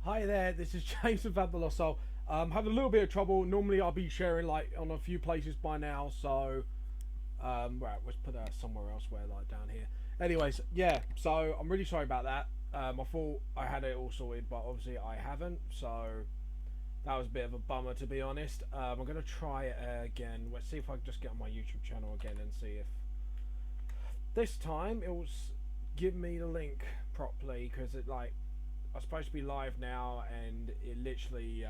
Hi there, this is James from Vamp. So, having a little bit of trouble. Normally, I'll be sharing like on a few places by now. So, right, let's put that somewhere else where like down here. Anyways, yeah. So I'm really sorry about that. I thought I had it all sorted, but obviously I haven't. So that was a bit of a bummer, to be honest. I'm gonna try it again. Let's see if I can just get on my YouTube channel again and see if this time it will give me the link properly, because it like I'm supposed to be live now, and it literally,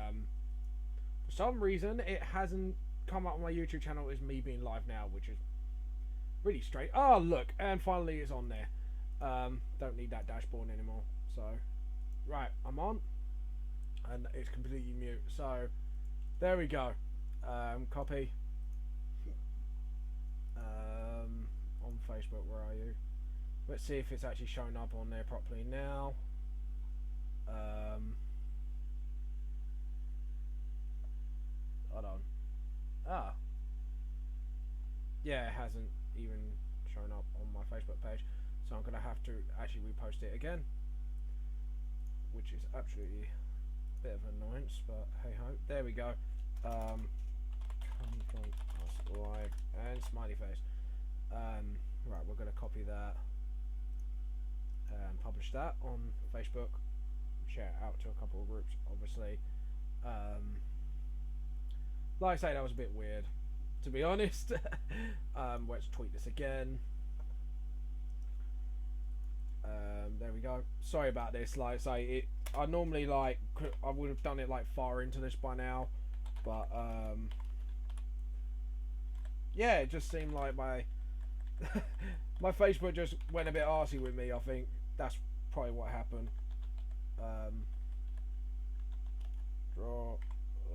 for some reason, it hasn't come up on my YouTube channel as me being live now, which is really strange. Oh, look, and finally it's on there. Don't need that dashboard anymore. So, right, I'm on, and it's completely mute. So, there we go. Copy. On Facebook, where are you? Let's see if it's actually showing up on there properly now. Hold on. Ah. Yeah, it hasn't even shown up on my Facebook page. So I'm going to have to actually repost it again. Which is absolutely a bit of an annoyance, but hey ho. There we go. Come from us live and smiley face. Right, we're going to copy that and publish that on Facebook. Share it out to a couple of groups, obviously. Like I say, that was a bit weird, to be honest. Let's tweet this again. There we go. Sorry about this. Like I say, I normally I would have done it like far into this by now, but yeah, it just seemed like my my Facebook just went a bit arsey with me. I think that's probably what happened. Draw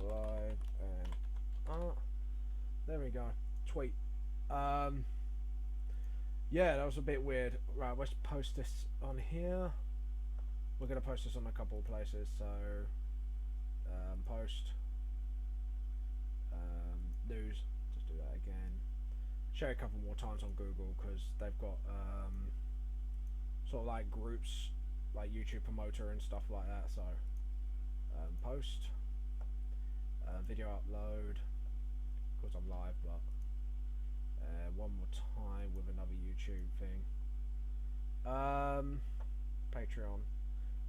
live and there we go. Tweet. Yeah, that was a bit weird. Right, let's post this on here. We're gonna post this on a couple of places. So post news. Just do that again. Share a couple more times on Google, because they've got sort of like groups like YouTube promoter and stuff like that. So post video upload, of course I'm live, but one more time with another YouTube thing. Patreon,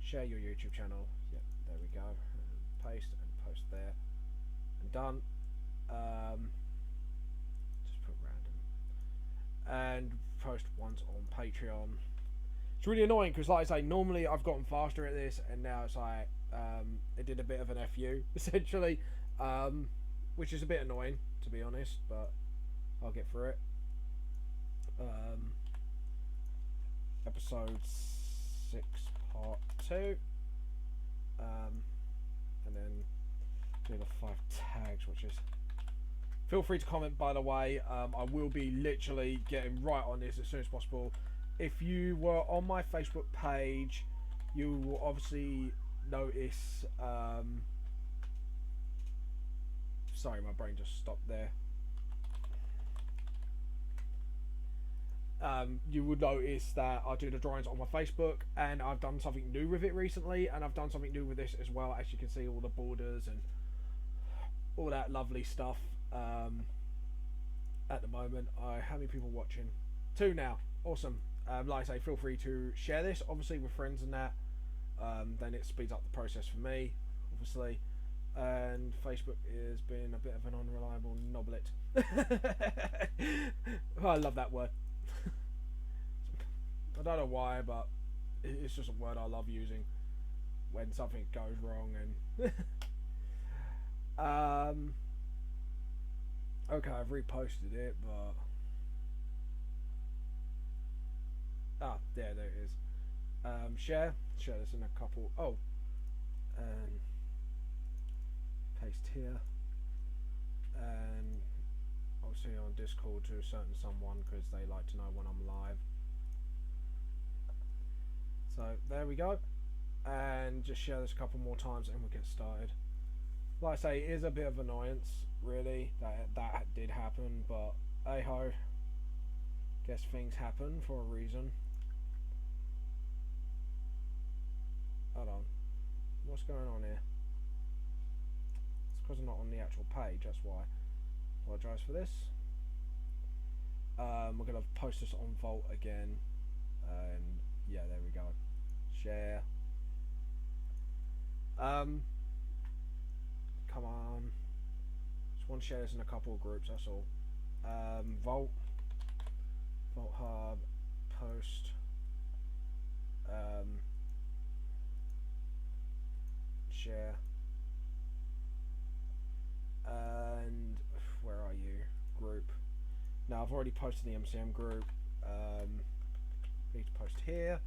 share your YouTube channel. Yep, there we go. Paste and post there and done. Just put random and post once on Patreon. It's really annoying because, like I say, normally I've gotten faster at this, and now it's like it did a bit of an FU essentially, which is a bit annoying, to be honest, but I'll get through it. Episode 6 part 2, and then do the 5 tags, which is, feel free to comment, by the way. I will be literally getting right on this as soon as possible. If you were on my Facebook page, you will obviously notice, sorry, my brain just stopped there. You would notice that I do the drawings on my Facebook, and I've done something new with it recently, and I've done something new with this as well. As you can see, all the borders and all that lovely stuff. At the moment, how many people watching? 2 now. Awesome. Like I say, feel free to share this, obviously, with friends and that. Then it speeds up the process for me, obviously. And Facebook has been a bit of an unreliable knoblet. I love that word. I don't know why, but it's just a word I love using when something goes wrong. And okay, I've reposted it, but there it is. Share this in a couple. Oh, and paste here, and obviously on Discord to a certain someone, because they like to know when I'm live. So there we go, and just share this a couple more times and we'll get started. Like I say, it is a bit of annoyance, really, that did happen, but hey ho, guess things happen for a reason. Hold on. What's going on here? It's because I'm not on the actual page, that's why. Apologise for this. We're going to post this on Vault again. And yeah, there we go. Share. Come on. Just want to share this in a couple of groups, that's all. Vault Hub, post. Share. And where are you? Group. Now I've already posted the MCM group. Need to post here,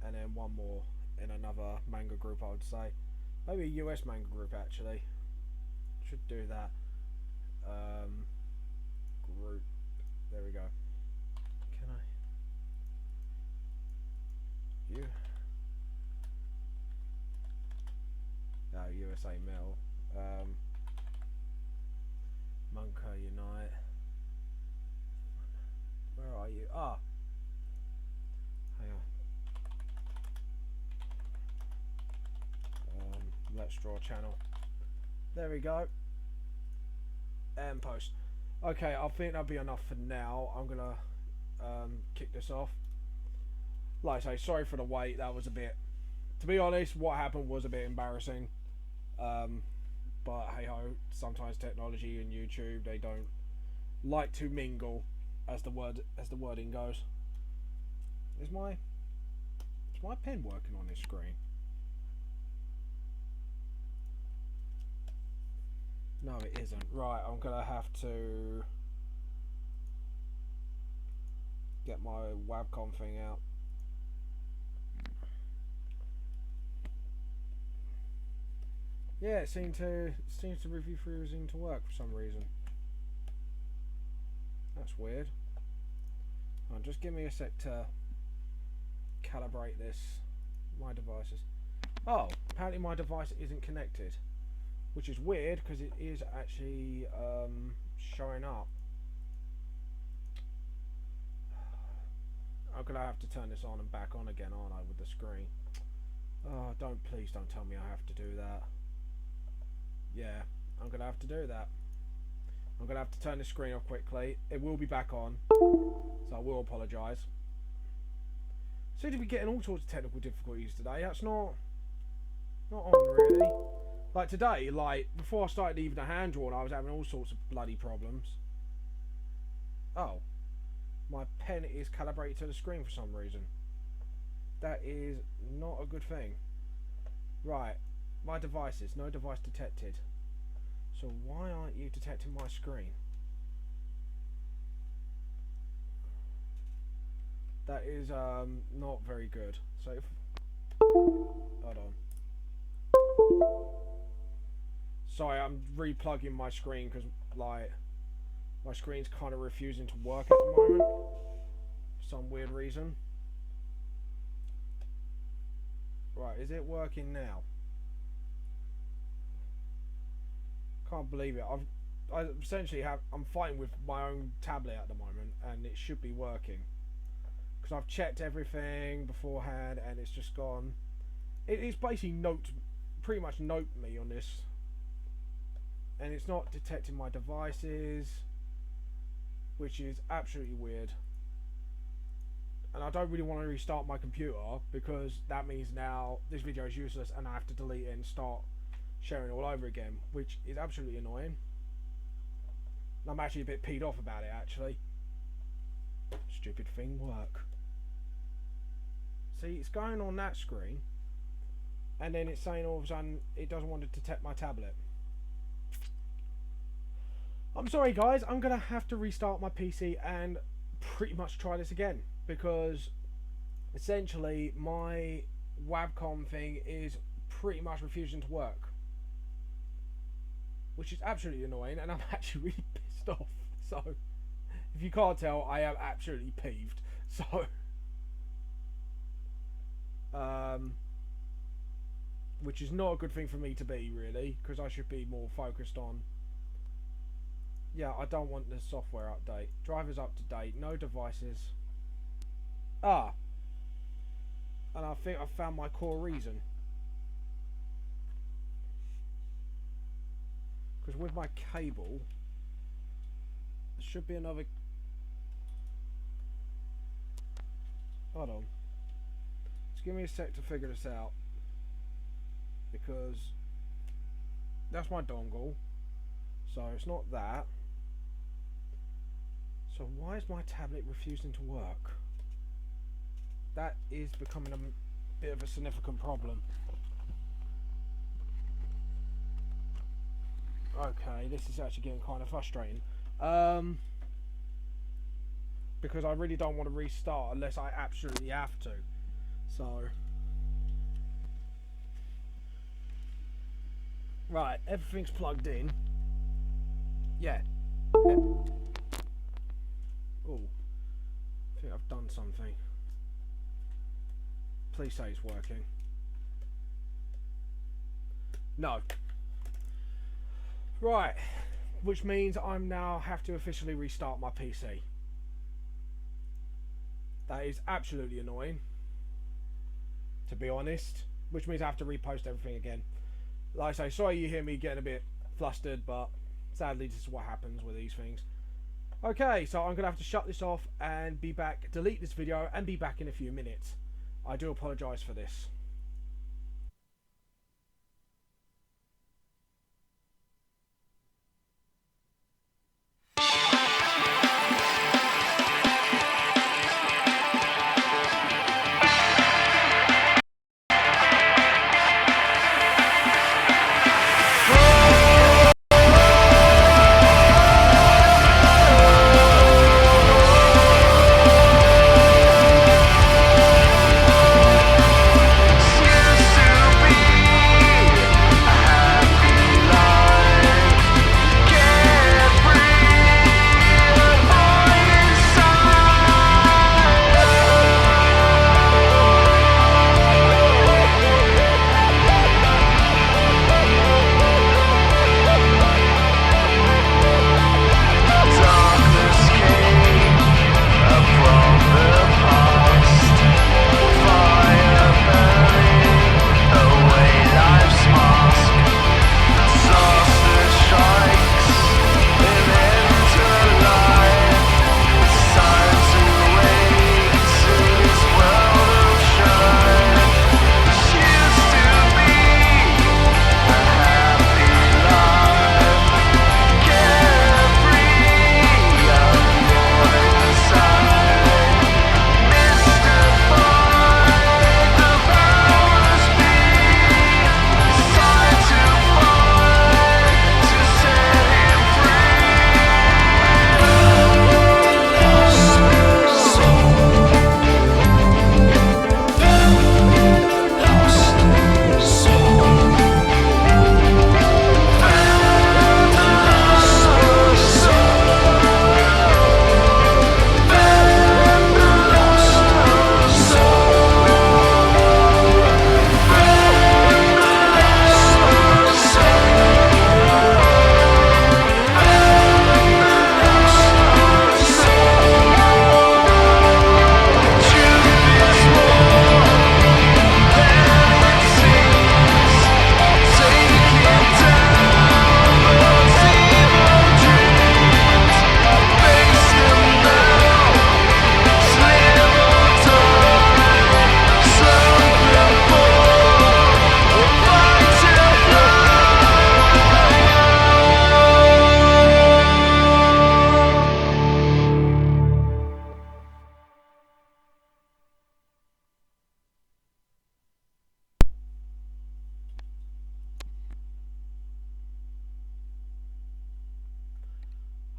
and then one more in another manga group. I would say maybe a US manga group actually. Should do that. Group. There we go. Can I? You. No, USA Mill. Monka Unite. Where are you? Ah. Hang on. Let's draw channel. There we go. And post. Okay, I think that'll be enough for now. I'm gonna kick this off. Like I say, sorry for the wait. That was a bit. To be honest, what happened was a bit embarrassing. But hey ho, sometimes technology and YouTube, they don't like to mingle, as the wording goes. Is my pen working on this screen? No, it isn't. Right, I'm gonna have to get my webcam thing out. Yeah, it seems to refusing to work for some reason. That's weird. Just give me a sec to calibrate this. My devices. Oh, apparently my device isn't connected, which is weird because it is actually showing up. I'm gonna have to turn this on and back on again, aren't I, with the screen? Oh, please don't tell me I have to do that. Yeah, I'm gonna have to do that. I'm gonna have to turn the screen off quickly. It will be back on, so I will apologise. Seem to be getting all sorts of technical difficulties today. That's not on really. Like today, like before I started even the hand drawing, I was having all sorts of bloody problems. Oh, my pen is calibrated to the screen for some reason. That is not a good thing. Right. My devices, no device detected. So why aren't you detecting my screen? That is not very good. So if, hold on. Sorry, I'm replugging my screen because like my screen's kind of refusing to work at the moment for some weird reason. Right, is it working now? Can't believe it. I essentially I'm fighting with my own tablet at the moment, and it should be working because I've checked everything beforehand, and it's just gone. It's basically pretty much note me on this, and it's not detecting my devices, which is absolutely weird. And I don't really want to restart my computer because that means now this video is useless, and I have to delete it and start sharing all over again, which is absolutely annoying. And I'm actually a bit peed off about it actually. Stupid thing work. See, it's going on that screen, and then it's saying all of a sudden it doesn't want to detect my tablet. I'm sorry guys, I'm gonna have to restart my PC and pretty much try this again, because essentially my webcam thing is pretty much refusing to work, which is absolutely annoying, and I'm actually really pissed off. So if you can't tell, I am absolutely peeved. So which is not a good thing for me to be, really, because I should be more focused on, yeah, I don't want the software update. Drivers up to date, no devices. And I think I found my core reason. Because with my cable, there should be another. Hold on. Just give me a sec to figure this out. Because that's my dongle. So it's not that. So why is my tablet refusing to work? That is becoming a bit of a significant problem. Okay, this is actually getting kind of frustrating. Because I really don't want to restart unless I absolutely have to. So, right, everything's plugged in. Yeah. Oh, I think I've done something. Please say it's working. No. Right, which means I'm now have to officially restart my PC. That is absolutely annoying, to be honest, which means I have to repost everything again. Like I say, sorry you hear me getting a bit flustered, but sadly this is what happens with these things. Okay, so I'm going to have to shut this off and be back, delete this video and be back in a few minutes. I do apologise for this.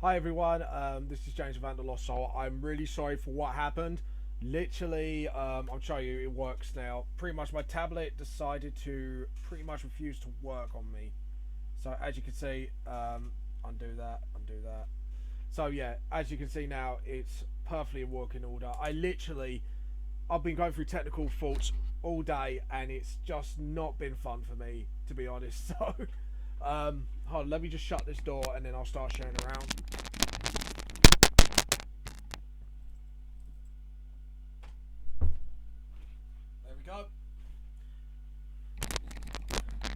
Hi everyone, this is James Vamp. So I'm really sorry for what happened. Literally, I'll show you, it works now. Pretty much my tablet decided to pretty much refuse to work on me. So as you can see, undo that. So yeah, as you can see now, it's perfectly in working order. I've been going through technical faults all day and it's just not been fun for me, to be honest. So hold on, let me just shut this door and then I'll start sharing around. There we go.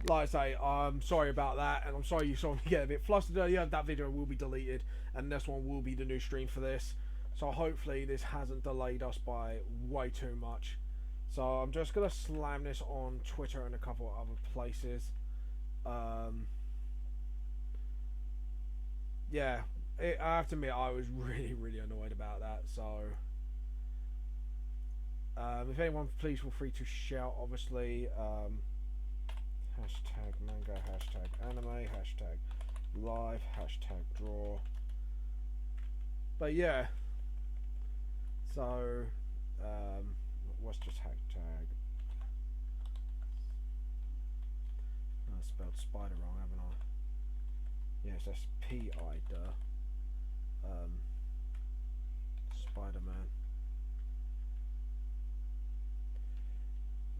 like I say, I'm sorry about that, and I'm sorry you saw me get a bit flustered earlier. That video will be deleted, and this one will be the new stream for this. So hopefully this hasn't delayed us by way too much. So I'm just gonna slam this on Twitter and a couple of other places. Yeah, I have to admit I was really annoyed about that. So if anyone, please feel free to shout. Obviously, hashtag manga, hashtag anime, hashtag live, hashtag draw. But yeah, so what's just hashtag? I spelled spider wrong, haven't I? Yes, that's P-I-D. Spider-Man.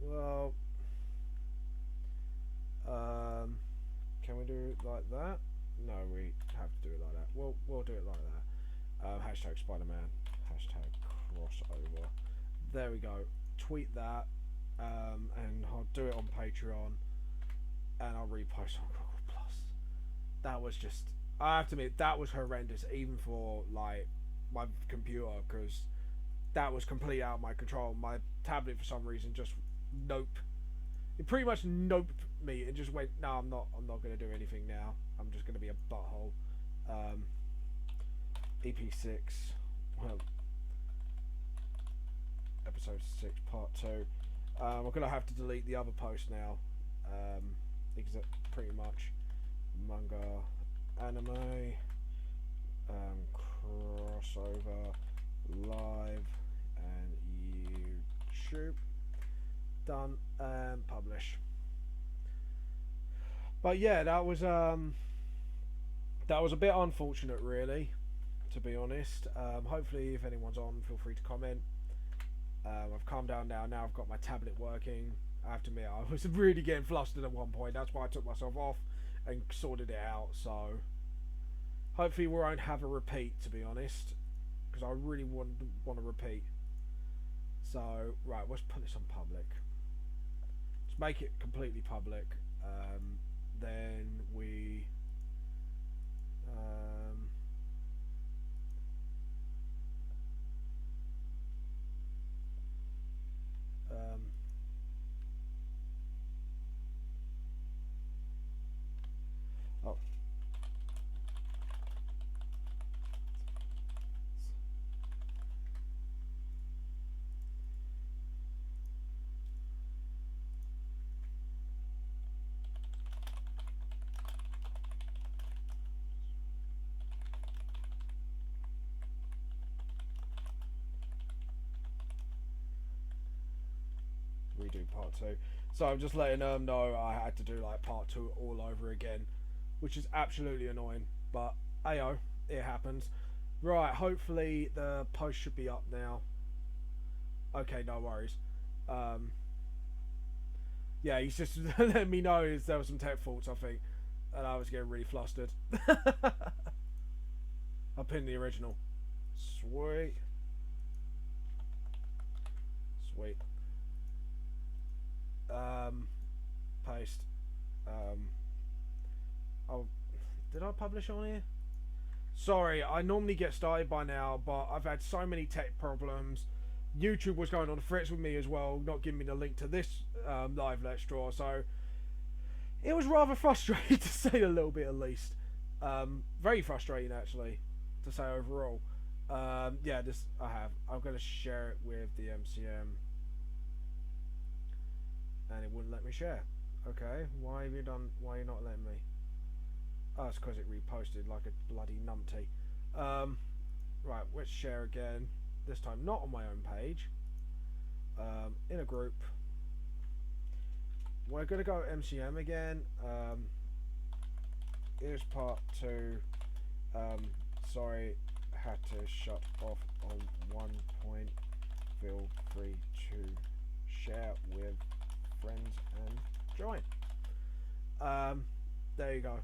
Well, can we do it like that? No, we have to do it like that. We'll do it like that. Hashtag Spider-Man. Hashtag crossover. There we go. Tweet that, and I'll do it on Patreon, and I'll repost on Google Plus. That was just, I have to admit, that was horrendous, even for like my computer, because that was completely out of my control. My tablet, for some reason, just it pretty much noped me and just went, no, I'm not going to do anything now. I'm just going to be a butthole. EP6, well, episode 6, part 2. We're going to have to delete the other post now. Pretty much manga, anime, crossover, live, and YouTube. Done and publish. But yeah, that was a bit unfortunate, really, to be honest. Hopefully, if anyone's on, feel free to comment. I've calmed down now. Now I've got my tablet working. I have to admit, I was really getting flustered at one point. That's why I took myself off and sorted it out. So hopefully we won't have a repeat, to be honest, because I really want to repeat. So right, let's put this on public. Let's make it completely public. Then we oh. Redo part 2. So I'm just letting them know I had to do like part 2 all over again, which is absolutely annoying, but ayo, it happens. Right, hopefully the post should be up now. Okay, no worries. Yeah, he's just letting me know there were some tech faults, I think, and I was getting really flustered. I'll pin the original. Sweet. Sweet. Paste. Oh, did I publish on here? Sorry, I normally get started by now, but I've had so many tech problems. YouTube was going on the frets with me as well, not giving me the link to this live Let's Draw, so it was rather frustrating, to say a little bit at least. Very frustrating, actually, to say overall. Yeah, this I have. I'm going to share it with the MCM. And it wouldn't let me share. Okay, why have you done? Why are you not letting me? Oh, it's because it reposted like a bloody numpty. Right, let's share again. This time not on my own page. In a group. We're gonna go MCM again. Here's part 2. Sorry, had to shut off on one point. Feel free to share with friends and join. There you go.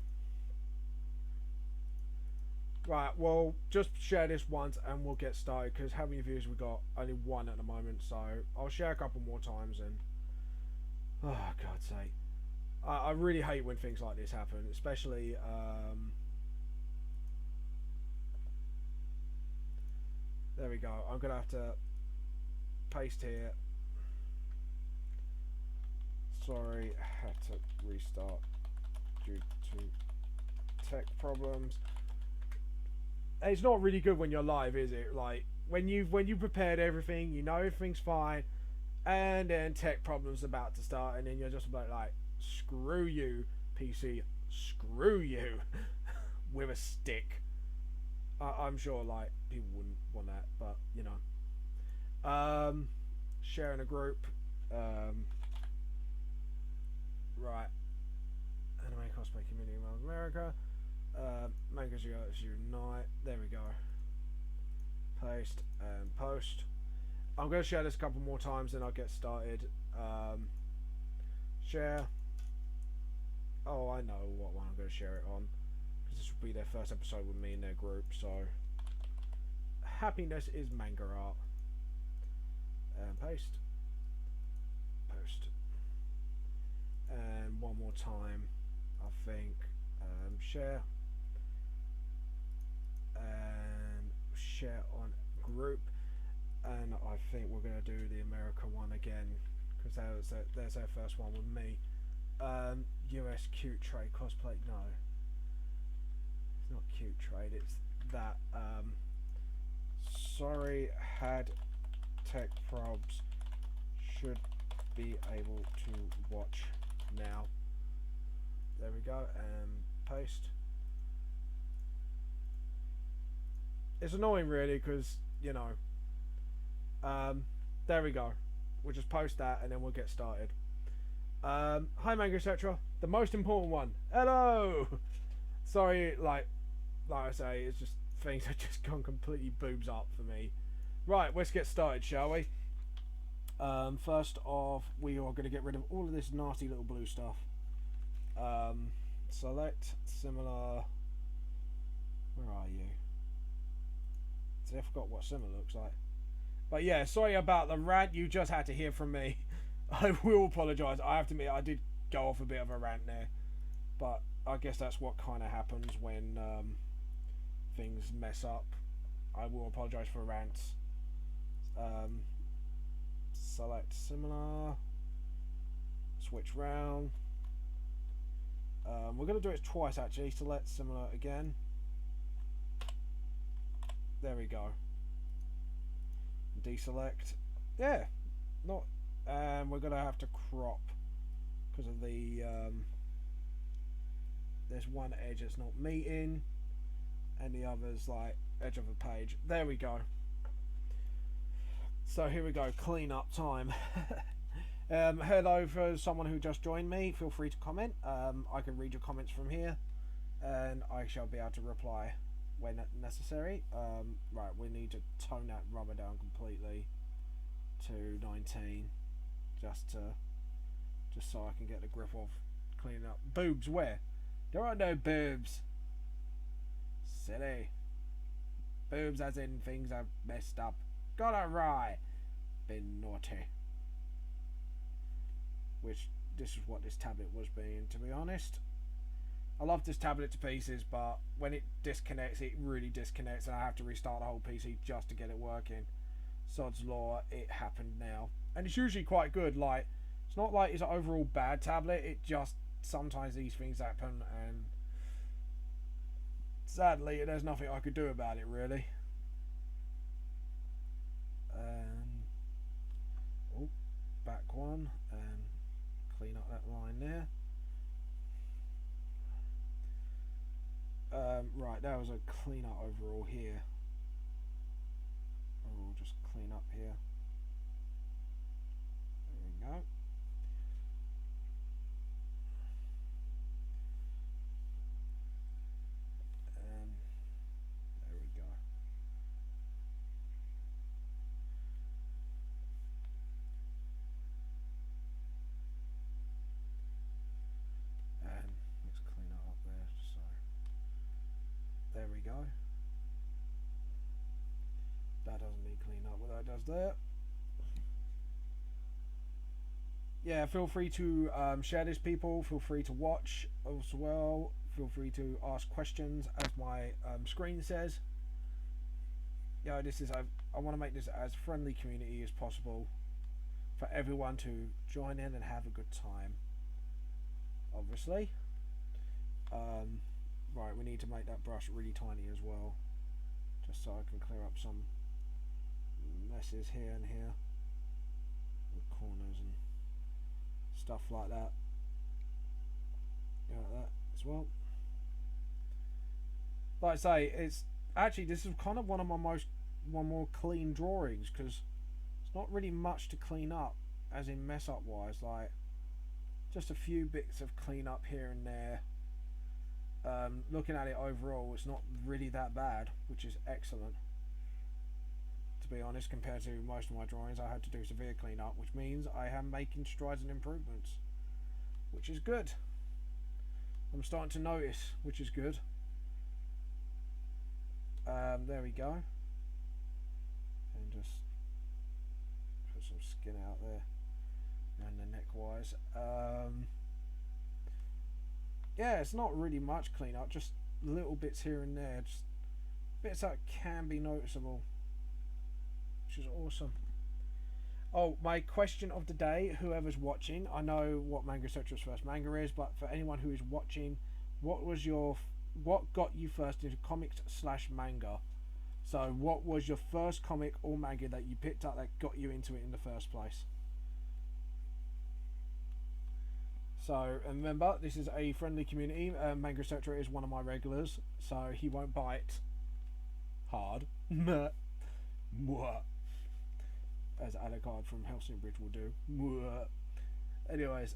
Right, well, just share this once and we'll get started, because how many views we got? Only 1 at the moment, so I'll share a couple more times and oh, God's sake. I really hate when things like this happen, especially. There we go. I'm gonna have to paste here. Sorry, had to restart due to tech problems. It's not really good when you're live, is it? Like when you prepared everything, you know everything's fine, and then tech problems about to start, and then you're just about like, screw you, PC, screw you, with a stick. I'm sure like people wouldn't want that, but you know. Sharing a group. Right. Anime cosplay community around America. Mangas unite. There we go. Paste and post. I'm going to share this a couple more times, then I'll get started. Share. Oh, I know what one I'm going to share it on, because this will be their first episode with me in their group. So, happiness is manga art. Paste. Post. And one more time, I think. Share. And share on group. And I think we're going to do the America one again, because there's our first one with me. US cute trade cosplay. No, it's not cute trade, it's that. Sorry, had tech probs, should be able to watch now. There we go, and paste. It's annoying really, because you know, there we go. We'll just post that and then we'll get started. Hi Manga etc. The most important one. Hello. Sorry, like I say, it's just things have just gone completely boobs up for me. Right, let's get started, shall we? First off, we are going to get rid of all of this nasty little blue stuff. Select similar. Where are you? See, I forgot what similar looks like. But yeah, sorry about the rant you just had to hear from me. I will apologise. I have to admit, I did go off a bit of a rant there. But I guess that's what kind of happens when things mess up. I will apologise for rants. Select similar. Switch round. We're going to do it twice actually. Select similar again. There we go. Deselect. Yeah. Not. And we're going to have to crop because of the there's one edge that's not meeting and the other's like edge of a page. There we go. So here we go, clean up time. Hello for someone who just joined me, feel free to comment. I can read your comments from here and I shall be able to reply when necessary. Right, we need to tone that rubber down completely to 19 just so I can get the grip of cleaning up. Boobs where? There are no boobs. Silly. Boobs as in things are messed up. Got it right. Been naughty. Which this is what this tablet was being, to be honest. I love this tablet to pieces, but when it disconnects, it really disconnects and I have to restart the whole PC just to get it working. Sod's law, it happened now. And it's usually quite good, like, it's not like it's an overall bad tablet, it just, sometimes these things happen and sadly there's nothing I could do about it really. Oh, back one and clean up that line there. Right, that was a clean up overall here. We'll just clean up here. There we go. And there we go. And let's clean it up there. So there we go. That doesn't need clean up, but that does there. yeah, feel free to share this, people. Feel free to watch as well. Feel free to ask questions, as my screen says. Yeah, this is. I want to make this as friendly community as possible for everyone to join in and have a good time. Obviously. Right, we need to make that brush really tiny as well, just so I can clear up some messes here and here, with corners and stuff like that. Like that as well. Like I say, it's actually, this is kind of one of my more clean drawings, because it's not really much to clean up, as in mess up wise. Like, just a few bits of clean up here and there. Looking at it overall, it's not really that bad, which is excellent. To be honest, compared to most of my drawings, I had to do severe cleanup, which means I am making strides and improvements, which is good. I'm starting to notice, which is good. There we go. And just put some skin out there around the neck wise. Yeah, it's not really much cleanup, just little bits here and there, just bits that can be noticeable, which is awesome. Oh, my question of the day, whoever's watching, I know what Manga Setra's first manga is, but for anyone who is watching, what got you first into comics/manga? So what was your first comic or manga that you picked up that got you into it in the first place? So, and remember, this is a friendly community. Manga Setra is one of my regulars, so he won't bite hard. As Alucard from Helsing Bridge will do. Anyways,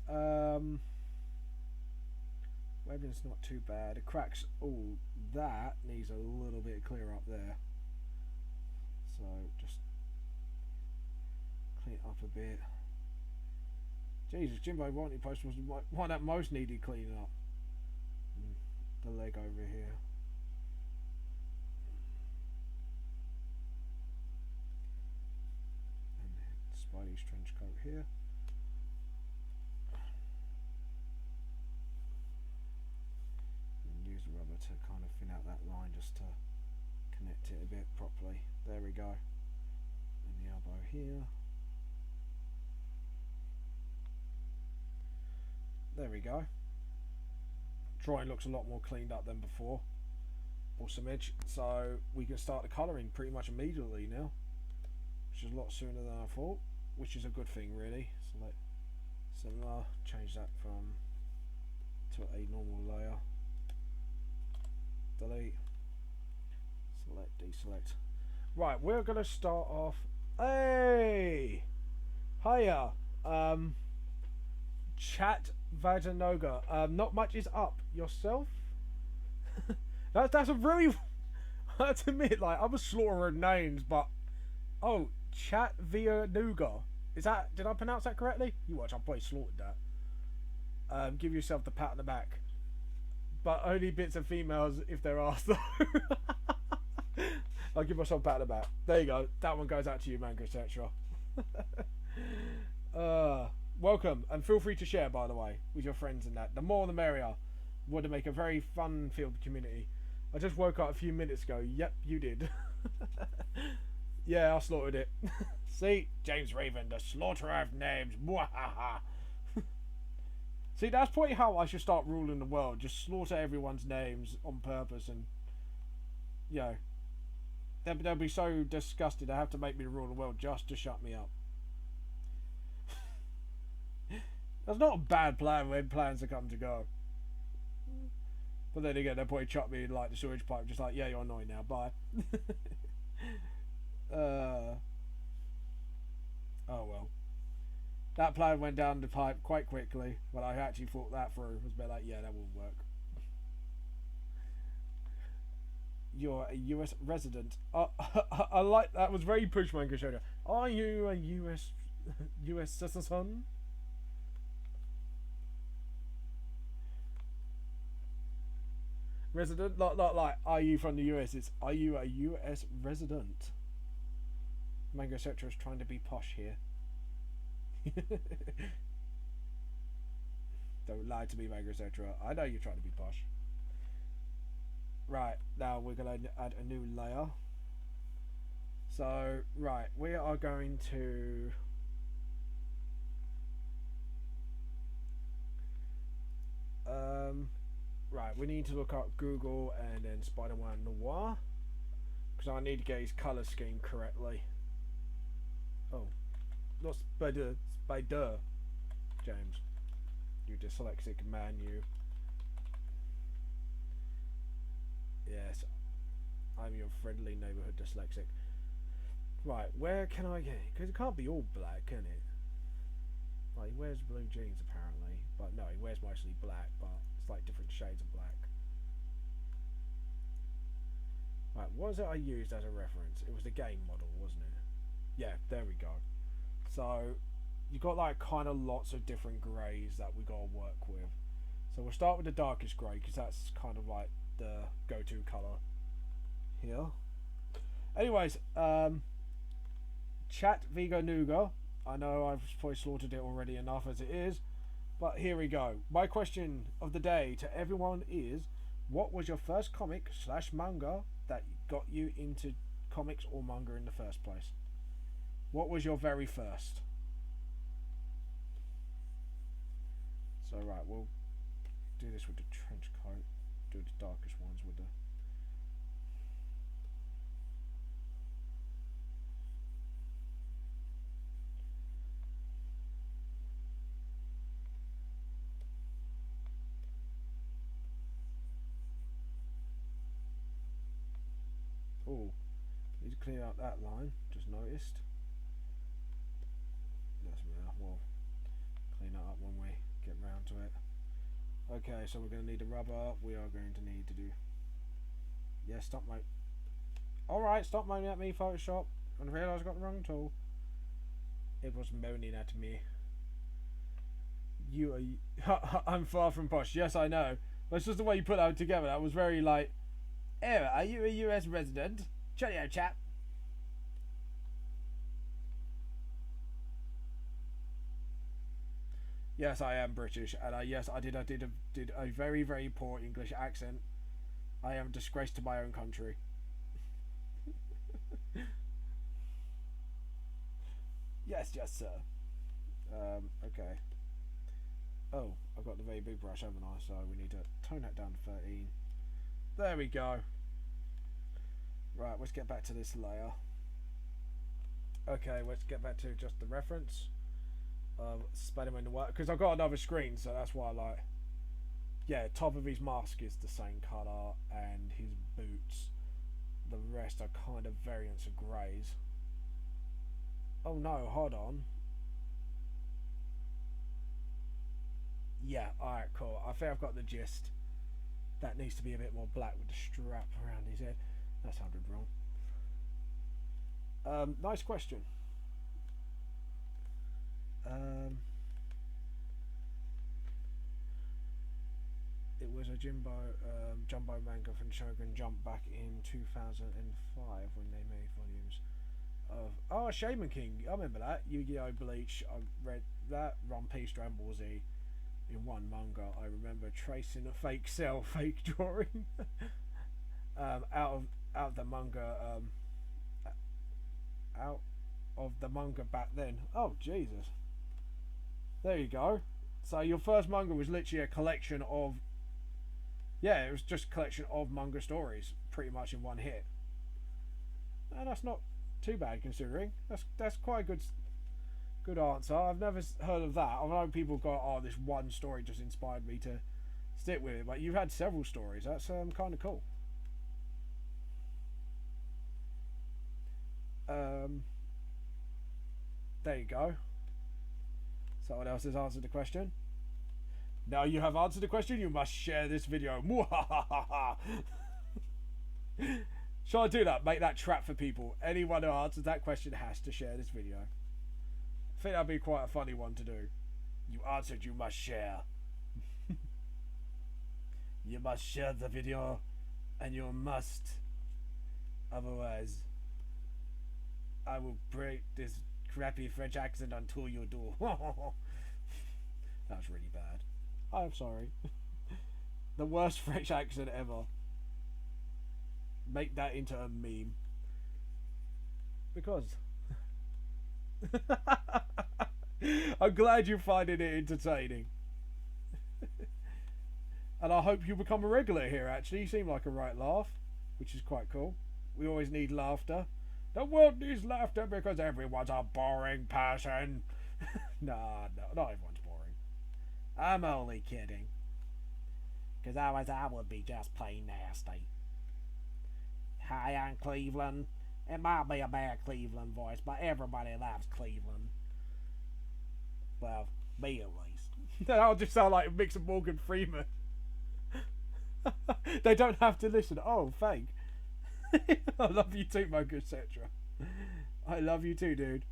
webbing's not too bad. It cracks. Oh, that needs a little bit clear up there. So, just clean it up a bit. Jesus, Jimbo Warranty Post was one that most needed cleaning up. The leg over here. And Spidey's trench coat here. And use the rubber to kind of thin out that line just to connect it a bit properly. There we go. And the elbow here. There we go. Drawing looks a lot more cleaned up than before. Awesome edge. So we can start the colouring pretty much immediately now, which is a lot sooner than I thought, which is a good thing really. Select similar, change that from to a normal layer. Delete. Select, deselect. Right, we're gonna start off. Hey! Hiya! Chat Vajanoga. Not much is up. Yourself? that's a very I have to admit, like, I'm a slaughterer of names, but oh, Chat Vajanoga. Is that, did I pronounce that correctly? You watch, I probably slaughtered that. Give yourself the pat on the back. But only bits of females if there are, though. I'll give myself a pat on the back. There you go. That one goes out to you, Manga Setra. Welcome, and feel free to share, by the way, with your friends and that. The more the merrier. Would make a very fun-filled community. I just woke up a few minutes ago. Yep, you did. Yeah, I slaughtered it. See? James Raven, the slaughterer of names. See, that's probably how I should start ruling the world. Just slaughter everyone's names on purpose, and you know, they'll be so disgusted they have to make me rule the world just to shut me up. That's not a bad plan when plans are come to go. But then again, they'll probably chuck me in like the sewage pipe, just like, yeah, you're annoying now, bye. Oh well. That plan went down the pipe quite quickly, but I actually thought that through. It was a bit like, yeah, that won't work. You're a US resident. I like that. Was very push, Manga Shoda. Are you a US citizen? Resident? Not like, are you from the US? It's, are you a US resident? Manga Setra is trying to be posh here. Don't lie to me, Mega, etc. I know you're trying to be posh. Right, now we're going to add a new layer. So, right, we are going to... right, we need to look up Google and then Spider-Man Noir. Because I need to get his colour scheme correctly. Oh, not Spider, James. You dyslexic man, you. Yes, I'm your friendly neighbourhood dyslexic. Right, where can I get it? Because it can't be all black, can it? Like, he wears blue jeans apparently. But no, he wears mostly black, but it's like different shades of black. Right, what was it I used as a reference? It was the game model, wasn't it? Yeah, there we go. So, you've got like kind of lots of different greys that we got to work with. So we'll start with the darkest grey, because that's kind of like the go-to colour here. Anyways, chat Vigo Nuga. I know I've probably slaughtered it already enough as it is, but here we go. My question of the day to everyone is, what was your first comic / manga that got you into comics or manga in the first place? What was your very first? So right, we'll do this with the trench coat. Do the darkest ones with the... Oh, need to clean out that line, just noticed. We'll clean that up when we get round to it. Okay, so we're going to need the rubber. We are going to need to do... Yeah, stop mate. Alright, stop moaning at me, Photoshop. I realised I got the wrong tool. It was moaning at me. You are... I'm far from posh. Yes, I know. That's just the way you put that together. That was very like... Oh, are you a US resident? Cheerio, chap. Yes, I am British, and yes, I did a very, very poor English accent. I am a disgrace to my own country. Yes, sir. Okay. Oh, I've got the very big brush, haven't I? So we need to tone that down to 13. There we go. Right, let's get back to this layer. Okay, let's get back to just the reference. Spider-Man Noir, because I've got another screen, so that's why I like... Yeah, top of his mask is the same colour, and his boots, the rest are kind of variants of greys. Oh no, hold on. Yeah, alright, cool. I think I've got the gist. That needs to be a bit more black with the strap around his head. That sounded wrong. Nice question. It was a jumbo manga from Shogun Jump back in 2005 when they made volumes of... Oh, Shaman King. I remember that. Yu-Gi-Oh! Bleach. I read that. One Piece, Dragon Ball Z. In one manga, I remember tracing a fake cell, fake drawing out of the manga. Out of the manga back then. Oh Jesus! There you go. So your first manga was literally a collection of... Yeah, it was just a collection of manga stories, pretty much in one hit. And that's not too bad considering. That's quite a good answer. I've never heard of that. I know people go, oh, this one story just inspired me to stick with it, but you've had several stories. That's kind of cool. There you go. Someone else has answered the question. Now you have answered the question, you must share this video. Shall I do that? Make that trap for people. Anyone who answers that question has to share this video. I think that'd be quite a funny one to do. You answered, you must share. You must share the video, and you must. Otherwise, I will break this crappy French accent until you do. That was really bad. I'm sorry. The worst French accent ever. Make that into a meme. Because I'm glad you're finding it entertaining. And I hope you become a regular here, actually. You seem like a right laugh, which is quite cool. We always need laughter. The world needs laughter because everyone's a boring person. Nah, no, not everyone's boring. I'm only kidding. Because I would be just plain nasty. Hi, I'm Cleveland. It might be a bad Cleveland voice, but everybody loves Cleveland. Well, me at least. I'll just sound like a mix of Morgan Freeman. They don't have to listen. Oh, thank. I love you too, Mocha, etc. I love you too, dude.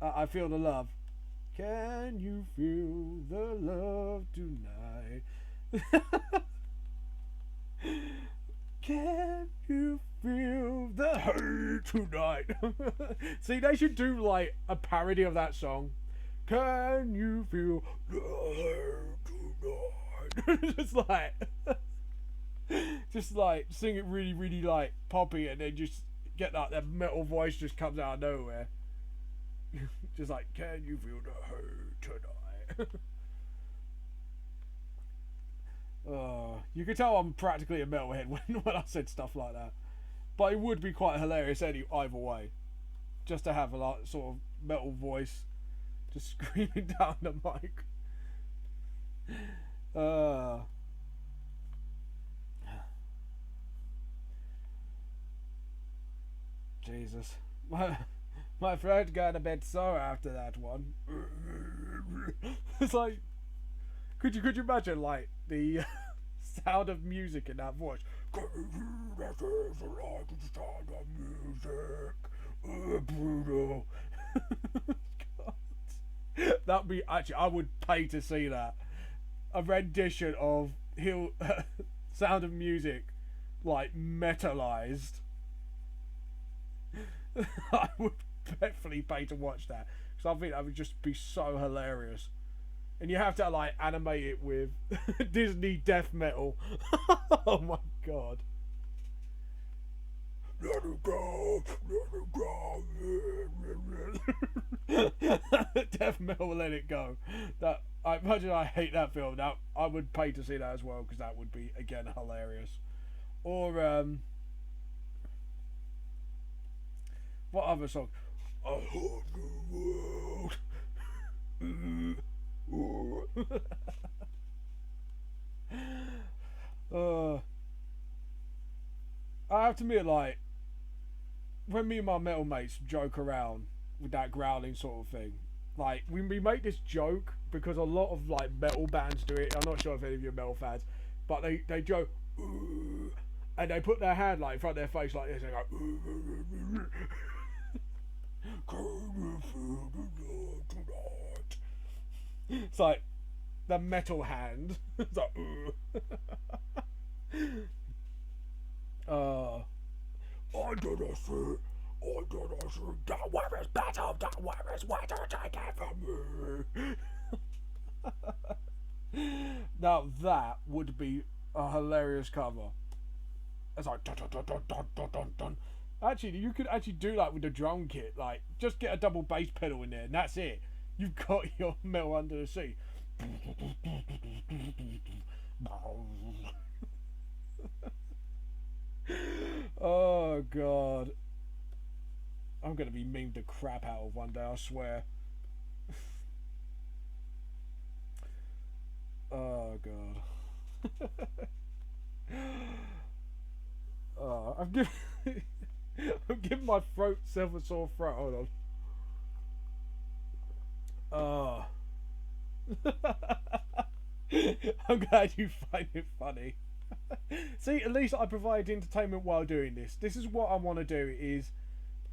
I feel the love. Can you feel the love tonight? Can you feel the hate tonight? See, they should do like a parody of that song. Can you feel the hate tonight? just like sing it really, really like poppy, and then just get that metal voice just comes out of nowhere. Just like, can you feel the hate tonight? You can tell I'm practically a metalhead when I said stuff like that. But it would be quite hilarious either way. Just to have a like, sort of metal voice just screaming down the mic. Jesus. My throat got a bit sore after that one. It's like, could you imagine like the sound of music in that voice? That is like the sound of music. Brutal. God. That'd be actually, I would pay to see that. A rendition of Sound of Music, like metalized. I would definitely pay to watch that because I think that would just be so hilarious. And you have to like animate it with Disney death metal. Oh my god. Let it go, let it go. Death metal, let it go. That I imagine I hate that film. Now I would pay to see that as well because that would be again hilarious. Or what other song? A whole new world. I have to admit, like, when me and my metal mates joke around with that growling sort of thing, like, we make this joke because a lot of like metal bands do it. I'm not sure if any of you are metal fans, but they joke and they put their hand like in front of their face like this and go. Can you feel the love tonight? It's like the metal hand. It's like I didn't see that one is better, that one is why don't you take it from me? Now that would be a hilarious cover. It's like dun dun dun dun dun dun dun dun. Actually, you could actually do that with the drum kit. Like, just get a double bass pedal in there, and that's it. You've got your metal under the sea. Oh god, I'm gonna be memed the crap out of one day. I swear. Oh god. Oh, I'm giving my throat a sore throat. Hold on. I'm glad you find it funny. See, at least I provide entertainment while doing this. This is what I want to do. Is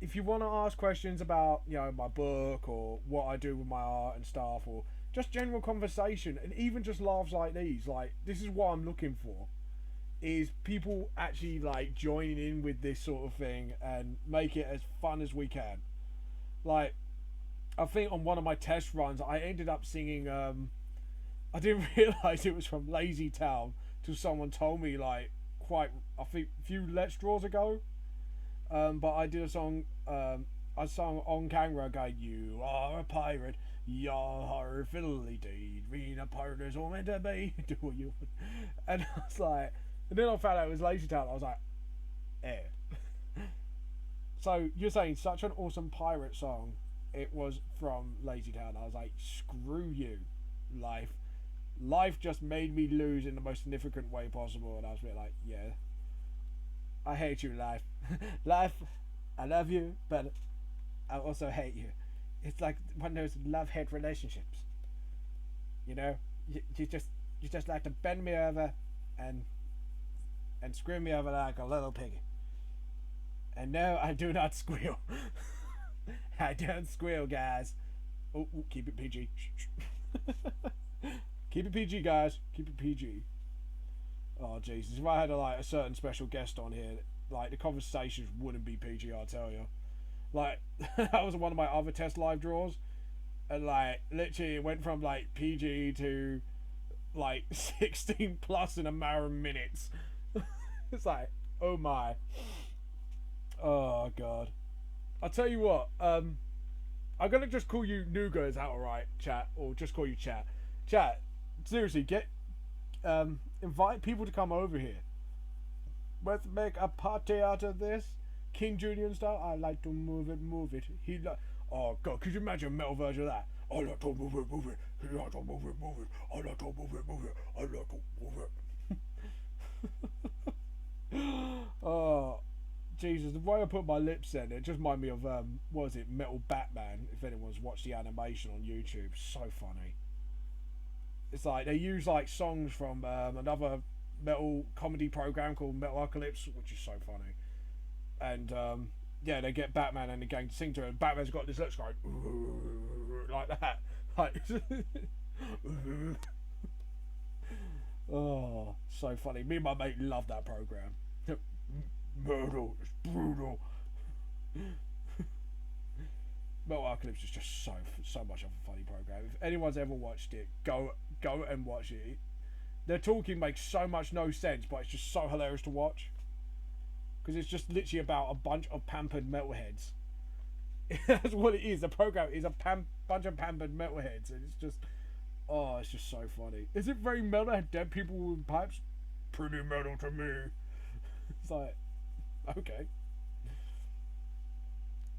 if you want to ask questions about, you know, my book or what I do with my art and stuff, or just general conversation, and even just laughs like these, like this is what I'm looking for. Is people actually like joining in with this sort of thing and make it as fun as we can. Like, I think on one of my test runs I ended up singing I didn't realise it was from Lazy Town till someone told me like quite I think a few Let's Draws ago. But I did a song. I sung on camera, going, "You are a pirate, you're fiddly deed. Being a pirate is all meant to be." Do what you want. And I was like, and then I found out it was Lazy Town. I was like, eh. So you're saying such an awesome pirate song? It was from Lazy Town. I was like, screw you, life. Life just made me lose in the most significant way possible, and I was a bit like, yeah, I hate you, life. Life, I love you, but I also hate you. It's like one of those love-hate relationships. You know, you just like to bend me over, and screw me over like a little piggy. And no, I do not squeal. I don't squeal, guys. Oh, keep it PG. Keep it PG, guys. Keep it PG. Oh Jesus! If I had a certain special guest on here, like the conversations wouldn't be PG. I'll tell you. Like that was one of my other test live draws, and like literally it went from like PG to like 16 plus in a matter of minutes. It's like, oh my. Oh god. I'll tell you what. I'm gonna just call you Nickcca. Is that alright, chat? Or just call you chat? Chat. Seriously, get invite people to come over here. Let's make a party out of this. King Julian style. I like to move it. He like. Oh god, could you imagine a metal version of that? I like to move it. He like to move it. I like to move it. I like to move it. Oh, Jesus! The way I put my lips in, it just reminded me of what was it, Metal Batman? If anyone's watched the animation on YouTube, so funny. It's like they use like songs from another metal comedy program called Metalcalypse, which is so funny. And yeah, they get Batman and the gang to sing to it. And Batman's got this lips going like that, like oh, so funny. Me and my mate love that program. Murder, it's brutal. Metalcalypse is just so much of a funny program. If anyone's ever watched it, go and watch it. Their talking makes so much no sense, but it's just so hilarious to watch. Because it's just literally about a bunch of pampered metalheads. That's what it is. The program is a bunch of pampered metalheads, and it's just, oh, it's just so funny. Is it very metal? Dead people with pipes? Pretty metal to me. It's like, okay.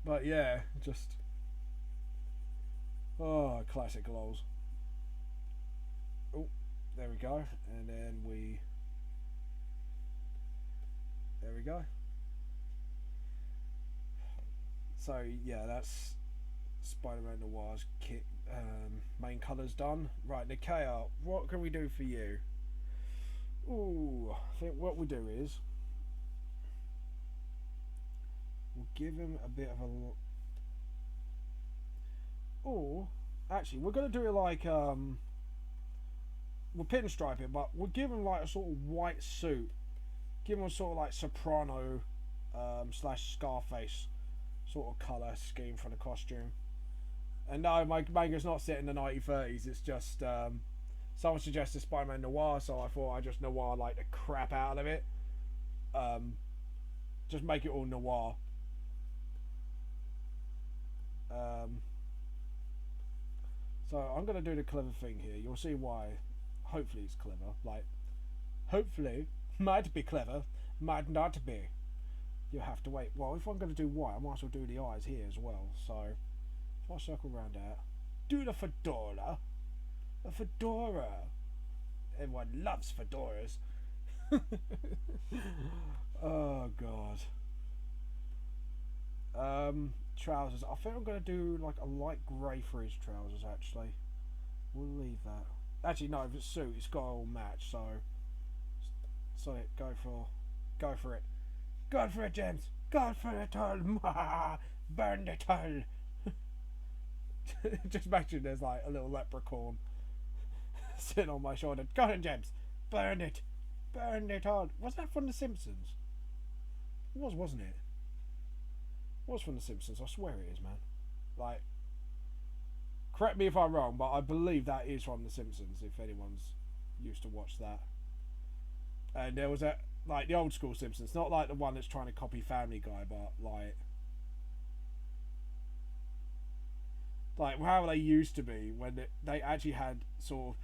But yeah, just, oh, classic lols. Oh, there we go. And then there we go. So yeah, that's Spider-Man Noir's kit. Main colours done. Right, Nickcca, what can we do for you? Ooh, I think what we'll do is we'll give him a bit of a. Or actually, we're gonna do it like we'll pinstripe it, but we'll give him like a sort of white suit. Give him a sort of like soprano slash Scarface sort of colour scheme for the costume. And no, my manga's not set in the 1930s. It's just someone suggested Spider-Man Noir, so I thought I just noir like the crap out of it. Just make it all noir. So I'm gonna do the clever thing here. You'll see why. Hopefully it's clever. Like, hopefully, might be clever, might not be. You have to wait. Well, if I'm gonna do white, I might as well do the eyes here as well. So if I circle around that, do the fedora. A fedora. Everyone loves fedoras. Oh god. Trousers. I think I'm gonna do like a light grey for his trousers. Actually, we'll leave that. Actually, no. If it's suit, it's got to all match. So go for it. Go for it, James. Go for it all. Burn it all. Just imagine there's like a little leprechaun sitting on my shoulder. Go on, James. Burn it. Burn it all. Was that from The Simpsons? It was, wasn't it? It was from The Simpsons. I swear it is, man. Like, Correct me if I'm wrong, but I believe that is from The Simpsons, if anyone's used to watch that. And there was a, like, the old school Simpsons, not like the one that's trying to copy Family Guy, but like how they used to be when they actually had sort of,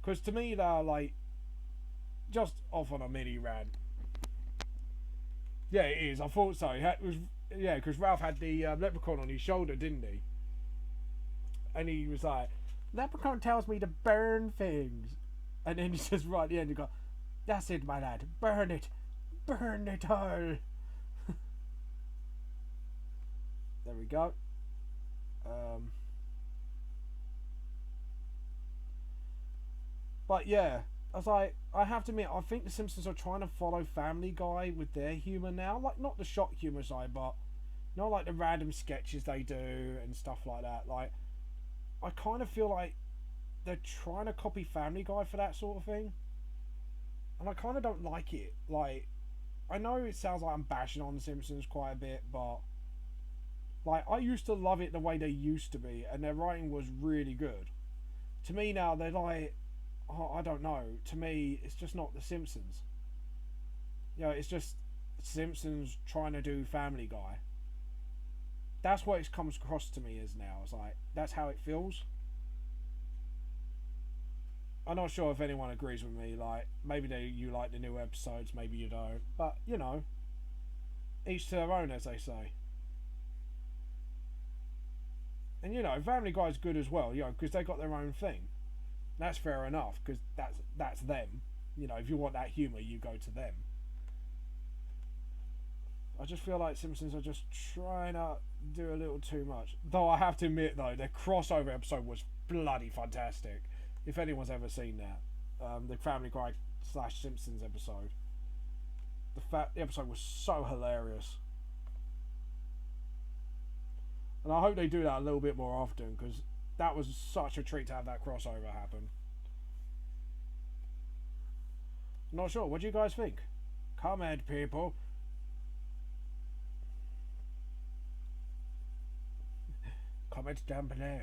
because to me they're like, just off on a mini rant. Yeah, it is. I thought so. It was, yeah, because Ralph had the leprechaun on his shoulder, didn't he? And he was like, "Leprechaun tells me to burn things," and then he says right at the end, "You go, that's it, my lad. Burn it all." There we go. But yeah, I was like, I have to admit, I think The Simpsons are trying to follow Family Guy with their humour now. Like, not the shock humour side, but not like the random sketches they do and stuff like that. Like, I kind of feel like they're trying to copy Family Guy for that sort of thing. And I kind of don't like it. Like, I know it sounds like I'm bashing on The Simpsons quite a bit, but like, I used to love it the way they used to be, and their writing was really good. To me now, they're like, oh, I don't know. To me, it's just not The Simpsons. You know, it's just Simpsons trying to do Family Guy. That's what it comes across to me as now. It's like, that's how it feels. I'm not sure if anyone agrees with me. Like, maybe you like the new episodes, maybe you don't. But, you know, each to their own, as they say. And, you know, Family Guy's good as well, you know, because they got their own thing. That's fair enough, because that's them. You know, if you want that humour, you go to them. I just feel like Simpsons are just trying to do a little too much. Though I have to admit, though, their crossover episode was bloody fantastic. If anyone's ever seen that. The Family Guy / Simpsons episode. The episode was so hilarious. And I hope they do that a little bit more often, because that was such a treat to have that crossover happen. Not sure. What do you guys think? Comment, people. Comment down below.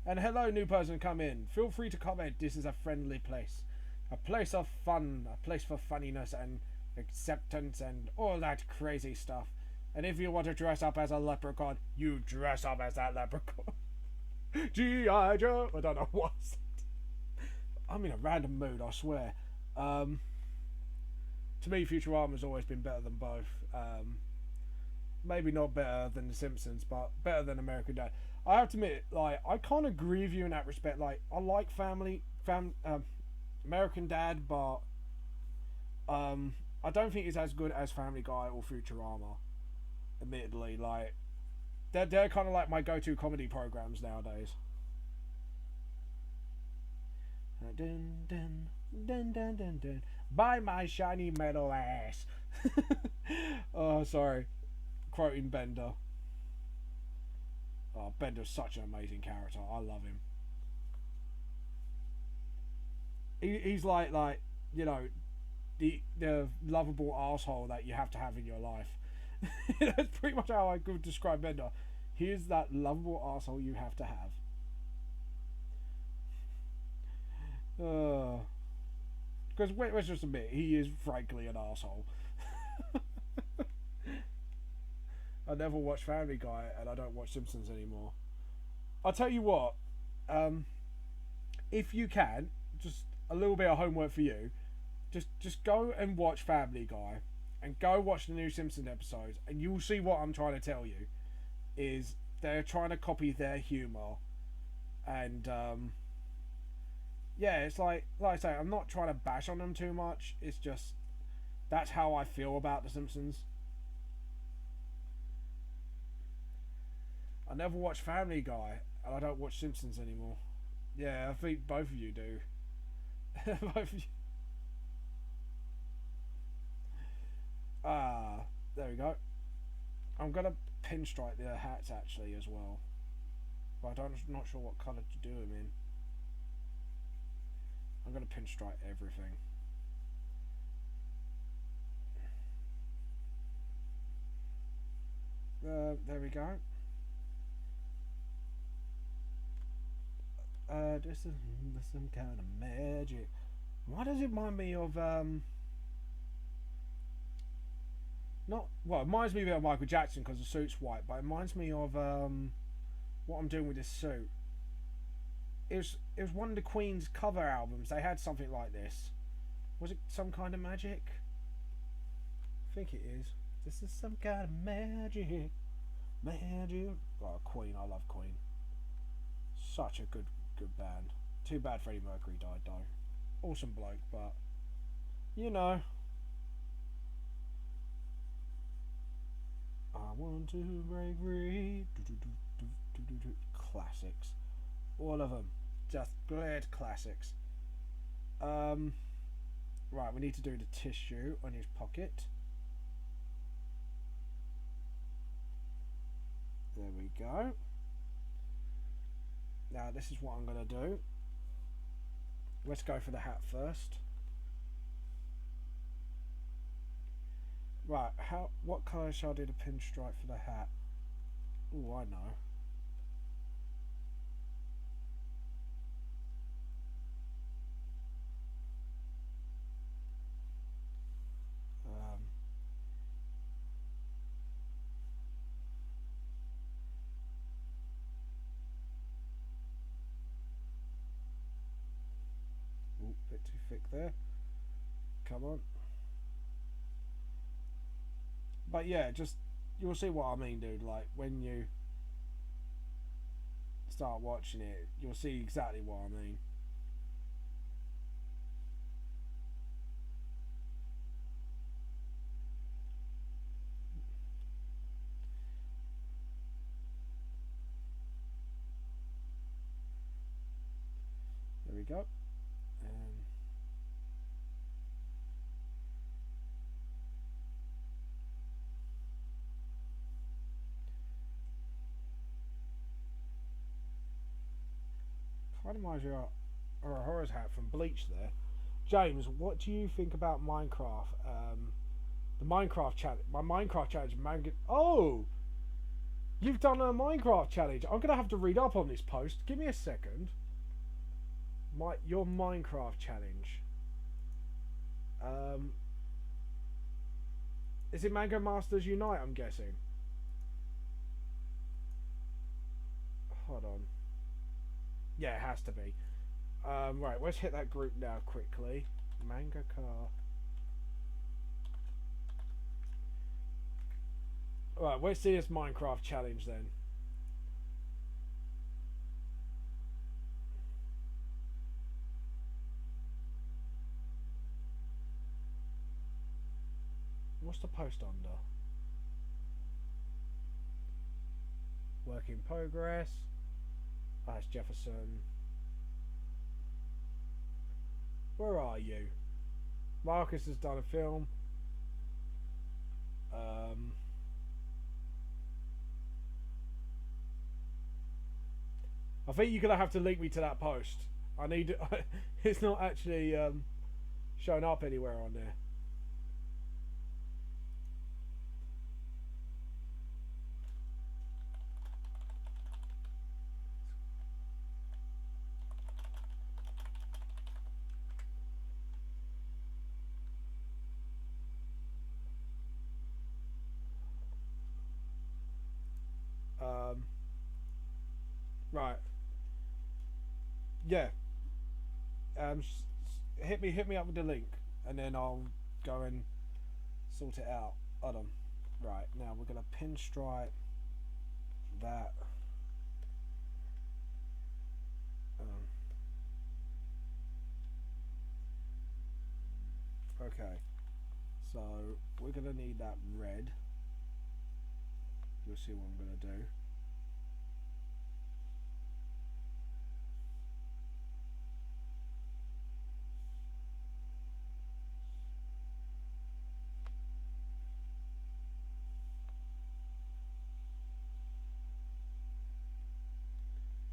And hello, new person come in. Feel free to comment. This is a friendly place. A place of fun. A place for funniness and acceptance and all that crazy stuff. And if you want to dress up as a leprechaun, you dress up as that leprechaun. G.I. Joe. I don't know what's it. I'm in a random mood, I swear. To me, Futurama's always been better than both. Maybe not better than The Simpsons, but better than American Dad. I have to admit, like, I can't agree with you in that respect. Like, I like American Dad, but I don't think it's as good as Family Guy or Futurama. Admittedly, like, they're kind of like my go-to comedy programs nowadays. Dun, dun, dun, dun, dun, dun. Buy my shiny metal ass. Oh, sorry. Quoting Bender. Oh, Bender's such an amazing character. I love him. He's like you know, the lovable asshole that you have to have in your life. That's pretty much how I could describe Bender. He is that lovable asshole you have to have. Because let's just admit, he is frankly an asshole. I never watched Family Guy, and I don't watch Simpsons anymore. I'll tell you what, if you can, just a little bit of homework for you, just go and watch Family Guy, and go watch the new Simpsons episodes, and you'll see what I'm trying to tell you, is they're trying to copy their humour, and yeah, it's like I say, I'm not trying to bash on them too much, it's just, that's how I feel about the Simpsons. I never watched Family Guy, and I don't watch Simpsons anymore. Yeah, I think both of you do. Both of you. There we go. I'm gonna pinstripe the hats actually as well, but I'm not sure what colour to do them in. I'm gonna pinstripe everything. There we go. This is some kind of magic. Why does it remind me of not well? It reminds me of Michael Jackson because the suit's white, but it reminds me of what I'm doing with this suit. It was one of the Queen's cover albums. They had something like this. Was it some kind of magic? I think it is. This is some kind of magic. Magic. Oh, Queen. I love Queen. Such a good band. Too bad Freddie Mercury died though. Awesome bloke, but you know. I want to break free. Classics. All of them. Just great classics. Right, we need to do the tissue on his pocket. There we go. Now this is what I'm going to do. Let's go for the hat first. Right, what colour shall I do the pinstripe for the hat? Oh, I know. Bit too thick there. Come on. But yeah, just you'll see what I mean, dude. Like when you start watching it, you'll see exactly what I mean. There we go. Kind of reminds you of a horror's hat from Bleach there. James, what do you think about Minecraft? The Minecraft challenge. My Minecraft challenge. Oh! You've done a Minecraft challenge. I'm going to have to read up on this post. Give me a second. Your Minecraft challenge. Is it Mango Masters Unite, I'm guessing? Hold on. Yeah, it has to be. Right, let's hit that group now quickly. Nickcca. Right, let's see this Minecraft challenge then. What's the post under? Work in progress. Ah, it's Jefferson. Where are you? Marcus has done a film. I think you're gonna have to link me to that post. I need. It's not actually showing up anywhere on there. Right. Yeah. Hit me up with the link, and then I'll go and sort it out. Hold on. Right, now we're gonna pinstripe that. Okay. So we're gonna need that red. You'll see what I'm gonna do.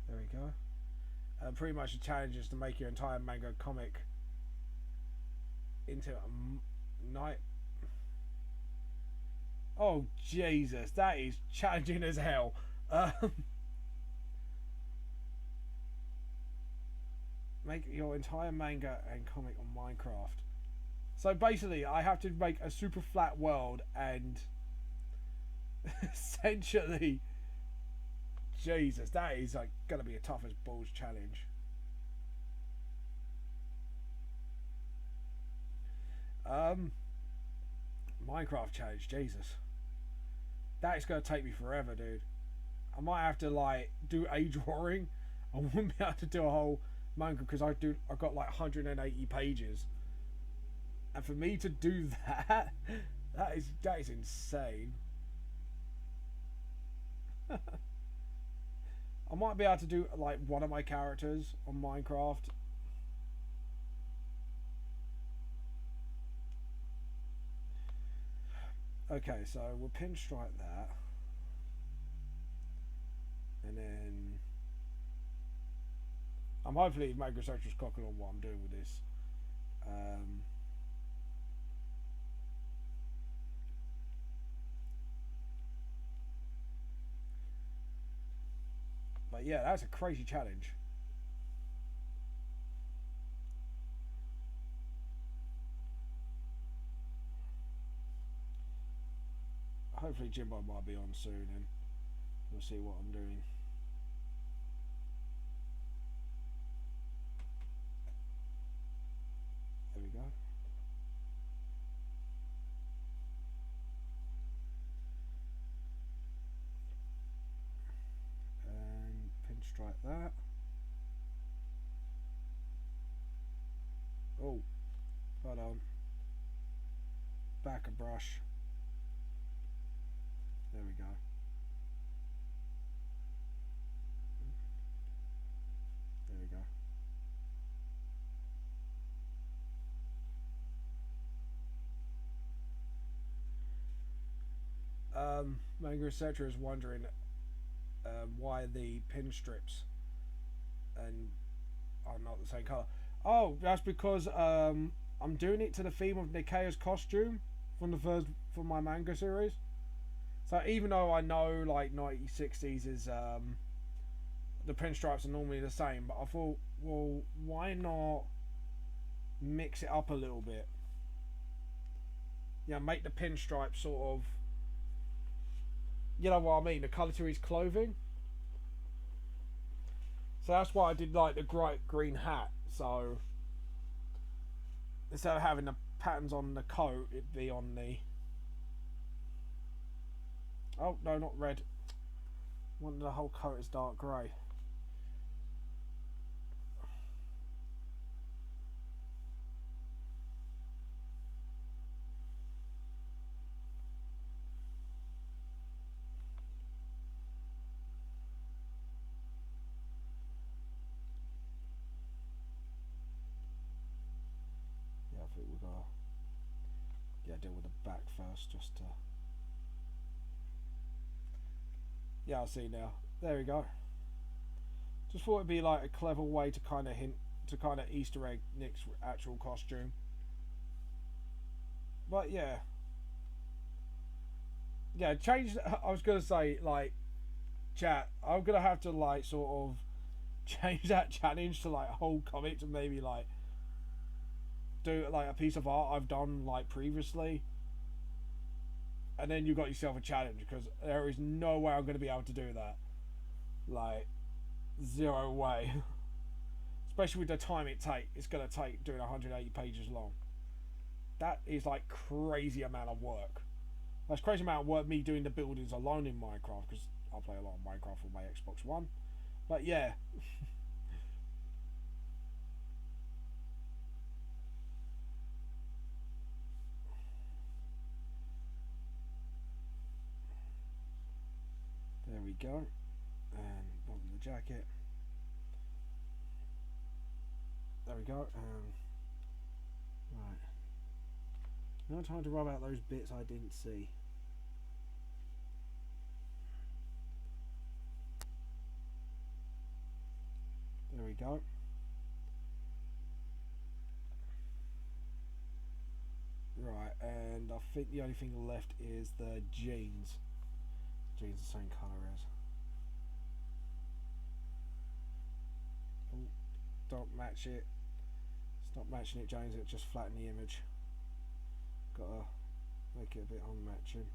There we go. Pretty much the challenge is to make your entire manga comic into a night. Oh Jesus, that is challenging as hell. Make your entire manga and comic on Minecraft. So basically, I have to make a super flat world and essentially, Jesus, that is like gonna be a tough as balls challenge. Minecraft challenge, Jesus, that is gonna take me forever, dude. I might have to like do a drawing. I wouldn't be able to do a whole manga because I've got like 180 pages, and for me to do that, that is insane. I might be able to do like one of my characters on Minecraft. Okay, so we'll pinstripe that, and then I'm hopefully Microsoft's clocking on what I'm doing with this. But yeah, that's a crazy challenge. Hopefully Jimbo might be on soon and we'll see what I'm doing. There we go. And pinstripe that. Oh, hold on. Back a brush. There we go. There we go. Manga etc. is wondering why the pin strips and are not the same color. Oh, that's because I'm doing it to the theme of Nickcca's costume from my manga series. So even though I know like 1960s is the pinstripes are normally the same, but I thought, well, why not mix it up a little bit? Yeah, make the pinstripes sort of, you know what I mean, the colour to his clothing. So that's why I did like the bright green hat. So instead of having the patterns on the coat, it'd be on the... Oh, no, not red. One, the whole coat is dark grey. Yeah, I think we've got to deal with the back first, just to... Yeah, I see now. There we go. Just thought it'd be like a clever way to kind of hint, to kind of Easter egg Nick's actual costume. But yeah. Yeah, change. I was going to say, like, chat, I'm going to have to, like, sort of change that challenge to, like, a whole comic to maybe, like, do, like, a piece of art I've done, like, previously. And then you got yourself a challenge, because there is no way I'm going to be able to do that. Like, zero way. Especially with the time it's going to take doing 180 pages long. That is like crazy amount of work. That's crazy amount of work me doing the buildings alone in Minecraft, because I play a lot of Minecraft on my Xbox One. But yeah. There we go. And bottom of the jacket. There we go. Right. No time to rub out those bits I didn't see. There we go. Right, and I think the only thing left is the jeans. Jeans the same colour as. Oh. don't match it. It's not matching it, James. It just flatten the image. Gotta make it a bit unmatching.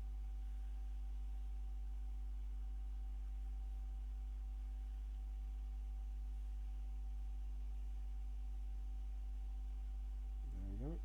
There we go.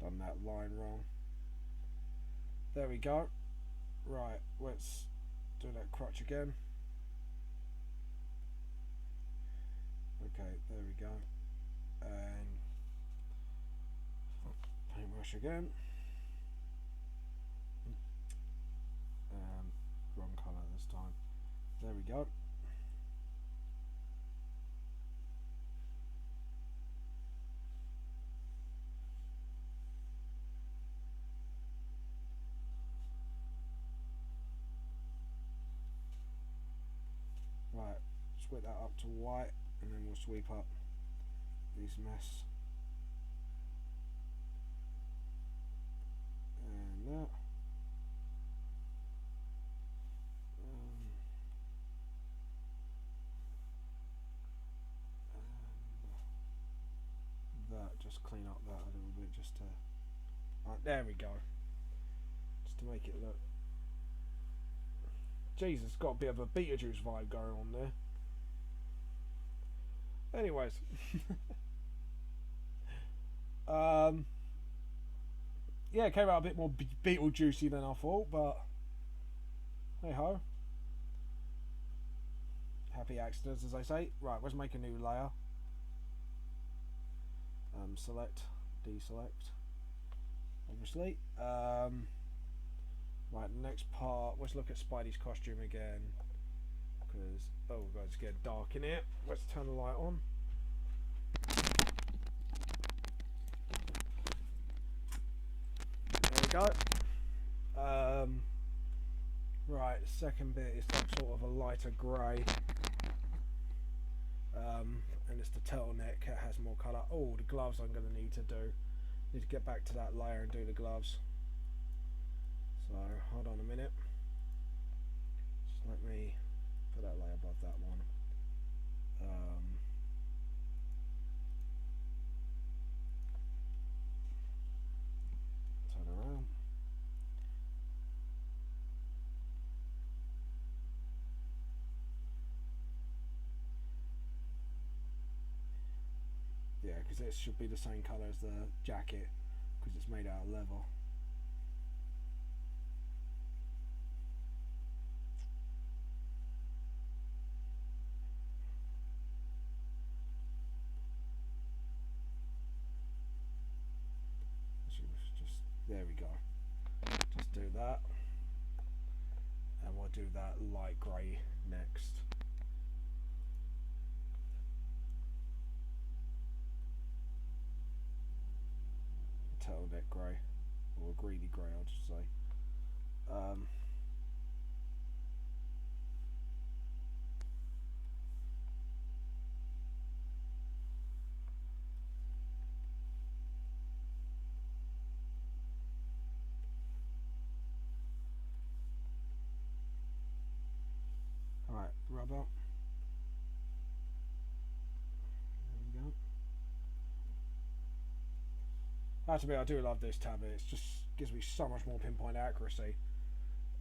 Done that line wrong. There we go. Right, let's do that crotch again. Okay, there we go. And paintbrush again. Wrong colour this time. There we go. Right, split that up to white, and then we'll sweep up this mess. And that. That, just clean up that a little bit, just to. There we go. Just to make it look. Jesus, got a bit of a Beetlejuice vibe going on there. Anyways. Yeah, it came out a bit more Beetlejuicy than I thought, but hey ho. Happy accidents, as I say. Right, let's make a new layer. Select, deselect, obviously. Right, next part, let's look at Spidey's costume again. Because, oh god, it's getting dark in here. Let's turn the light on. There we go. Right, the second bit is some sort of a lighter grey. And it's the turtleneck, it has more colour. Oh, the gloves I'm going to need to do. Need to get back to that layer and do the gloves. So, hold on a minute. Just let me put that layer above that one. Turn around. Yeah, because it should be the same colour as the jacket, because it's made out of leather. Just there we go. Just do that, and we'll do that light grey next. Turtleneck grey, or greeny grey, I'll just say. Alright, rubber. There we go. I have to admit, I do love this tablet. It just gives me so much more pinpoint accuracy.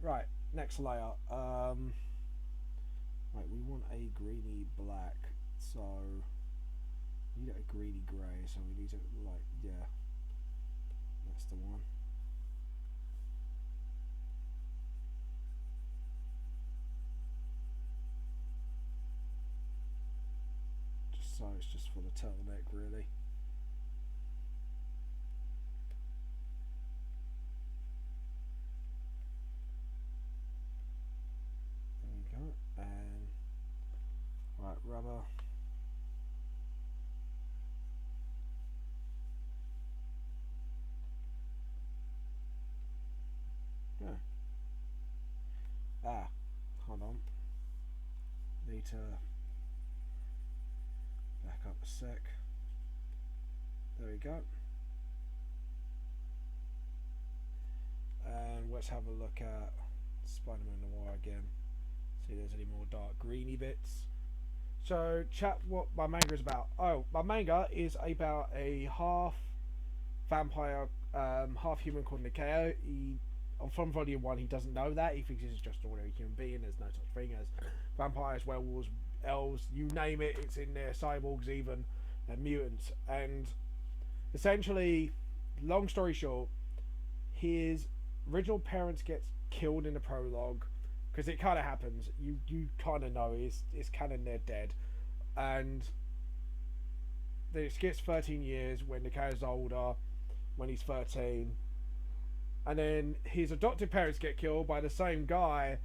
Right, next layer. Right, we want a greeny black, so we need a greeny grey, so we need to, like, yeah, that's the one. Just so it's just for the turtleneck, really. And right, rubber. Ah, hold on. Need to back up a sec. There we go. And let's have a look at Spider-Man Noir again. See if there's any more dark greeny bits. So, chat what my manga is about. Oh, my manga is about a half vampire, half human called Nickcca. From volume 1, he doesn't know that. He thinks he's just an ordinary human being. There's no such thing as vampires, werewolves, elves, you name it, it's in there. Cyborgs even, and mutants. And essentially, long story short, his original parents get killed in the prologue, because it kind of happens. You kind of know it's canon they're dead, and then it skips 13 years when Nickcca's older, when he's 13, and then his adopted parents get killed by the same guy,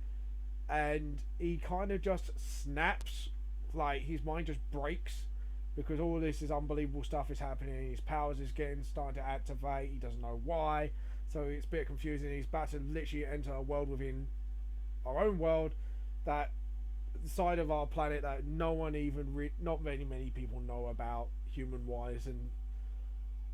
and he kind of just snaps, like his mind just breaks, because all this is unbelievable stuff is happening. His powers is starting to activate. He doesn't know why, so it's a bit confusing. He's about to literally enter a world within our own world, that side of our planet that no one even not many people know about human wise, and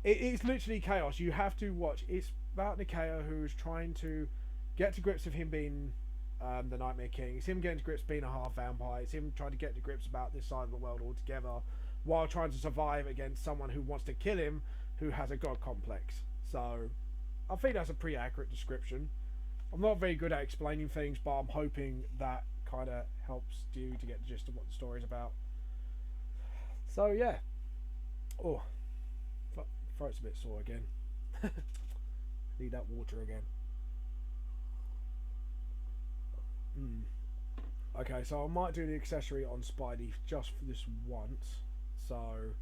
it's literally chaos. You have to watch. It's about Nickcca, who's trying to get to grips with him being the Nightmare King. It's him getting to grips being a half vampire. It's him trying to get to grips about this side of the world altogether, while trying to survive against someone who wants to kill him, who has a god complex. So I think that's a pretty accurate description. I'm not very good at explaining things, but I'm hoping that kind of helps you to get the gist of what the story's about. So yeah. Oh, throat's a bit sore again. Need that water again. Okay, so I might do the accessory on Spidey just for this once. So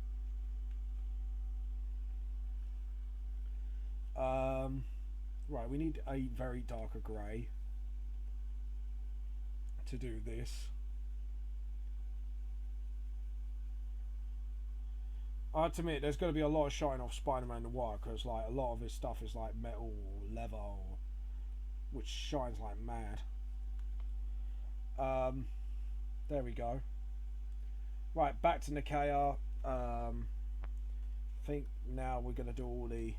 right, we need a very darker grey to do this. I have to admit, there's going to be a lot of shine off Spider-Man Noir, because like a lot of his stuff is like metal or leather, which shines like mad. There we go. Right, back to Nickcca. I think now we're going to do all the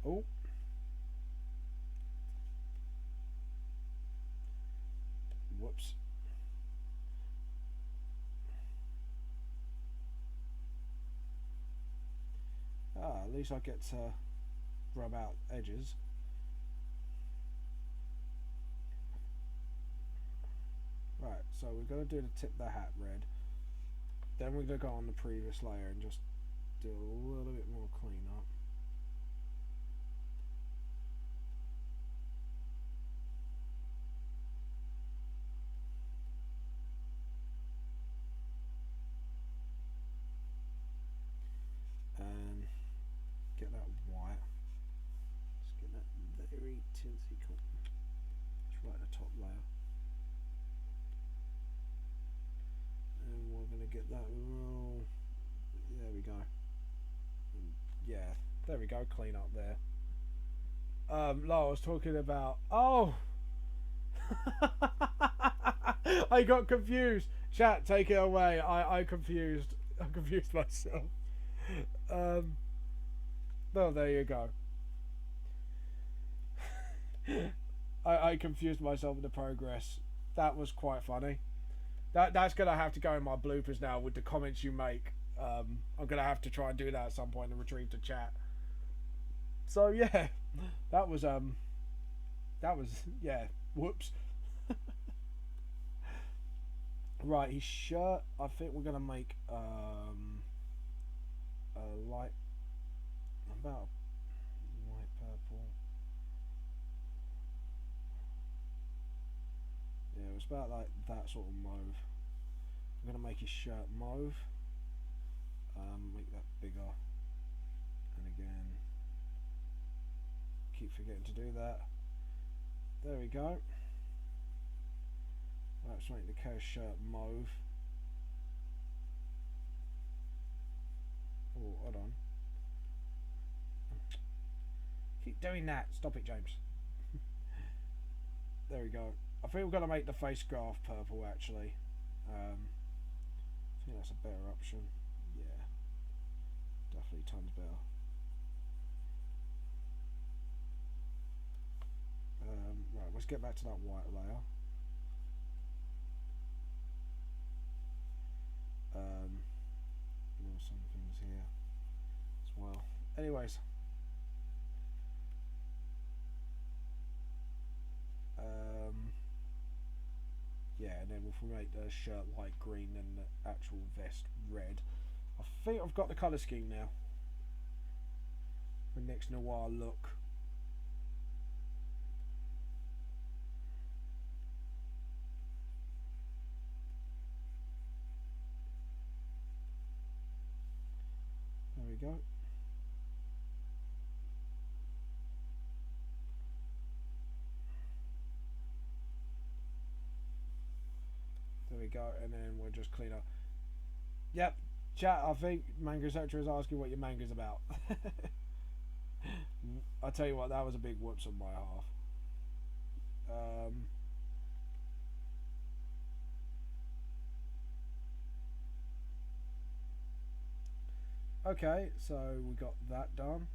oh. Whoops. At least I get to rub out edges. Right, so we're going to do the tip of the hat red. Then we're going to go on the previous layer and just do a little bit more cleanup. And get that white. Just get that very tinsy color. Just right at the top layer. And we're going to get that real. There we go. Yeah, there we go. Clean up there. I was talking about. Oh, I got confused. Chat, take it away. I confused myself. Well, there you go. I confused myself with the progress. That was quite funny. That's gonna have to go in my bloopers now with the comments you make. I'm gonna have to try and do that at some point and retrieve the chat. So yeah, that was yeah. Whoops. Right, his shirt. I think we're gonna make a light, about light purple. Yeah, it was about like that sort of mauve. I'm gonna make his shirt mauve. Make that bigger. And again, keep forgetting to do that. There we go. Let's make the Nickcca shirt mauve. Oh, hold on. Keep doing that. Stop it, James. There we go. I think we're going to make the face graph purple, actually. I think that's a better option. Yeah. Definitely tons better. Right, let's get back to that white layer. There are some things here as well. Anyways. Yeah, and then we'll make the shirt light green and the actual vest red. I think I've got the colour scheme now. The next noir look. There we go. There we go, and then we'll just clean up. Yep, chat, I think Manga Sector is asking what your manga's about. I'll tell you what, that was a big whoops on my half. Okay, so we got that done.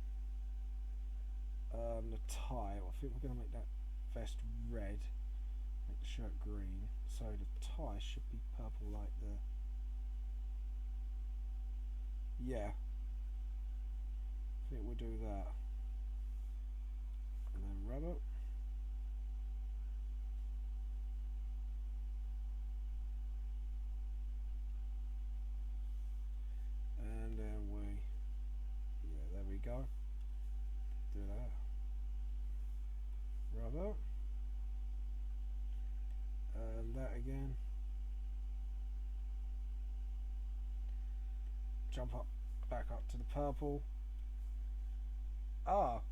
The tie, I think we're going to make that vest red. Make the shirt green. So the tie should be purple like the... Yeah. I think we'll do that. And then rubber. And then we... Yeah, there we go. Do that. Rubber. And that again. Jump up, back up to the purple. Ah,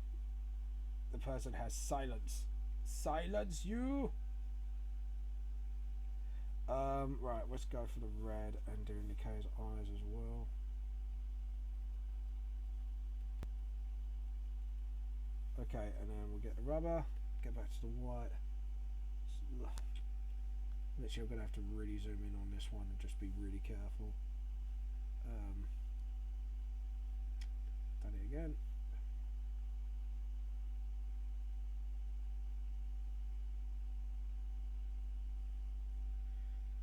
the person has silence. Silence you. Right, let's go for the red and do Nickcca's eyes as well. Okay, and then we'll get the rubber. Get back to the white. Literally, I'm going to have to really zoom in on this one and just be really careful. Done it again.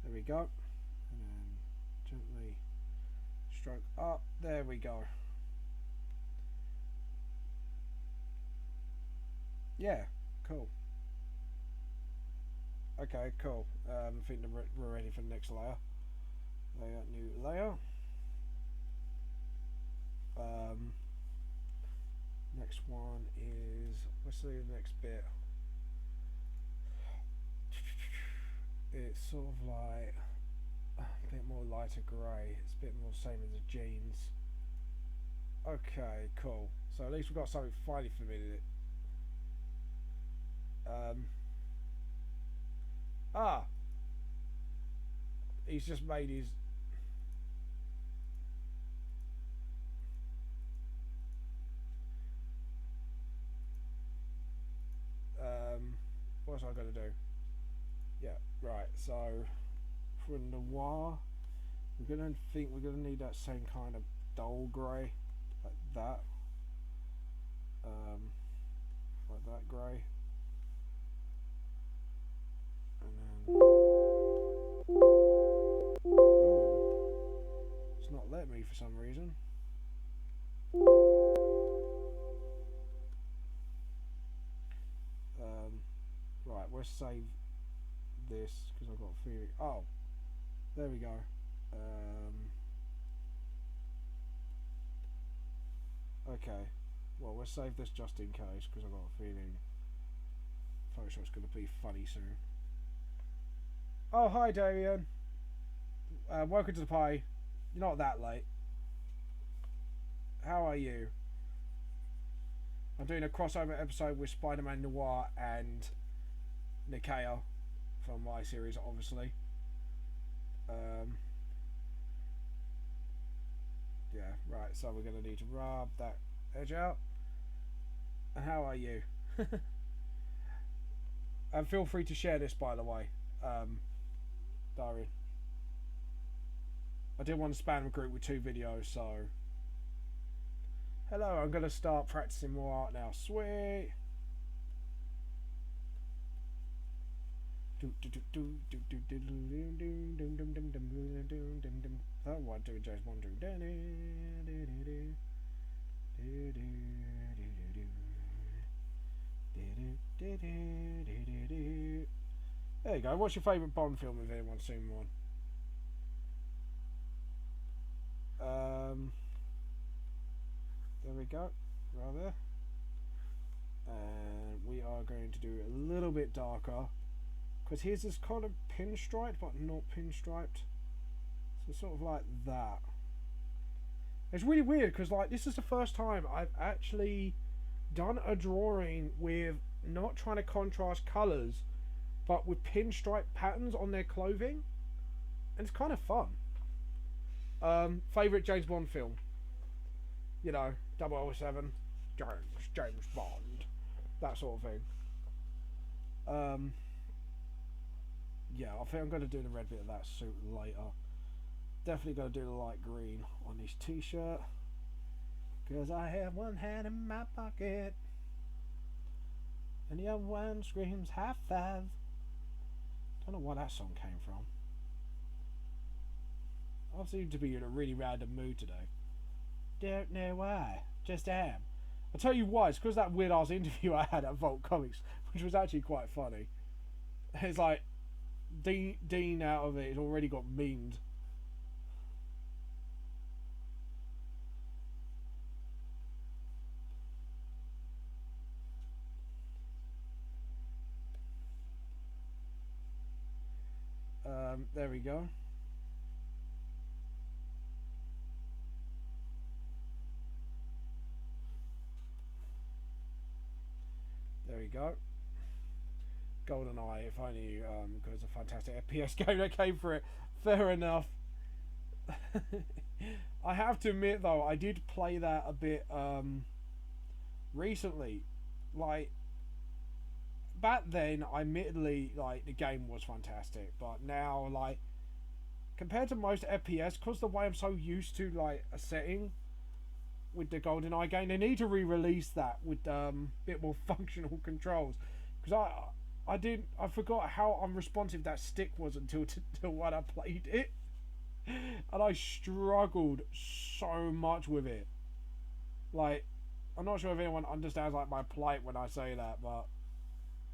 There we go. And then gently stroke up. There we go. Yeah, cool. Okay, cool. I think we're ready for the next layer. Layer, new layer. Next one is, let's see the next bit. It's sort of like a bit more lighter grey. It's a bit more same as the jeans. Okay, cool. So at least we've got something finally familiar. He's just made his... what's I got to do? Yeah, right, so for noir, we're going to need that same kind of dull grey, like that. Like that grey. And then... Ooh, it's not letting me for some reason. Right, let's save this because I've got a feeling. Oh, there we go. Okay, well, let's save this just in case because I've got a feeling Photoshop's going to be funny soon. Oh, hi, Damien. Welcome to the party. You're not that late. How are you? I'm doing a crossover episode with Spider-Man Noir and Nickcca from my series, obviously. Yeah, right, so we're going to need to rub that edge out. And how are you? And feel free to share this, by the way, Darian. I did want to spam a group with 2 videos, so. Hello, I'm going to start practicing more art now. Sweet. That one doing James Bond doing. There you go. What's your favourite Bond film if anyone's seen one? There we go. Right there. And we are going to do it a little bit darker. Because his is kind of pinstriped, but not pinstriped. So sort of like that. It's really weird because like this is the first time I've actually done a drawing with not trying to contrast colours, but with pinstripe patterns on their clothing, and it's kind of fun. Favourite James Bond film? You know, 007, James Bond, that sort of thing. Yeah, I think I'm going to do the red bit of that suit later. Definitely going to do the light green on this t-shirt. Because I have one hand in my pocket. And the other one screams high five. Don't know where that song came from. I seem to be in a really random mood today. Don't know why. Just am. I'll tell you why. It's because that weird ass interview I had at Vault Comics, which was actually quite funny. It's like Dean out of it has already got memed. There we go. There we go. GoldenEye, if only because a fantastic FPS game that came for it. Fair enough. I have to admit though, I did play that a bit recently. Like back then, admittedly, like the game was fantastic, but now, like compared to most FPS, because the way I'm so used to like a setting with the GoldenEye game, they need to re-release that with bit more functional controls. Because I forgot how unresponsive that stick was until when I played it, and I struggled so much with it. Like, I'm not sure if anyone understands like my plight when I say that, but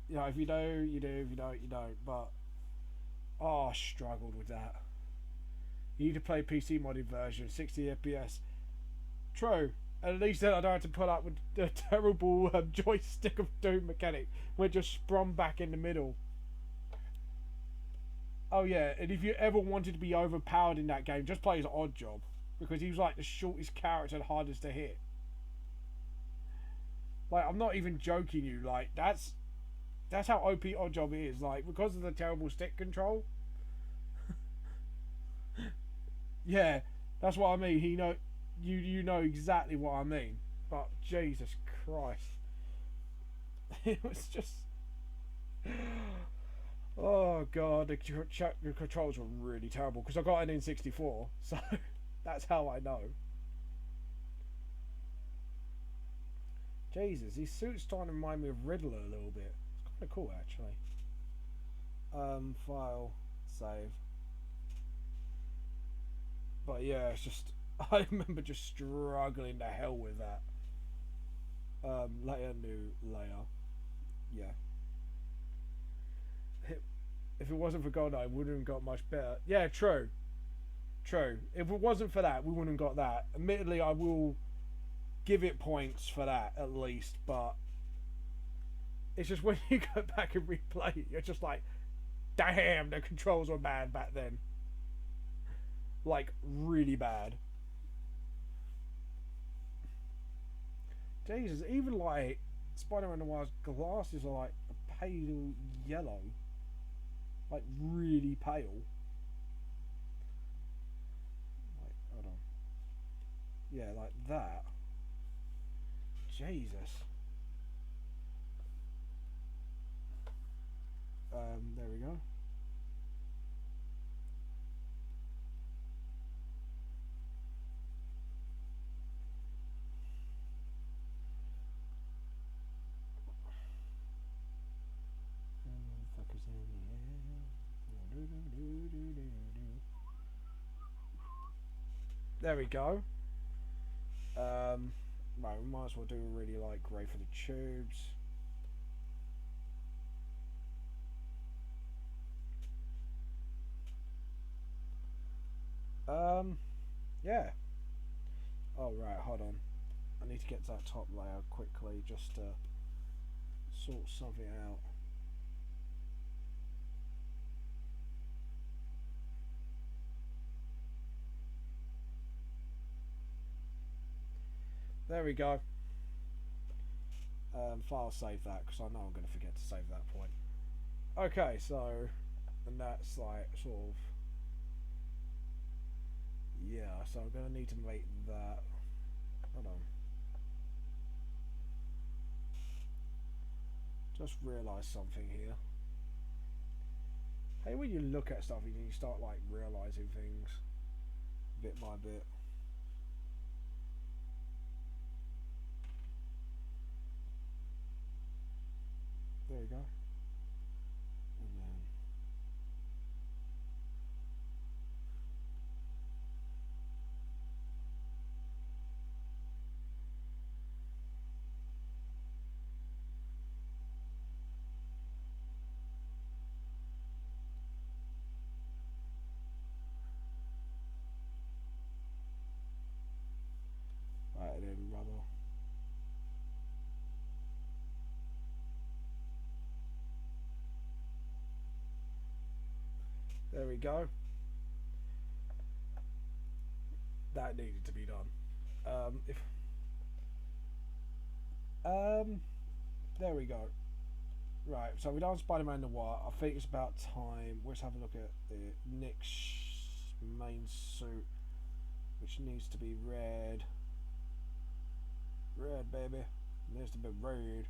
you know, if you do, you do. If you don't, you don't. But oh, I struggled with that. You need to play PC modded version, 60 FPS. True. At least then I don't have to put up with the terrible joystick of Doom mechanic where it just sprung back in the middle. Oh yeah, and if you ever wanted to be overpowered in that game, just play as Odd Job, because he was like the shortest character and hardest to hit. Like, I'm not even joking you, like that's how OP Odd Job is, like because of the terrible stick control. Yeah, that's what I mean. You know exactly what I mean. But Jesus Christ, it was just, oh god, the controls were really terrible because I got an N64, so that's how I know. Jesus, these suits starting to remind me of Riddler a little bit. It's kind of cool actually. File, save. But yeah, it's just, I remember just struggling to hell with that. Layer, new layer. Yeah. If it wasn't for GoldenEye, we wouldn't have got much better. Yeah, true. True. If it wasn't for that, we wouldn't have got that. Admittedly, I will give it points for that at least, but it's just when you go back and replay it, you're just like, damn, the controls were bad back then. Like, really bad. Jesus, even like Spider-Man Noir's glasses are like a pale yellow. Like, really pale. Like, hold on. Yeah, like that. Jesus. There we go. There we go. Right, we might as well do a really like grey for the tubes. Yeah. Oh right, hold on. I need to get to that top layer quickly just to sort something out. There we go. File save that because I know I'm going to forget to save that point. Okay, so, and that's like sort of, yeah, so I'm going to need to make that, hold on. Just realised something here. Hey, when you look at stuff, you start like realising things bit by bit. There you go. And then right, and then rubber. There we go. That needed to be done. There we go. Right, so we've done Spider-Man Noir. I think it's about time. Let's have a look at Nick's main suit, which needs to be red. Red, baby. It needs to be red.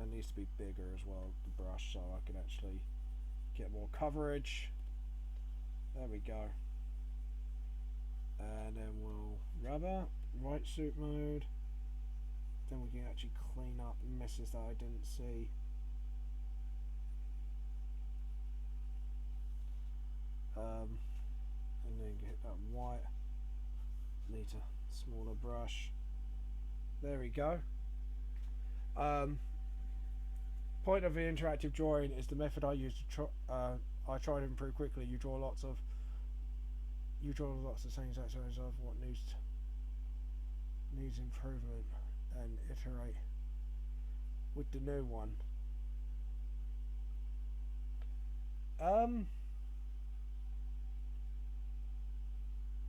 It needs to be bigger as well, the brush, so I can actually get more coverage. There we go. And then we'll rubber, right suit mode. Then we can actually clean up messes that I didn't see. And then get that white. Need a smaller brush. There we go. Point of the interactive drawing is the method I use to I try to improve quickly. You draw lots of things outside of what needs improvement and iterate with the new one.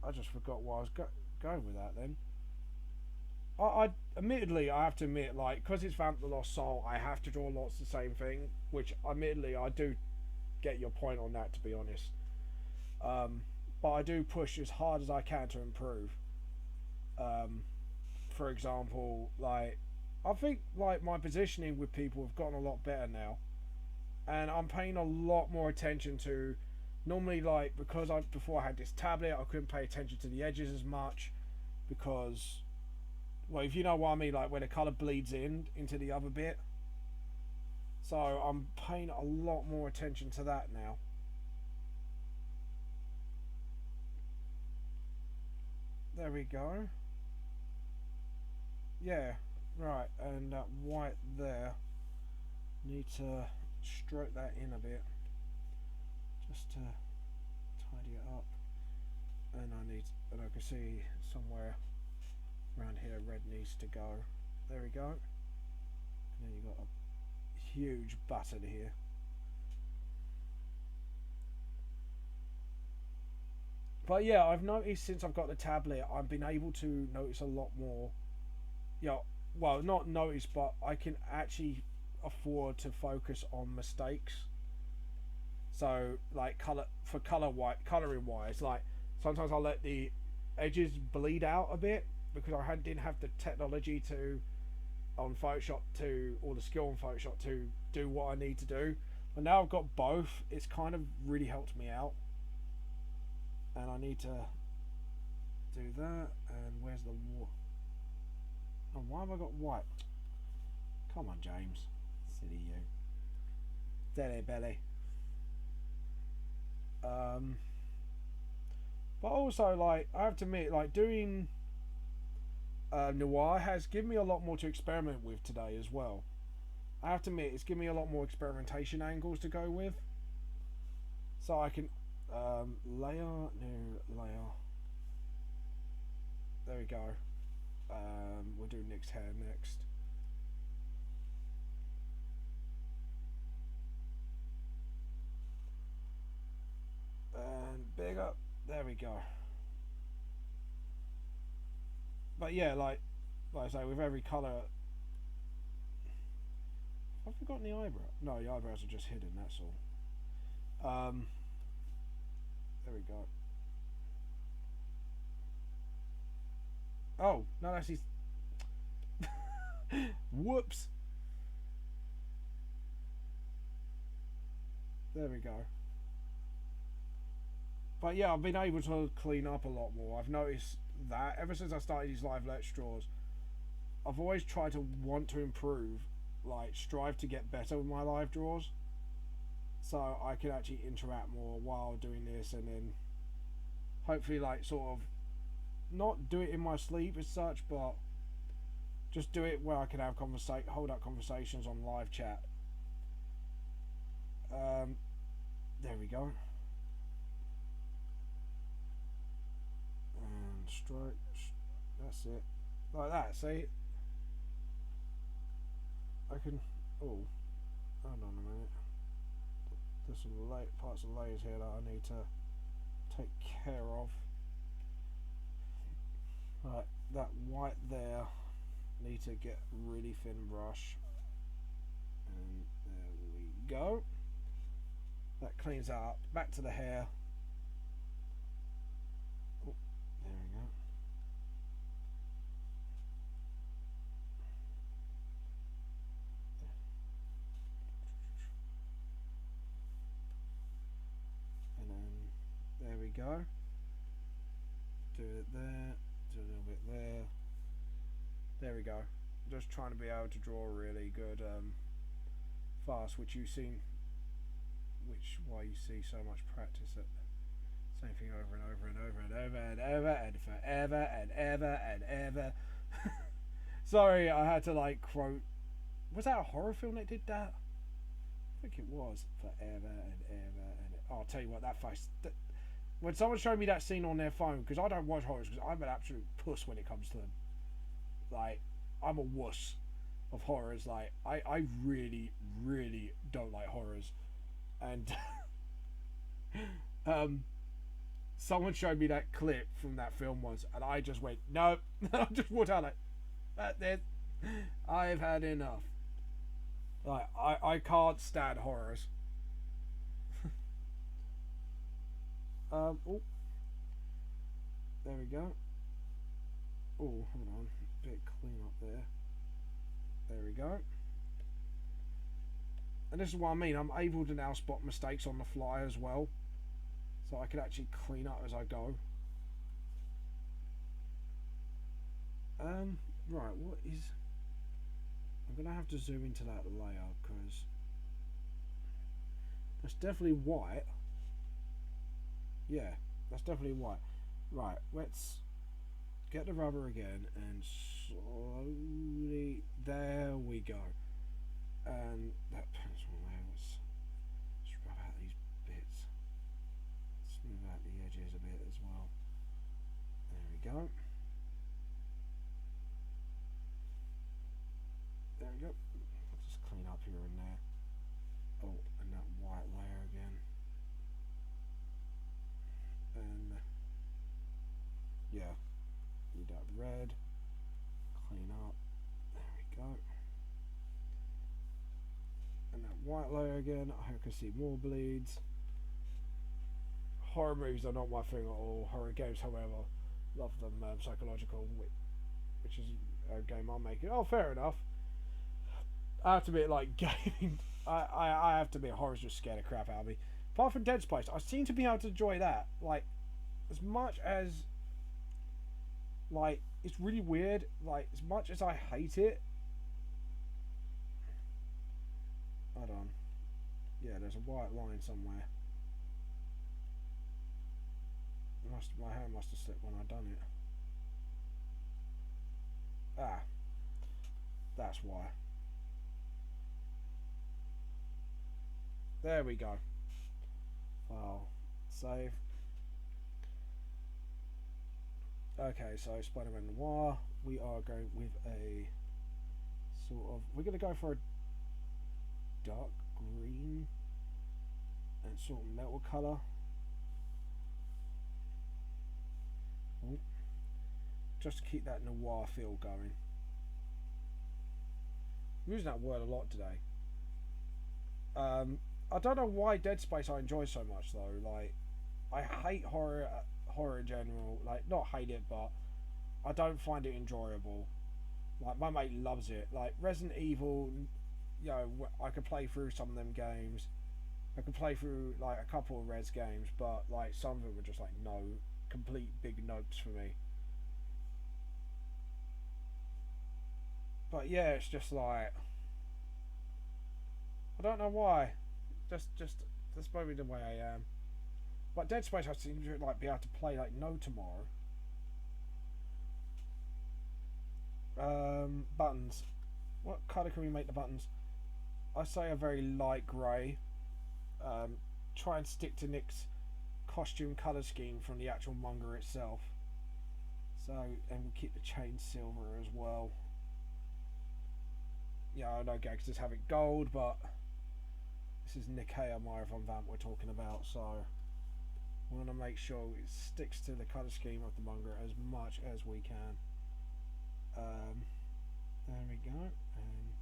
I just forgot what I was going with that then. I admittedly, I have to admit, like, because it's Vamp the Lost Soul, I have to draw lots of the same thing, which admittedly I do get your point on that, to be honest. But I do push as hard as I can to improve. For example, like, I think like my positioning with people have gotten a lot better now, and I'm paying a lot more attention to. Normally, like, because before I had this tablet, I couldn't pay attention to the edges as much because, well, if you know what I mean, like where the colour bleeds into the other bit. So I'm paying a lot more attention to that now. There we go. Yeah, right, and that white there, need to stroke that in a bit just to tidy it up. And I can see somewhere around here red needs to go. There we go. And then you've got a huge button here. But yeah, I've noticed since I've got the tablet, I've been able to notice a lot more. Yeah, well, not notice, but I can actually afford to focus on mistakes. So, like coloring wise, like sometimes I'll let the edges bleed out a bit because I didn't have the technology to on Photoshop 2 or the skill on Photoshop to do what I need to do. But now I've got both, it's kind of really helped me out. And I need to do that. And where's the war? Oh, why have I got white? Come on, James. Silly you. Silly belly. But also, like, I have to admit, like, doing noir has given me a lot more to experiment with today as well. I have to admit, it's given me a lot more experimentation angles to go with. So I can layer, new layer. There we go. We'll do Nick's hair next. And bigger. There we go. But yeah, like I say, with every colour. Have I forgotten the eyebrow? No, the eyebrows are just hidden, that's all. There we go. Oh, no, that's his. Whoops. There we go. But yeah, I've been able to clean up a lot more. I've noticed that ever since I started these live let straws, I've always tried to want to improve, like strive to get better with my live draws, so I can actually interact more while doing this, and then hopefully like sort of not do it in my sleep as such, but just do it where I can have hold up conversations on live chat. There we go. And stroke. That's it. Like that. See? I can. Oh, hold on a minute. There's some parts of layers here that I need to take care of. Right, that white there. Need to get really thin brush. And there we go. That cleans that up. Back to the hair. Oh, there we go. And then there we go. Do it there. Do a little bit there. There we go. Just trying to be able to draw really good fast, which you've seen. Why you see so much practice at same thing over and over and over and over and over and forever and ever and ever. Sorry, I had to like quote. Was that a horror film that did that? I think it was. Forever and ever and I'll tell you what, that face. When someone showed me that scene on their phone, because I don't watch horrors, because I'm an absolute puss when it comes to them. Like, I'm a wuss of horrors. Like, I really, really don't like horrors. And someone showed me that clip from that film once, and I just went, nope. I just walked out like, that's it. I've had enough. Like, I can't stand horrors. Oh, there we go. Oh, hold on, bit clean up there. There we go. And this is what I mean, I'm able to now spot mistakes on the fly as well, so I can actually clean up as I go. Right, what is... I'm going to have to zoom into that layer, because that's definitely white. Yeah, that's definitely white. Right, let's get the rubber again and slowly... There we go. And that pencil there, let's rub out these bits. Smooth out the edges a bit as well. There we go. There we go. I'll just clean up here and there. Oh, and that white layer again. And yeah, need that red. Clean up. There we go. And that white layer again. I can see more bleeds. Horror movies are not my thing at all. Horror games, however, love them. Psychological, which is a game I'm making. Oh, fair enough. I have to be like gaming. I have to be horrors just scared the crap out of me. Apart from Dead Space, I seem to be able to enjoy that. Like, as much as like it's really weird. Like, as much as I hate it. Hold on. Yeah, there's a white line somewhere. My hand must have slipped when I done it. Ah, that's why. There we go. File. Save. Okay, so Spider-Man Noir. We are going with a sort of... We're going to go for a dark green and sort of metal colour. Ooh. Just to keep that noir feel going. I'm using that word a lot today. I don't know why Dead Space I enjoy so much though. Like, I hate horror in general. Like, not hate it, but I don't find it enjoyable. Like, my mate loves it. Like, Resident Evil, you know, I could play through some of them games. I could play through like a couple of Res games, but like some of them were just like no, complete big nopes for me. But yeah, it's just like, I don't know why. Just that's probably the way I am. But Dead Space, I seem to like be able to play like no tomorrow. Buttons. What colour can we make the buttons? I say a very light grey. Try and stick to Nick's costume colour scheme from the actual manga itself. So, and we'll keep the chain silver as well. Yeah, I know gangsters have it gold, but this is Nickcca from Vamp we're talking about, so we want to make sure it sticks to the colour scheme of the manga as much as we can. There we go, and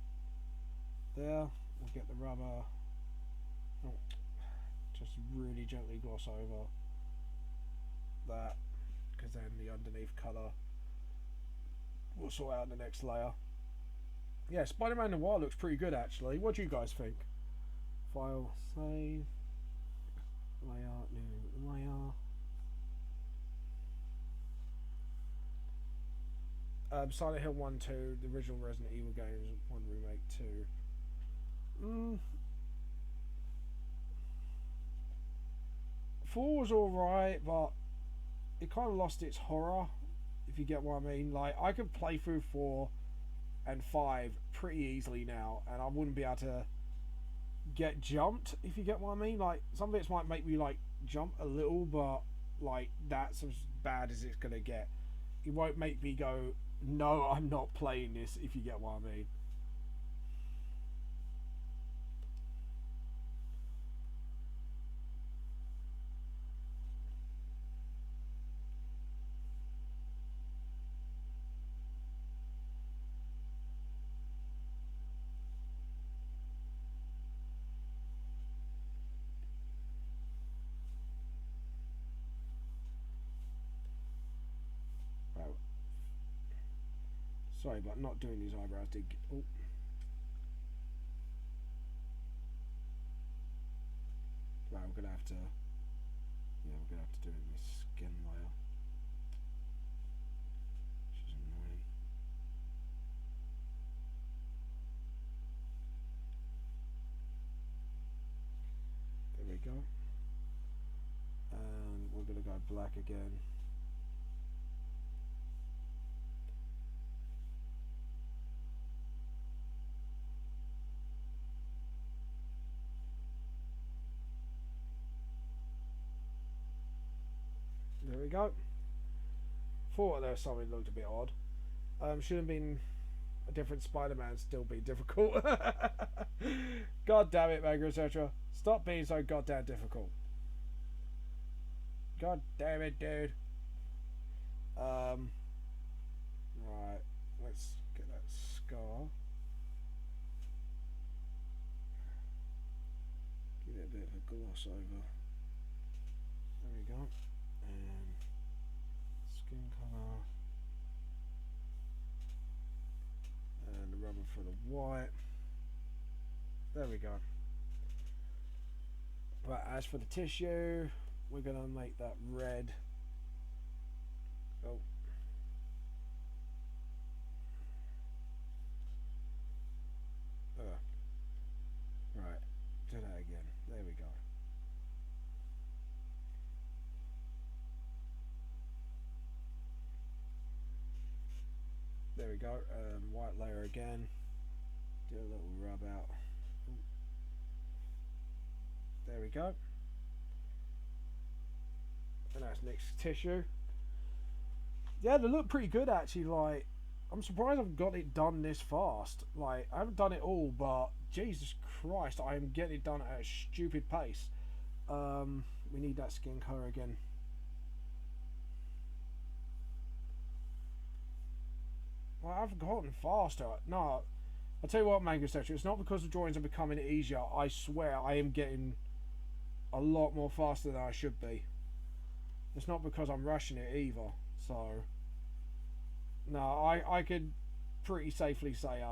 there we'll get the rubber. Oh, just really gently gloss over that, because then the underneath colour we'll sort out in the next layer. Yeah, Spider-Man Noir looks pretty good actually. What do you guys think? File, save, layer, new layer. Silent Hill 1, 2, the original Resident Evil games, 1 remake, 2. 4 was alright, but it kind of lost its horror, if you get what I mean. Like, I could play through 4 and 5 pretty easily now, and I wouldn't be able to get jumped, if you get what I mean. Like, some bits might make me like jump a little, but like that's as bad as it's gonna get. It won't make me go, no, I'm not playing this, if you get what I mean. Well, sorry, but not doing these eyebrows did. Oh. Right, we're gonna have to. Yeah, we're gonna have to do it in this skin layer, which is annoying. There we go. And we're gonna go black again. There we go. Thought there was something that looked a bit odd. Should have been a different Spider-Man, still be difficult. God damn it, Mega, etc. Stop being so goddamn difficult. God damn it, dude. Right, let's get that scar. Give it a bit of a gloss over. There we go. And skin colour. And the rubber for the white. There we go. Right, as for the tissue, we're going to make that red. Oh. Right, do that again. There we go. There we go. White layer again. Do a little rub out. Ooh. There we go. And that's next tissue. Yeah, they look pretty good actually. Like, I'm surprised I've got it done this fast. Like, I haven't done it all, but Jesus Christ, I am getting it done at a stupid pace. We need that skin color again. Well, I've gotten faster. No, I'll tell you what, Mango Statue, it's not because the drawings are becoming easier. I swear I am getting a lot more faster than I should be. It's not because I'm rushing it either. So, no, I could pretty safely say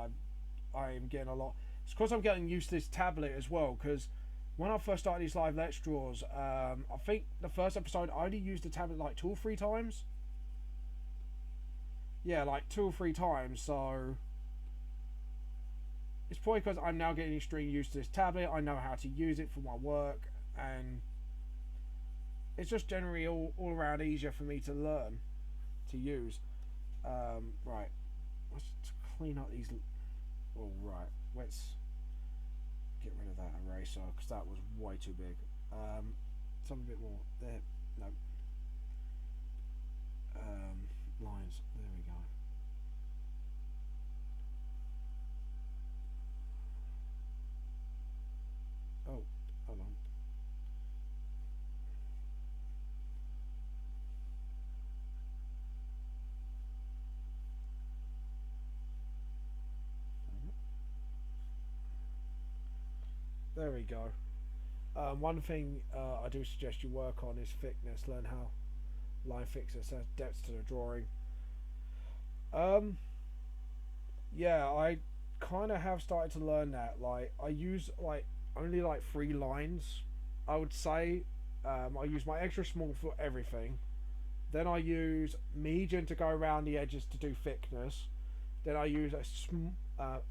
I am getting a lot. It's because I'm getting used to this tablet as well. Because when I first started these live Let's Draws, I think the first episode I only used the tablet like 2 or 3 times. Yeah, like 2 or 3 times. So it's probably because I'm now getting extremely used to this tablet. I know how to use it for my work, and it's just generally all around easier for me to learn to use. Right, let's clean up these. All right, let's get rid of that eraser because that was way too big. Something a bit more there. No. Lines. There we go. Oh, hold on. There we go. One thing I do suggest you work on is thickness. Learn how line thickness adds depth to the drawing. Yeah, I kind of have started to learn that. Like, I use like only like 3 lines, I would say. I use my extra small for everything. Then I use medium to go around the edges to do thickness. Then I use a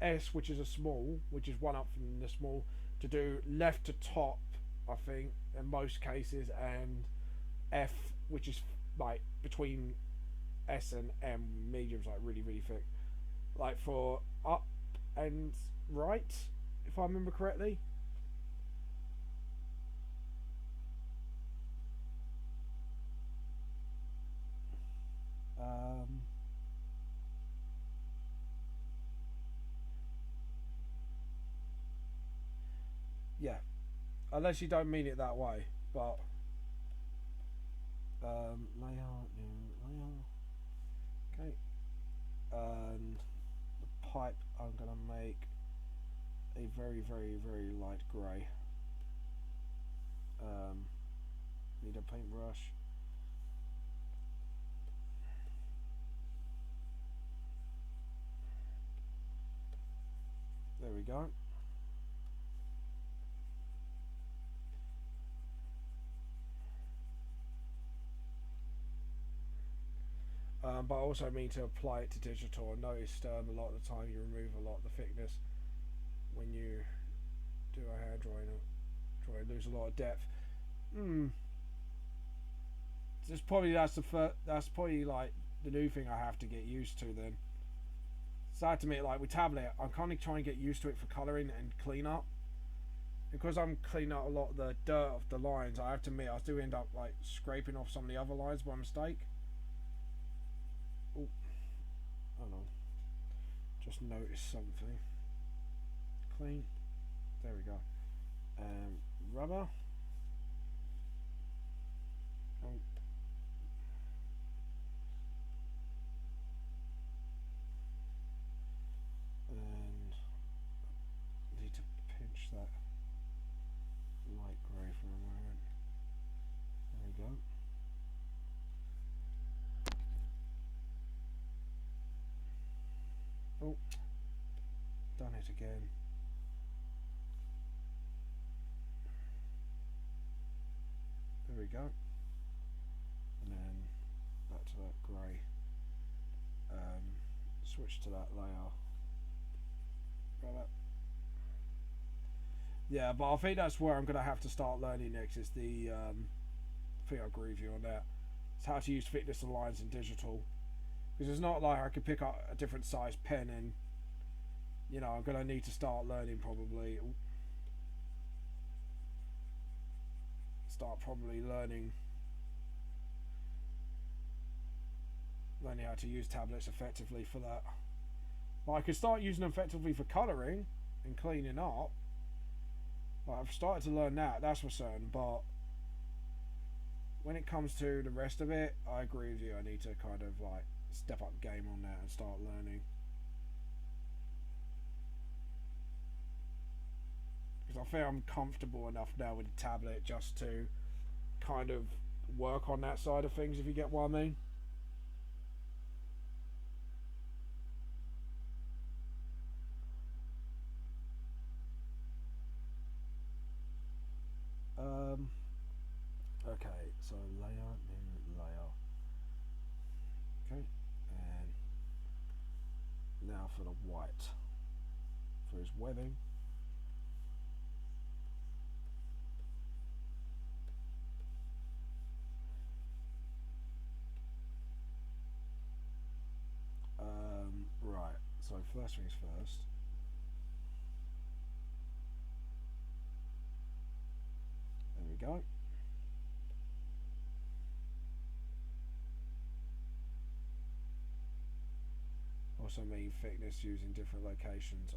S, which is a small, which is one up from the small, to do left to top, I think, in most cases, and F, which is like between S and M, medium's like really, really thick. Like for up and right, if I remember correctly. Um, yeah, unless you don't mean it that way, but layer, new layer. Okay, and the pipe I'm gonna make a very, very, very light grey. Need a paintbrush. There we go. But I also mean to apply it to digital. I noticed a lot of the time you remove a lot of the thickness when you do a hand drawing. Try to lose a lot of depth. That's probably like the new thing I have to get used to then. So I have to admit, like with tablet, I'm kind of trying to get used to it for colouring and clean up. Because I'm cleaning out a lot of the dirt off the lines, I have to admit I do end up like scraping off some of the other lines by mistake. Oh, hold on. Just noticed something. Clean. There we go. Rubber. Oh. And need to pinch that light grey for a moment. There we go. Oh, done it again. go. And then back to that grey. Switch to that layer. Got that. Yeah, but I think that's where I'm going to have to start learning next. Is the I think I agree with you on that. It's how to use thickness of lines in digital. Because it's not like I could pick up a different size pen and, you know, I'm going to need to start learning probably. Start probably learning how to use tablets effectively for that. But I could start using them effectively for colouring and cleaning up. Like, I've started to learn that, that's for certain, but when it comes to the rest of it, I agree with you. I need to kind of like step up the game on that and start learning. Because I think I'm comfortable enough now with the tablet just to kind of work on that side of things, if you get what I mean. Okay, so layer, new layer. Okay, and now for the white, for his webbing. Right, so first things first. There we go. Also mean thickness using different locations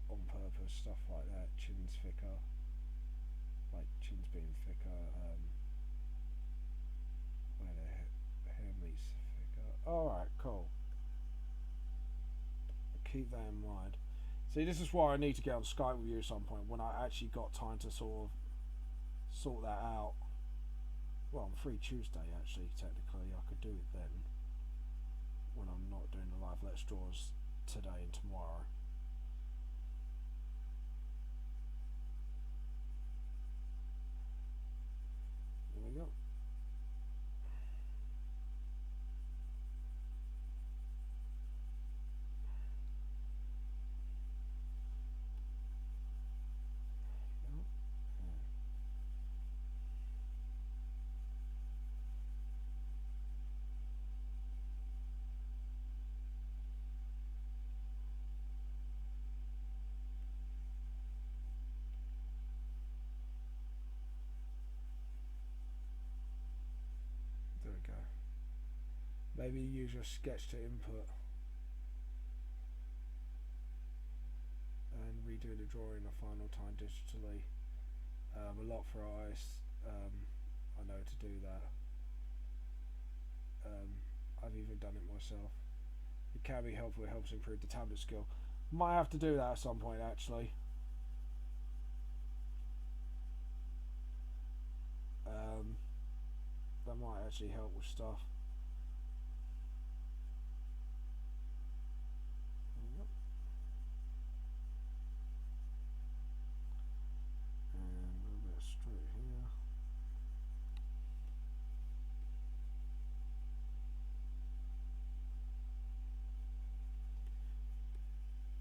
on purpose, stuff like that. Chin's thicker, like chin's being thicker. Where the hair meets thicker. Alright, cool. Keep that in mind. See, this is why I need to get on Skype with you at some point, when I actually got time to sort of sort that out. Well, I'm free Tuesday actually, technically. I could do it then, when I'm not doing the live Let's Draws today and tomorrow. There we go. There we go. Maybe use your sketch to input and redo the drawing a final time digitally. A lot for artists. I know to do that. I've even done it myself. It can be helpful. It helps improve the tablet skill. Might have to do that at some point actually. That might actually help with stuff. Yep. And a little bit straight here.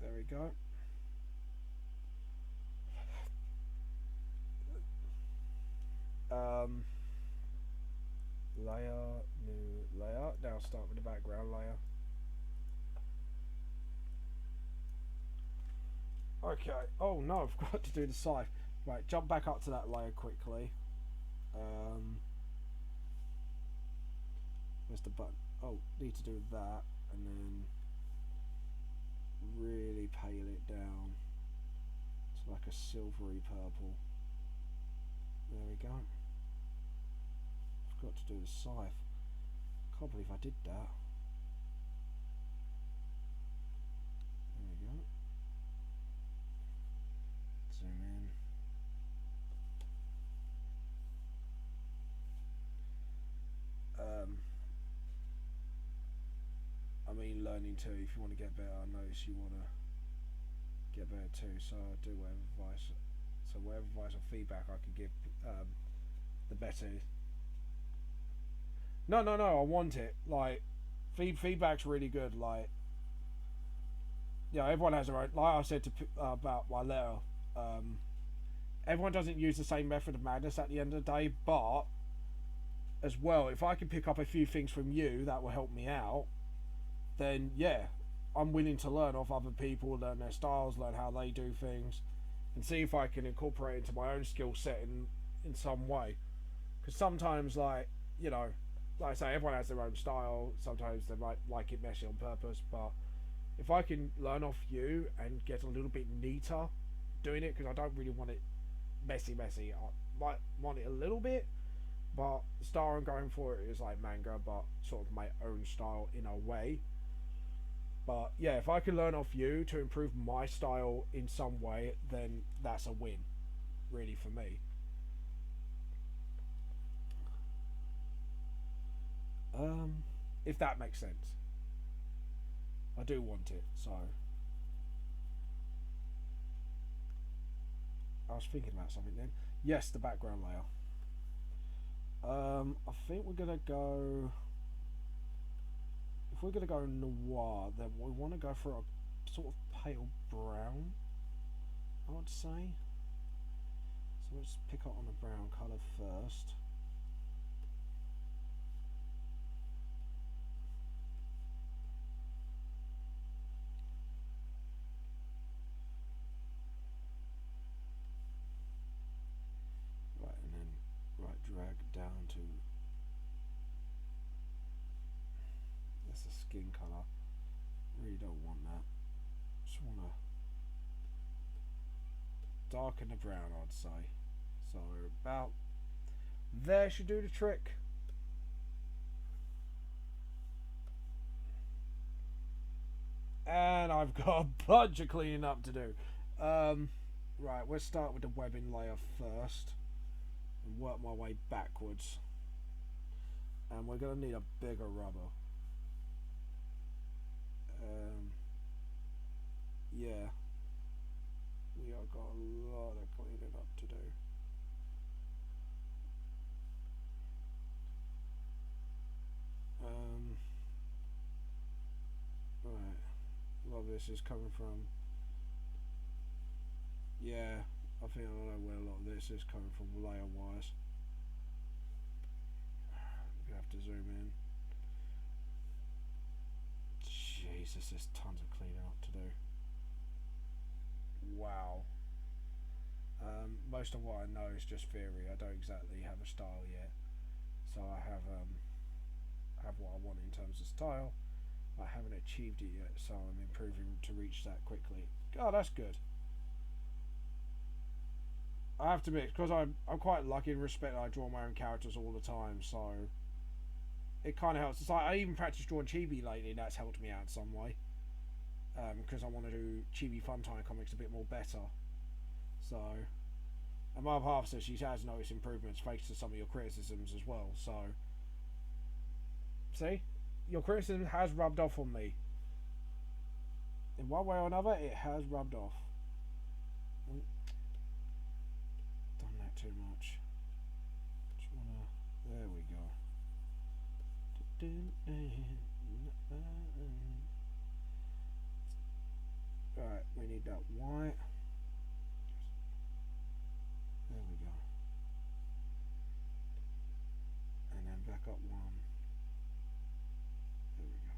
There we go. Layer, new layer. Now start with the background layer. Okay. Oh no, I've got to do the side. Right, jump back up to that layer quickly. Where's the button? Oh, need to do that, and then really pale it down to like a silvery purple. There we go. Forgot to do the scythe. Can't believe I did that. There we go. Zoom in. I mean, learning too. If you want to get better, I notice you want to get better too. So I do whatever advice So whatever advice or feedback I can give, the better. No, no, no. I want it. Like, feedback's really good. Like, yeah, everyone has their own. Like I said about my letter, um, everyone doesn't use the same method of madness at the end of the day. But as well, if I can pick up a few things from you that will help me out, then yeah, I'm willing to learn off other people, learn their styles, learn how they do things, and see if I can incorporate it into my own skill set in some way. Because sometimes, like, you know, like I say, everyone has their own style. Sometimes they might like it messy on purpose, but if I can learn off you and get a little bit neater doing it, because I don't really want it messy. I might want it a little bit, but the style I'm going for is like manga, but sort of my own style in a way. But yeah, if I can learn off you to improve my style in some way, then that's a win, really, for me. Um, if that makes sense. I do want it, so I was thinking about something then. Yes, the background layer. I think we're gonna go. If we're gonna go noir, then we want to go for a sort of pale brown, I would say. So let's pick up on the brown colour first. Right, and then drag down to. That's the skin colour. Really don't want that. Just want to darken the brown, I'd say. So about there should do the trick. And I've got a bunch of cleaning up to do. Right, let's start with the webbing layer first and work my way backwards. And we're going to need a bigger rubber. Yeah, we have got a lot of cleaning up to do. Right, a lot of this is coming from. Yeah, I think I know where a lot of this is coming from layer wise. We have to zoom in. Jesus, there's tons of cleaning up to do. Wow. Most of what I know is just theory. I don't exactly have a style yet, so I have what I want in terms of style. I haven't achieved it yet, so I'm improving to reach that quickly. Oh, that's good. I have to admit, because I'm quite lucky in respect that I draw my own characters all the time, so it kind of helps. It's like I even practiced drawing chibi lately. That's helped me out in some way, because I want to do chibi Funtime comics a bit more better. So, and my other half says she has noticed improvements thanks to some of your criticisms as well. So, see, your criticism has rubbed off on me. In one way or another, it has rubbed off. Done that too much. Just wanna. There we go. Right, we need that white. There we go. And then back up one. There we go.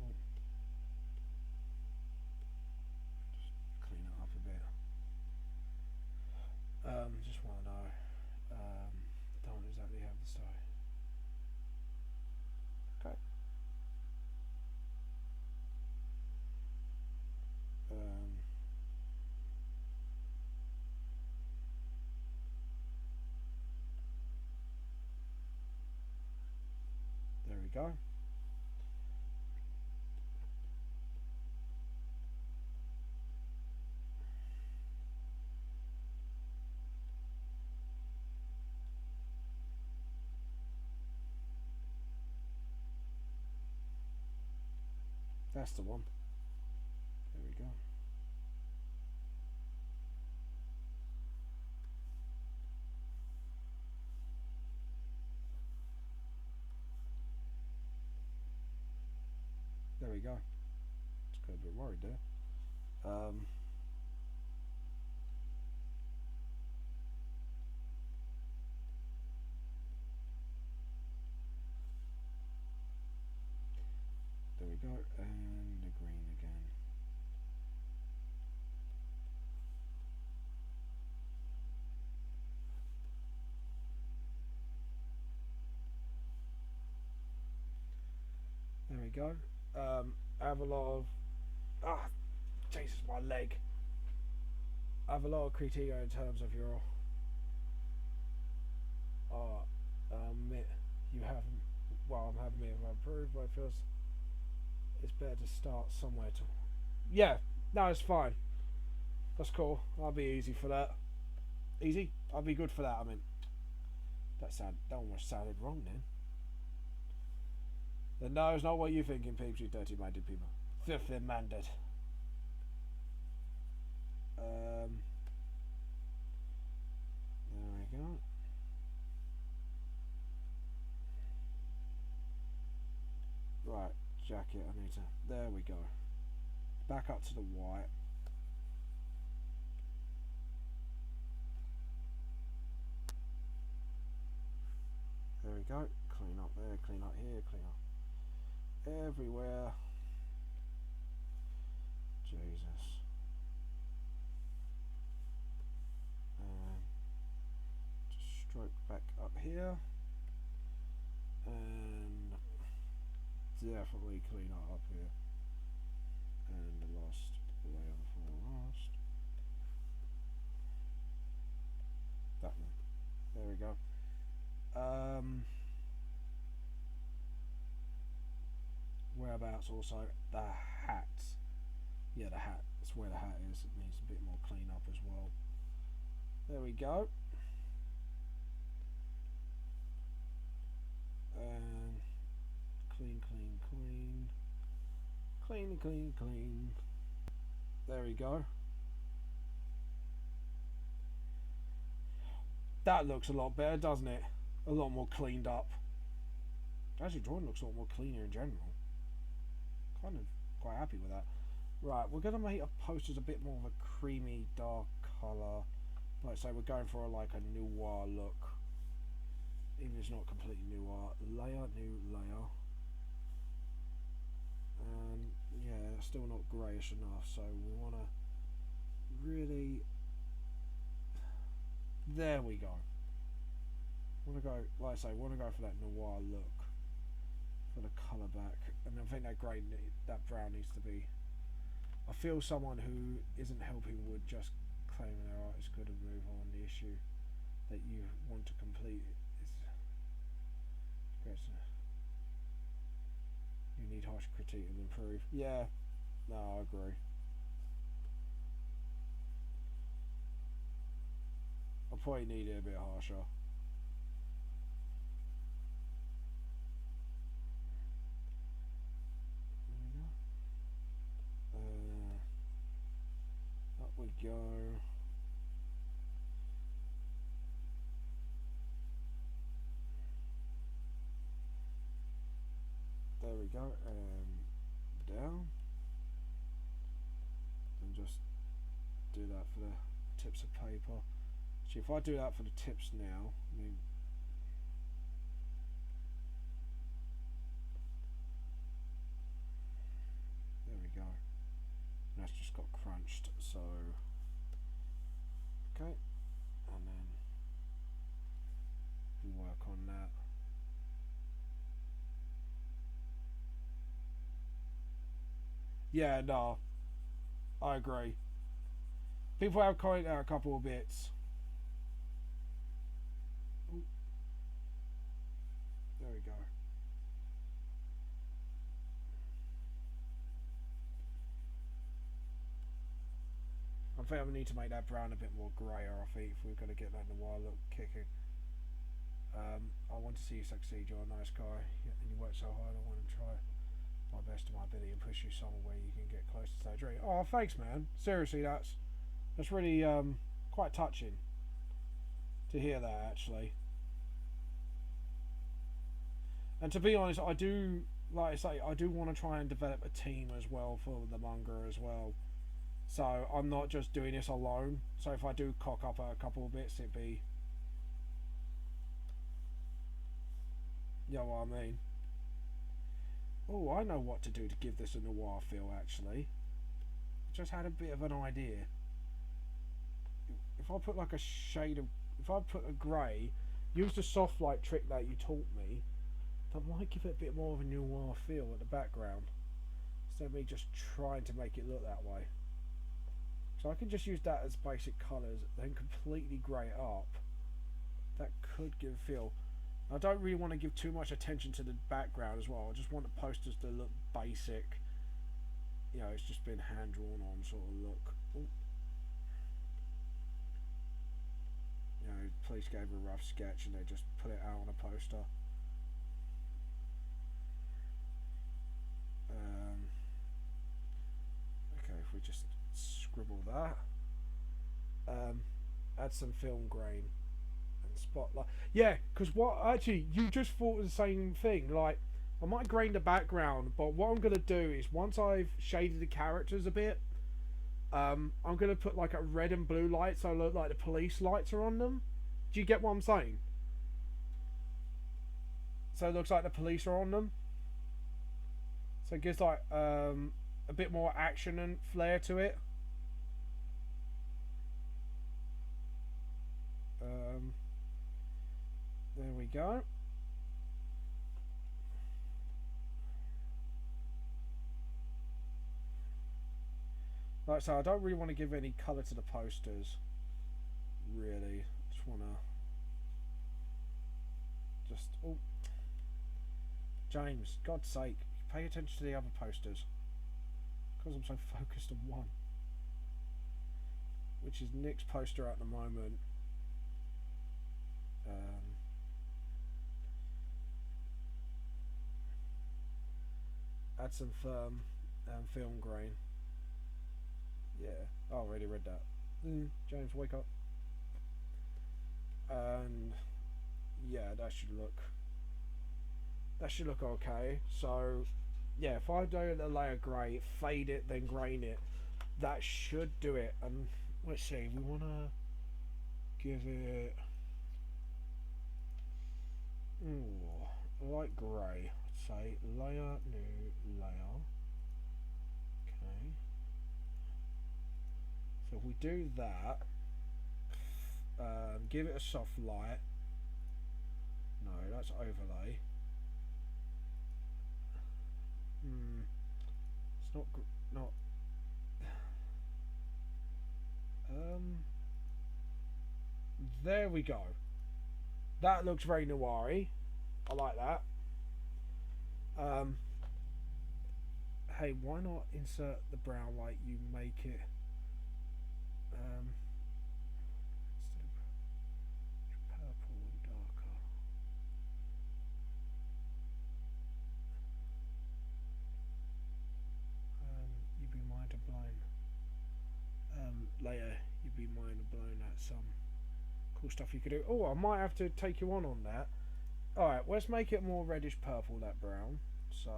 Oh. Just clean it up a bit. Just want to know. Don't exactly have the style. Okay. There we go. That's the one. There we go. There we go. Just got a bit worried there. There we go, and the green again. There we go. I have a lot of Jesus, my leg. I have a lot of critique in terms of your you haven't, well, I'm having it improved, but it feels it's better to start somewhere to, yeah, no, it's fine, that's cool, I'll be easy for that. Easy? I'll be good for that. I mean, that almost sounded wrong then no, it's not what you're thinking, peeps, you dirty minded people. Filthy minded. There we go. Right, jacket, I need to, there we go. Back up to the white. There we go. Clean up there, clean up here, clean up everywhere. Jesus. Just stroke back up here. And definitely clean up here. And the last layer before last. That one. There we go. Whereabouts also the hat. Yeah, the hat. That's where the hat is. It needs a bit more clean up as well. There we go. And clean, clean, clean. Clean, clean, clean. There we go. That looks a lot better, doesn't it? A lot more cleaned up. Actually, drawing looks a lot more cleaner in general. Kind of quite happy with that. Right, we're going to make our posters a bit more of a creamy, dark colour. Like I say, we're going for like a noir look. Even if it's not completely noir. Layer, new layer. And yeah, still not greyish enough, so we want to really... There we go. Want to go, like I say, want to go for that noir look for the colour back, and I think that grey, that brown needs to be. I feel someone who isn't helping would just claim their art is good and move on. The issue that you want to complete is you need harsh critique and improve. Yeah, no, I agree. I probably need it a bit harsher. Up we go. There we go, and down. And just do that for the tips of paper. See, if I do that for the tips now, I mean, there we go. And that's just got crunched, so okay, and then work on that. Yeah, no, I agree. People have commented out a couple of bits. Ooh. There we go. I think I need to make that brown a bit more greyer, I think, if we're going to get that noir look kicking. I want to see you succeed. You're a nice guy, and you work so hard. I want to try my best of my ability and push you somewhere where you can get closer to that dream. Oh, thanks, man. Seriously, that's really quite touching to hear that, actually. And to be honest, I do, like I say, I do want to try and develop a team as well for the manga as well. So I'm not just doing this alone. So if I do cock up a couple of bits, it'd be, you know what I mean. Oh, I know what to do to give this a noir feel, actually. Just had a bit of an idea. If I put like a shade of, if I put a grey, use the soft light trick that you taught me, that might give it a bit more of a noir feel at the background, instead of me just trying to make it look that way. So I can just use that as basic colours, then completely grey it up. That could give a feel. I don't really want to give too much attention to the background as well. I just want the posters to look basic. You know, it's just been hand drawn on sort of look. Ooh. You know, police gave a rough sketch and they just put it out on a poster. Okay, if we just scribble that. Add some film grain and spotlight. Yeah, because what actually you just thought the same thing. Like, I might grain the background, but what I'm gonna do is once I've shaded the characters a bit, I'm gonna put like a red and blue light so look like the police lights are on them. Do you get what I'm saying? So it looks like the police are on them. So it gives like a bit more action and flair to it. There we go. Like so, I don't really want to give any colour to the posters. Really, just wanna oh, James, God's sake, pay attention to the other posters. Because I'm so focused on one, which is Nick's poster at the moment. Add some firm film grain. Yeah, I already read that. James, wake up. And yeah, that should look okay. So yeah, if I do the layer grey, fade it, then grain it, that should do it. And let's see, we want to give it light grey. I'd say layer, new layer. Okay. So if we do that, give it a soft light. No, that's overlay. It's not. There we go. That looks very noir-y. I like that. Hey, why not insert the brown light? You make it. Purple and darker. You'd be mind blown. Later, you'd be mind blown at some cool stuff you could do. Oh, I might have to take you on that. Alright, let's make it more reddish purple, that brown. So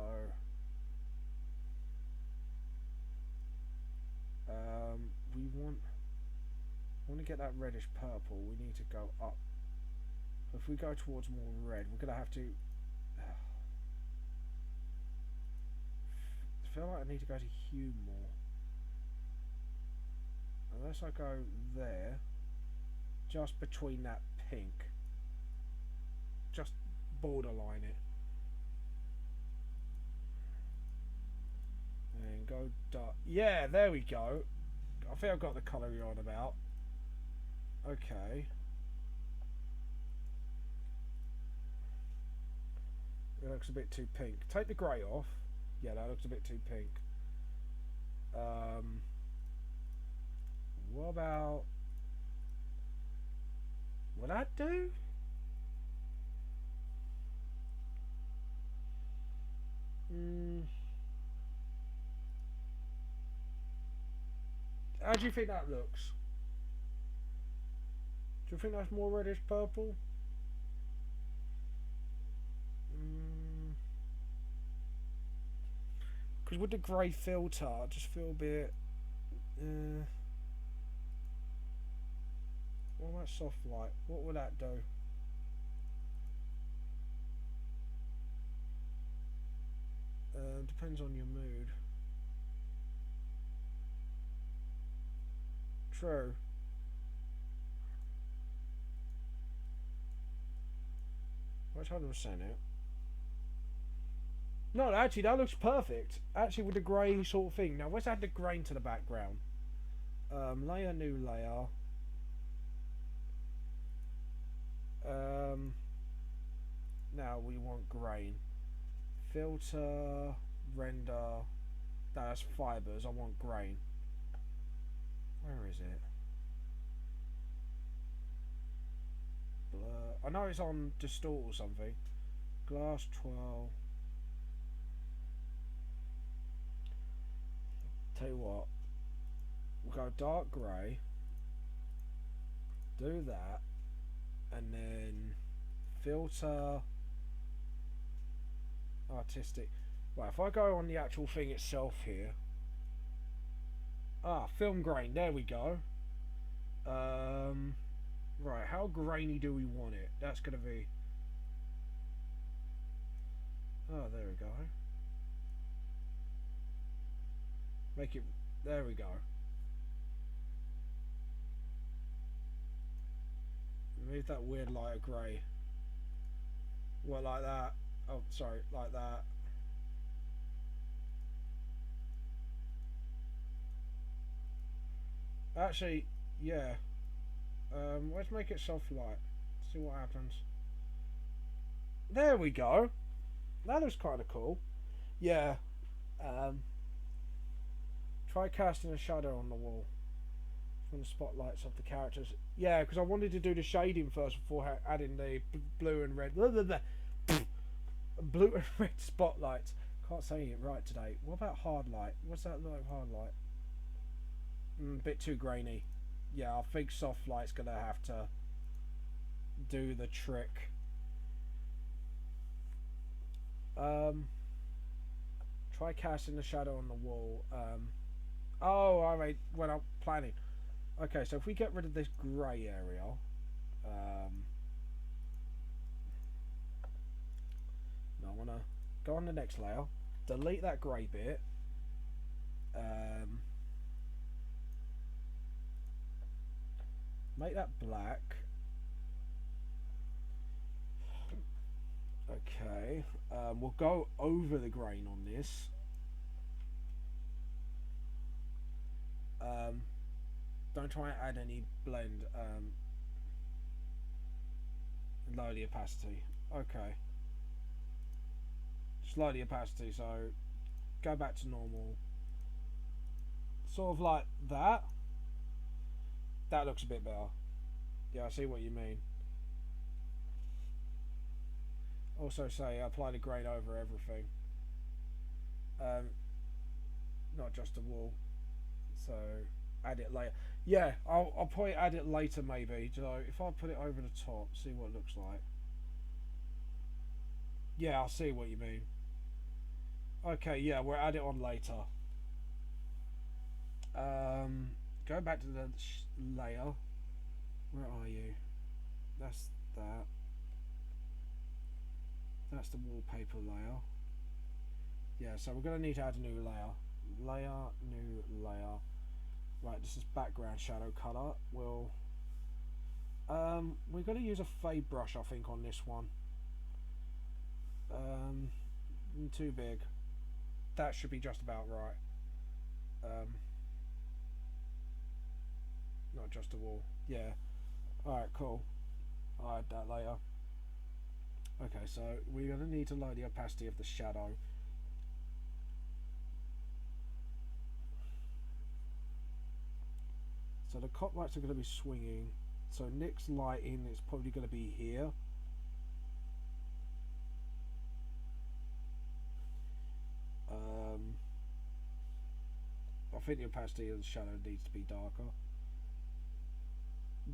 we want to get that reddish purple. We need to go up. If we go towards more red, we're gonna have to I feel like I need to go to hue more. Unless I go there, just between that pink, just borderline it, and go dark. Yeah, there we go. I think I've got the colour you're on about. Okay. It looks a bit too pink. Take the grey off. Yeah, that looks a bit too pink. What about... Will that do? How do you think that looks? Do you think that's more reddish purple? Because with the grey filter, I just feel a bit. What about soft light? What would that do? Depends on your mood. True. Let's 100% it. No, actually, that looks perfect. Actually, with the grey sort of thing. Now, let's add the grain to the background. Layer, new layer. Now we want grain. Filter, render. No, that's fibers. I want grain. Where is it? Blur. I know it's on distort or something. Glass 12. Tell you what. We'll go dark grey. Do that. And then filter. Artistic. Right, if I go on the actual thing itself here. Film grain. There we go. Right, how grainy do we want it? That's going to be... Oh, there we go. Make it... There we go. Remove that weird light of grey. What, like that? Oh, sorry, like that. Actually, yeah. Let's make it soft light. See what happens. There we go. That looks kind of cool. Yeah. Try casting a shadow on the wall from the spotlights of the characters. Yeah, because I wanted to do the shading first before adding the blue and red. Blue and red spotlights. Can't say it right today. What about hard light? What's that look like, hard light? A bit too grainy. Yeah, I think soft light's gonna have to do the trick. Try casting the shadow on the wall. Oh, alright, when I'm planning. Okay, so if we get rid of this grey area, no, I wanna go on the next layer, delete that grey bit, make that black. Okay, we'll go over the grain on this. Don't try and add any blend. Lower the opacity. Okay. Just lower the opacity, so go back to normal. Sort of like that. That looks a bit better. Yeah, I see what you mean. Also say apply the grain over everything. Not just the wall. So add it later. Yeah, I'll probably add it later maybe. So if I put it over the top, see what it looks like. Yeah, I'll see what you mean. Okay, yeah, we'll add it on later. Go back to the layer. Where are you? That's that. That's the wallpaper layer. Yeah, so we're going to need to add a new layer. Layer, new layer. Right, this is background shadow color. We're going to use a fade brush, I think, on this one. Too big. That should be just about right. Not just a wall. Yeah. Alright, cool. I'll add that later. Okay, so we're going to need to lower the opacity of the shadow. So the cop lights are going to be swinging. So Nick's lighting is probably going to be here. I think the opacity of the shadow needs to be darker.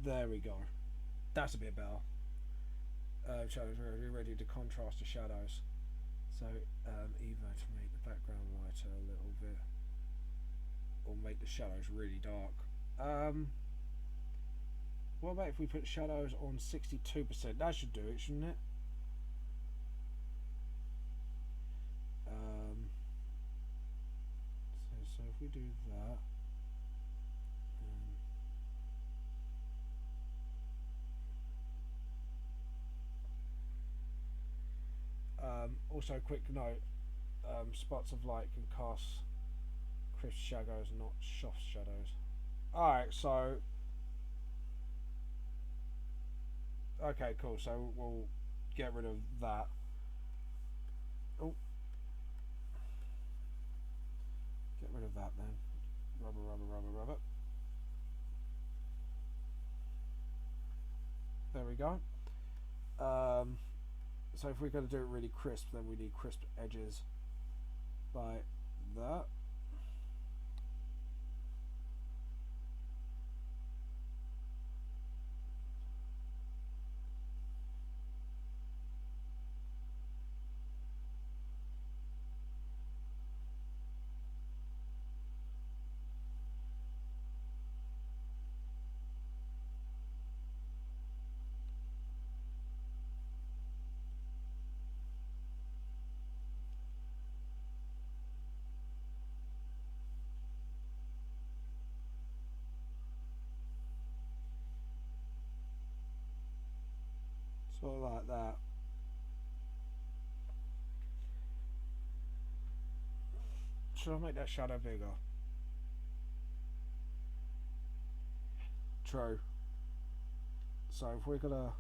There we go. That's a bit better. Shadows are ready to contrast the shadows. So either to make the background lighter a little bit, or make the shadows really dark. What about if we put shadows on 62%? That should do it, shouldn't it? So if we do that, also quick note, spots of light can cast crisp shadows, not soft shadows. Alright, so okay, cool, so we'll get rid of that. Oh, get rid of that then. Rubber. There we go. So if we're going to do it really crisp, then we need crisp edges like that. Sort of like that. Should I make that shadow bigger? True. So if we're gonna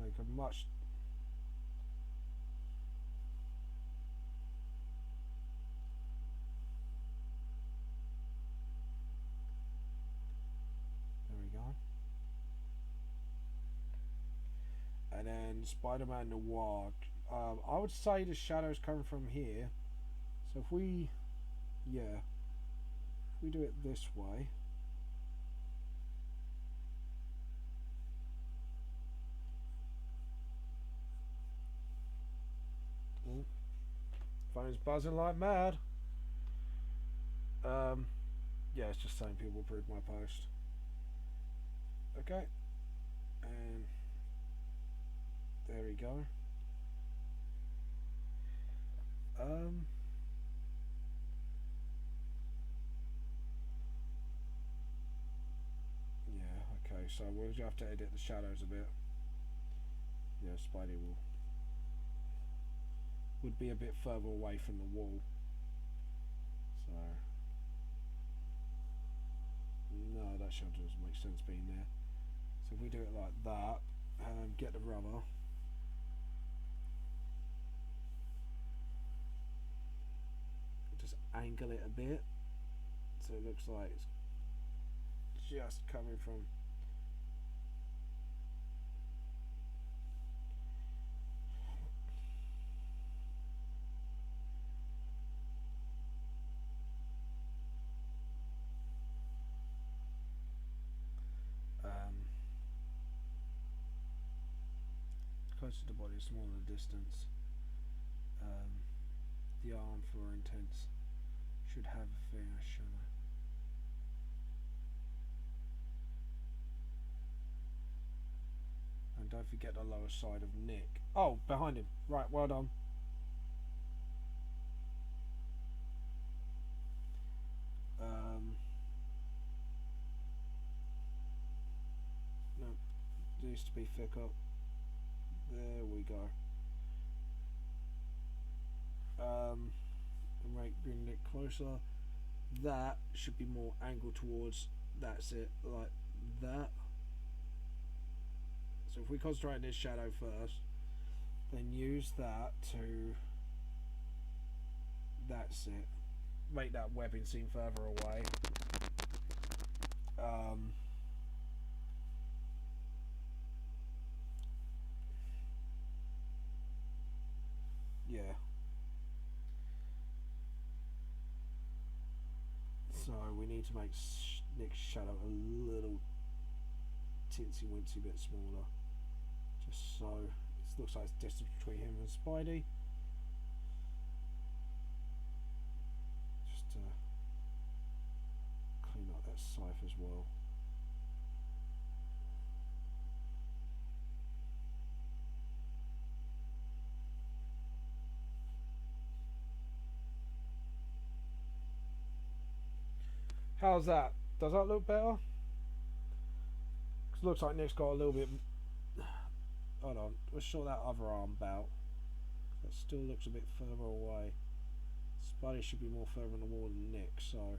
make a much and then Spider-Man Noir. I would say the shadows come from here. So if we, if we do it this way, phone's buzzing like mad. Yeah, it's just saying people approved my post. Okay, and there we go. Yeah, okay, so we'll just have to edit the shadows a bit. Yeah, Spidey would be a bit further away from the wall. So no, that shadow doesn't make sense being there. So if we do it like that, get the rubber. Just angle it a bit so it looks like it's just coming from closer to the body, smaller the distance. The arm for intense should have a fair shadow. And don't forget the lower side of Nick. Oh, behind him. Right, well done. No, needs to be thicker. There we go. Right, bring it closer. That should be more angled towards. That's it, like that. So if we concentrate on this shadow first, then use that to. That's it. Make that webbing seem further away. So we need to make Nick's shadow a little tinsy wincy bit smaller, just so it looks like it's distance between him and Spidey. Just to clean up that scythe as well. How's that? Does that look better? Cause it looks like Nick's got a little bit. Hold on, let's sort that other arm out. That still looks a bit further away. Spidey should be more further on the wall than Nick, so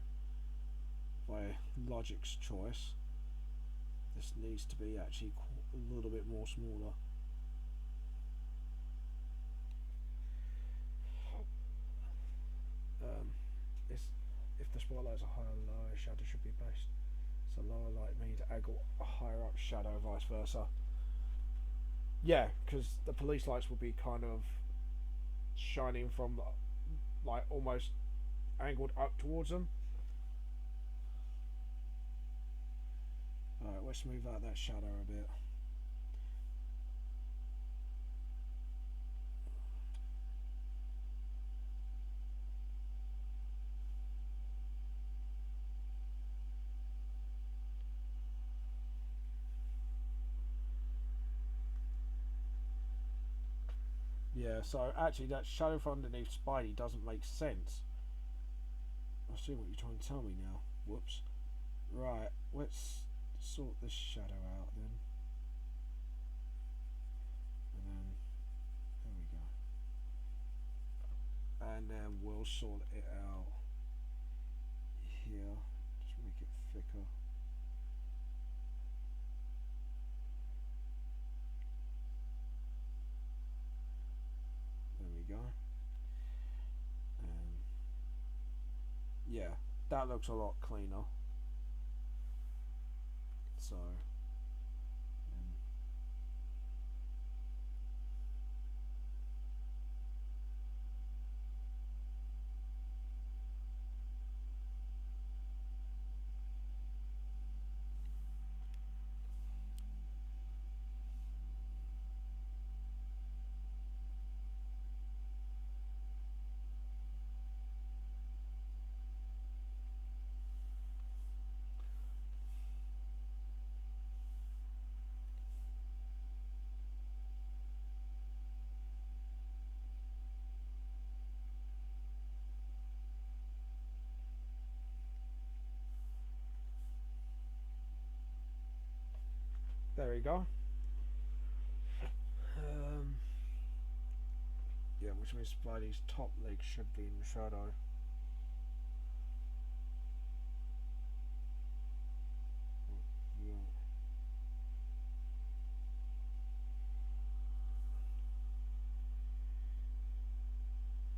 by logic's choice, this needs to be actually a little bit more smaller. If the spotlight's a higher or lower, shadow should be best. So lower light means angle a higher up shadow, vice versa. Yeah, because the police lights will be kind of shining from like almost angled up towards them. Alright, let's move out that shadow a bit. Yeah, so actually that shadow from underneath Spidey doesn't make sense. I see what you're trying to tell me now. Whoops. Right, let's sort this shadow out then. And then, there we go. And then we'll sort it out here. Just make it thicker. Go. Yeah, that looks a lot cleaner. So there we go. Yeah, which means Spidey's top leg should be in the shadow.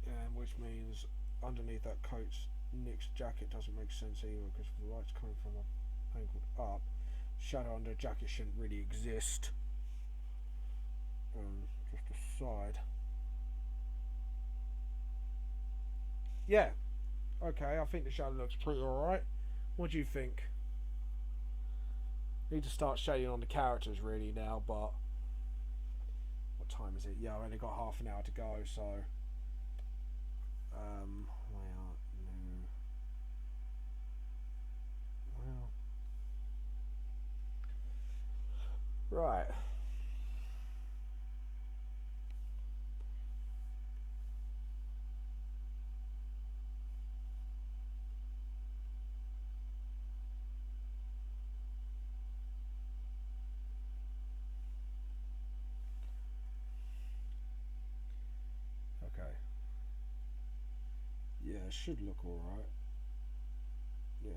And which means underneath that coat's Nick's jacket doesn't make sense either, because the light's coming from angled up. Shadow under jacket shouldn't really exist. Just a side. Yeah. Okay, I think the shadow looks pretty alright. What do you think? Need to start shading on the characters really now, but what time is it? Yeah, I've only got half an hour to go, so right. Okay. Yeah, it should look alright. Yeah.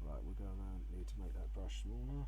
Right, we're going to need to make that brush smaller.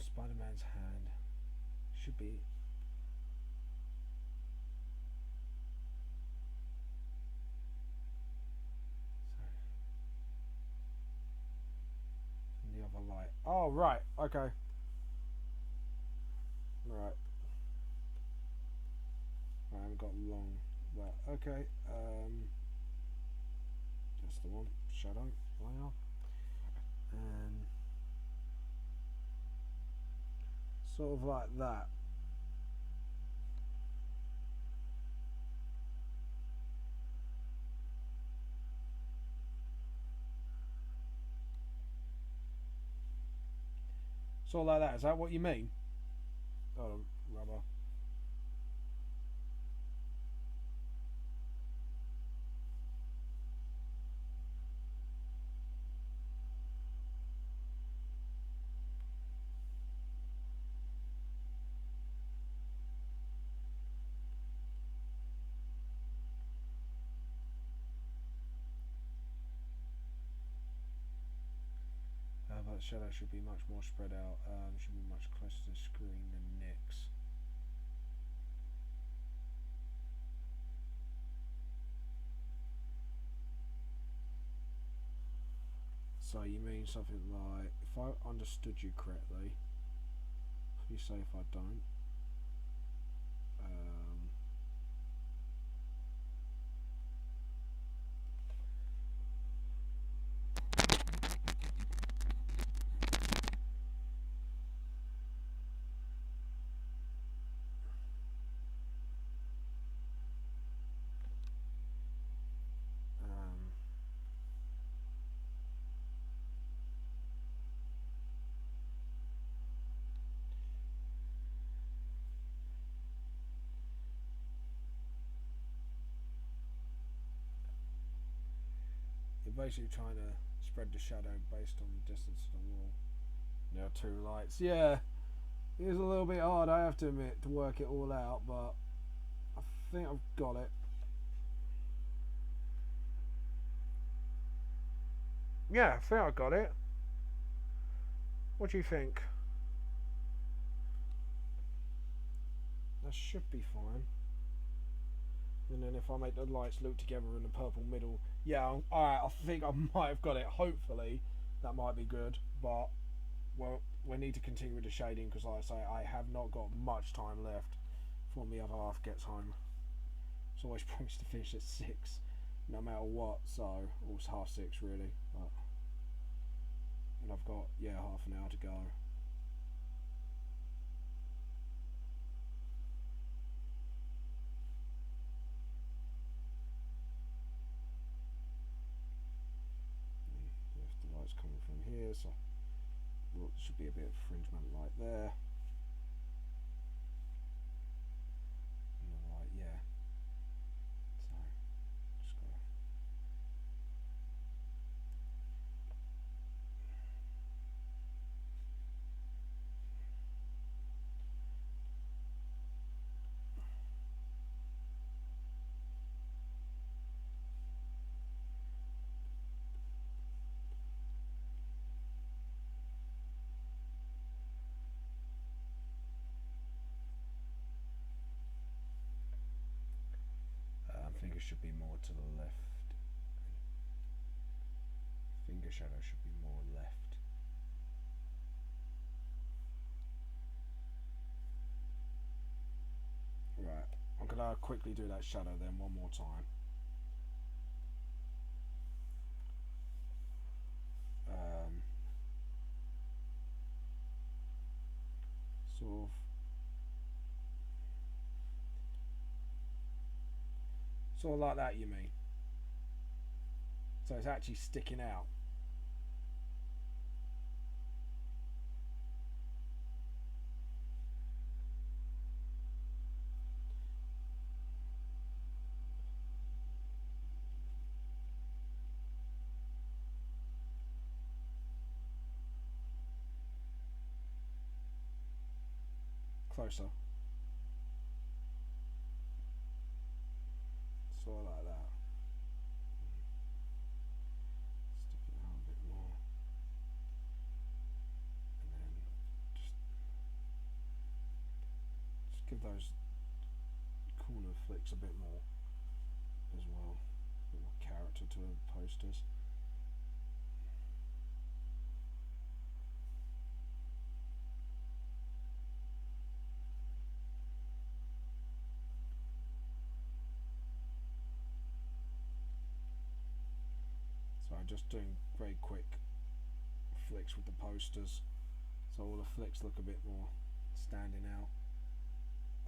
Spider-Man's hand should be. The other light. Oh, right. Okay. Right. I haven't got long. Well, okay. That's the one. Shadow layer. And sort of like that. Sort of like that. Is that what you mean? Oh, rubber. But shadow should be much more spread out. Should be much closer to the screen than Nick's. So you mean something like, if I understood you correctly, please say if I don't. You're basically trying to spread the shadow based on the distance of the wall. There are two lights. Yeah, it is a little bit hard, I have to admit, to work it all out, but I think I've got it. Yeah, I think I got it. What do you think? That should be fine. And then if I make the lights loop together in the purple middle, yeah, alright, I think I might have got it. Hopefully, that might be good. But, well, we need to continue with the shading because, like I say, I have not got much time left before the other half gets home. It's always promised to finish at 6, no matter what, so, or it's 6:30 really. But, and I've got, yeah, half an hour to go. If the light's coming from here, so well, there should be a bit of fringement light there. Right, yeah. So, just gotta. Finger should be more to the left. Finger shadow should be more left. Right, I'm gonna quickly do that shadow then one more time. Sort of like that, you mean? So it's actually sticking out. Closer. Sort of like that. Stick it out a bit more. And then just flicks a bit more as well. A bit more character to the posters. So I'm just doing very quick flicks with the posters, so all the flicks look a bit more standing out.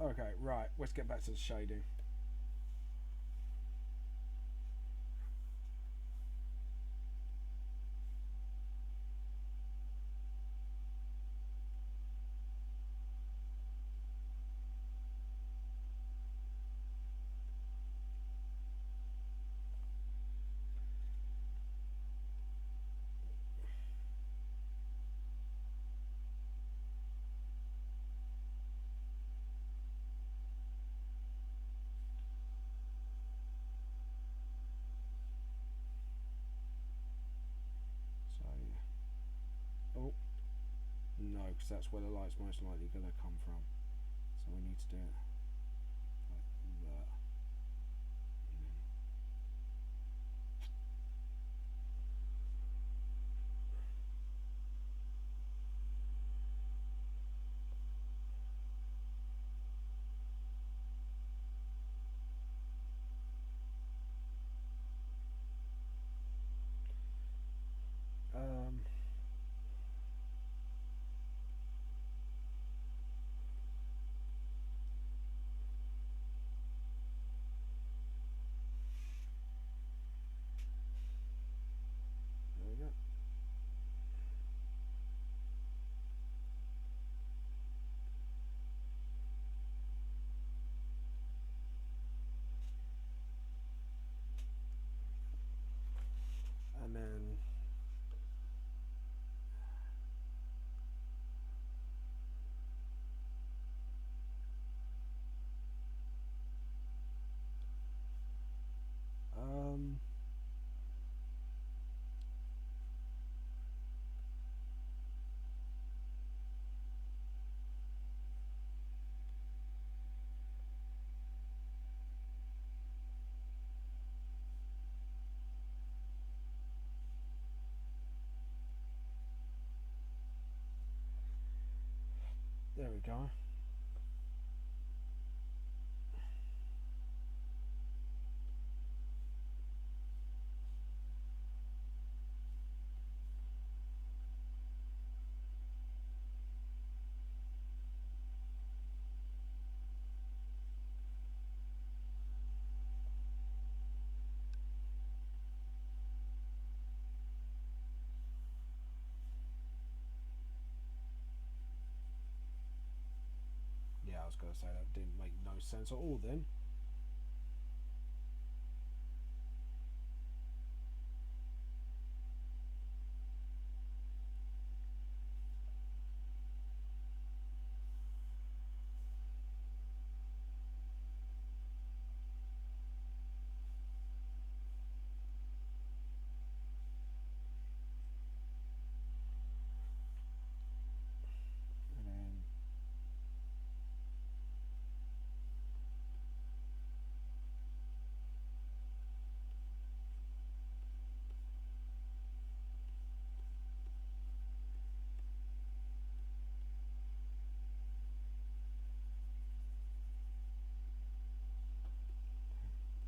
Okay, right, let's get back to the shading. Oh, no, because that's where the light's most likely going to come from. So we need to do it like that. There we go. And then there we go. Yeah, I was going to say that didn't make no sense at all then. And then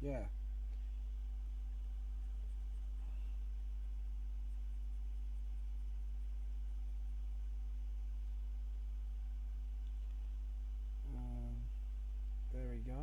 yeah. There we go.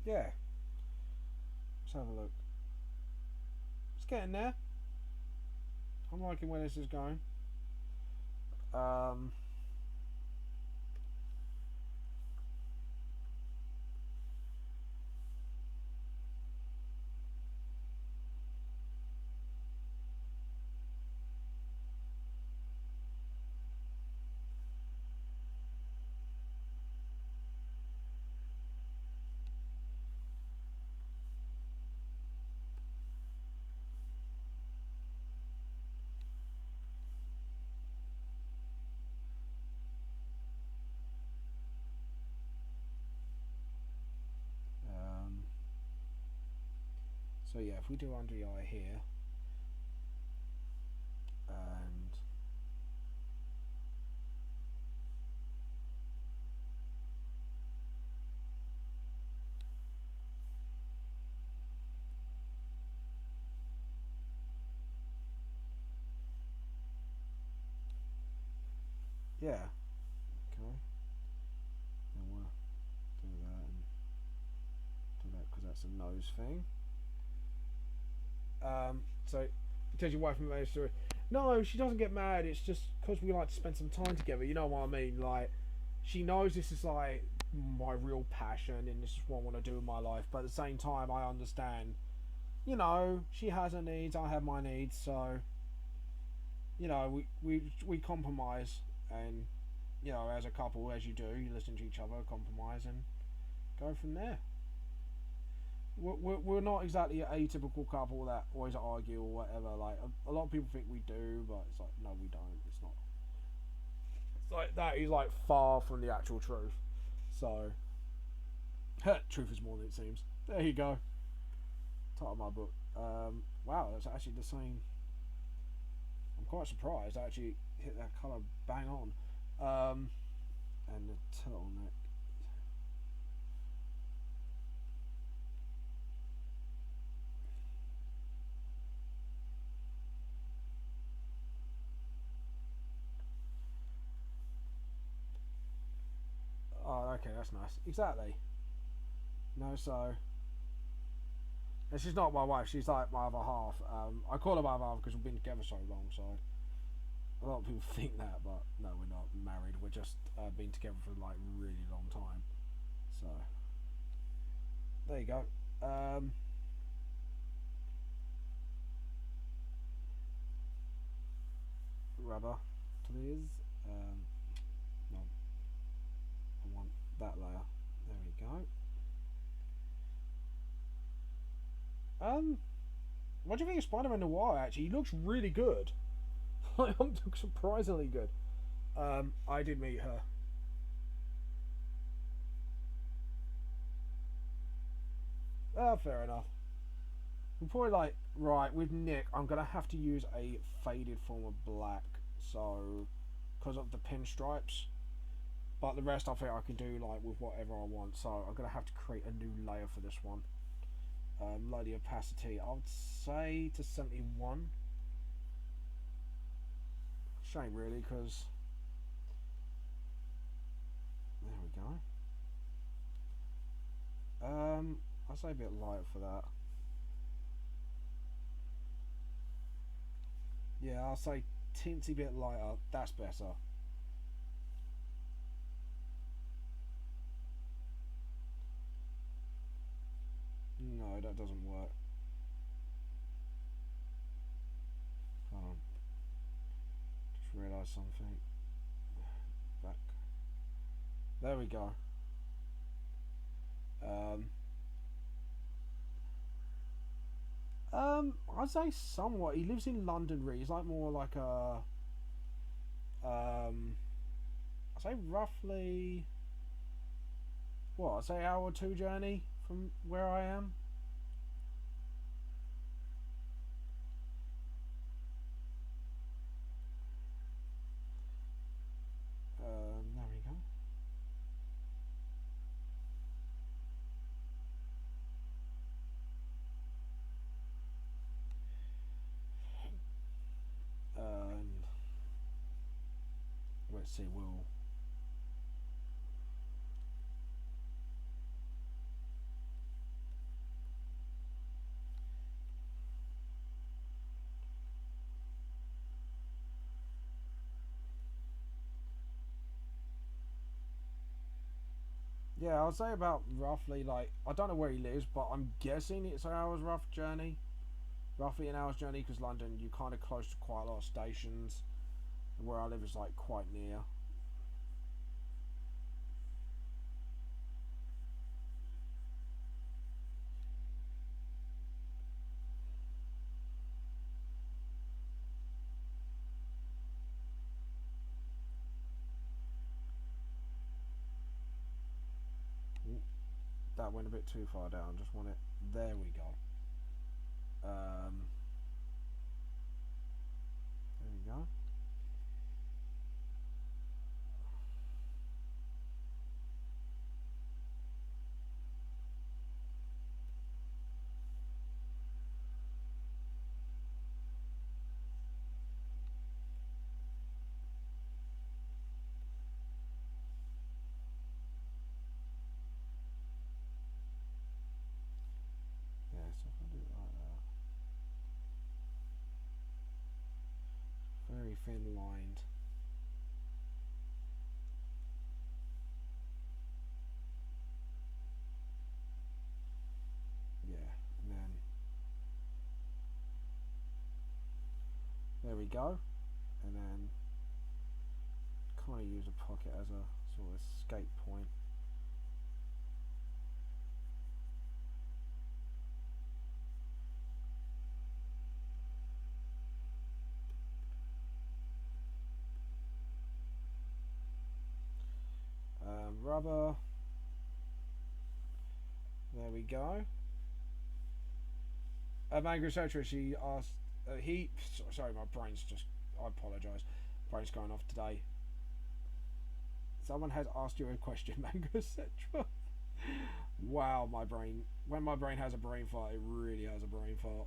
Yeah. Let's have a look. It's getting there. I'm liking where this is going. So yeah, if we do under the eye here, and yeah, okay, then we'll do that and do that because that's a nose thing. So it tells your wife from the story. No, she doesn't get mad. It's just because we like to spend some time together. You know what I mean? Like, she knows this is like my real passion and this is what I want to do in my life. But at the same time, I understand. You know, she has her needs. I have my needs. So, you know, we compromise, and you know, as a couple, as you do, you listen to each other, compromise, and go from there. We're not exactly an atypical couple that always argue or whatever. Like a lot of people think we do, but it's like no, we don't. It's not. It's like that is like far from the actual truth. So, truth is more than it seems. There you go. Title of my book. Wow, that's actually the same. I'm quite surprised. I actually hit that colour bang on. And the turtleneck. Oh, okay, that's nice. Exactly. No, so. And she's not my wife, she's like my other half. I call her my other half because we've been together so long, so. A lot of people think that, but no, we're not married. We're just been together for like a really long time. So. There you go. Rubber, please. No, I want that layer. There we go. What do you think of Spider-Man Noir? Actually, he looks really good. I'm surprisingly good. I did meet her. Fair enough. We're probably like right with Nick. I'm gonna have to use a faded form of black, so because of the pinstripes. But the rest I think I can do like with whatever I want. So I'm gonna have to create a new layer for this one. Lower the opacity. I would say to 71. Shame really, because there we go. I'll say a bit lighter for that. Yeah, I'll say teensy bit lighter. That's better. No, that doesn't work. Hold on. Just realised something. Back. There we go. Um, I'd say somewhat. He lives in London, really. He's like more like a, I'd say roughly, what? I'd say hour or two journey from where I am. There we go. And let's see, we'll. Yeah, I'll say about roughly like I don't know where he lives, but I'm guessing it's an hour's rough journey, roughly an hour's journey because London you're kind of close to quite a lot of stations. Where I live is like quite near. Ooh, that went a bit too far down. Just want it. There we go. There we go. Yeah, so if I do it like that. Very thin lined. Yeah, and then there we go. And then kind of use a pocket as a sort of escape point. Rubber. There we go. Mango Sotra, she asked. Sorry, my brain's just. I apologise. Brain's going off today. Someone has asked you a question, Mango Sotra. Wow, my brain. When my brain has a brain fart, it really has a brain fart.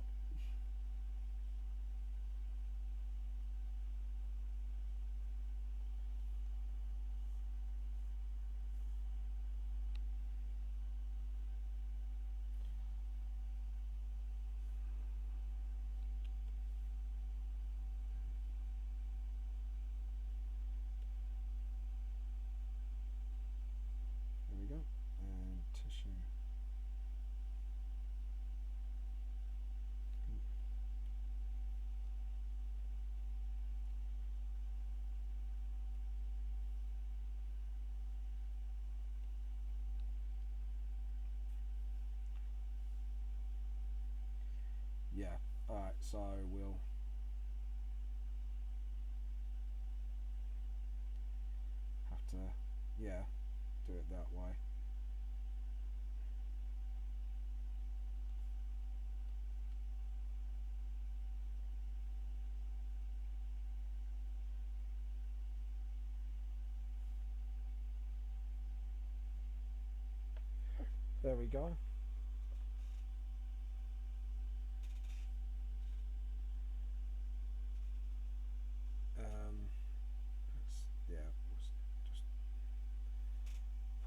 There we go. And tissue. Yeah. Alright, so we'll have to, yeah, do it that way. There we go. Yeah, just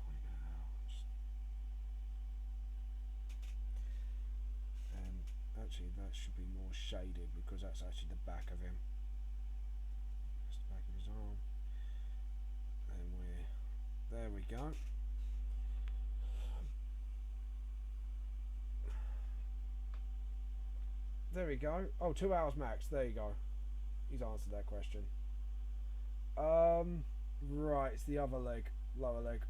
point it out. And actually, that should be more shaded because that's actually the back of him. That's the back of his arm. And there we go. There we go. Oh, 2 hours max. There you go. He's answered that question. Right, it's the other leg, lower leg.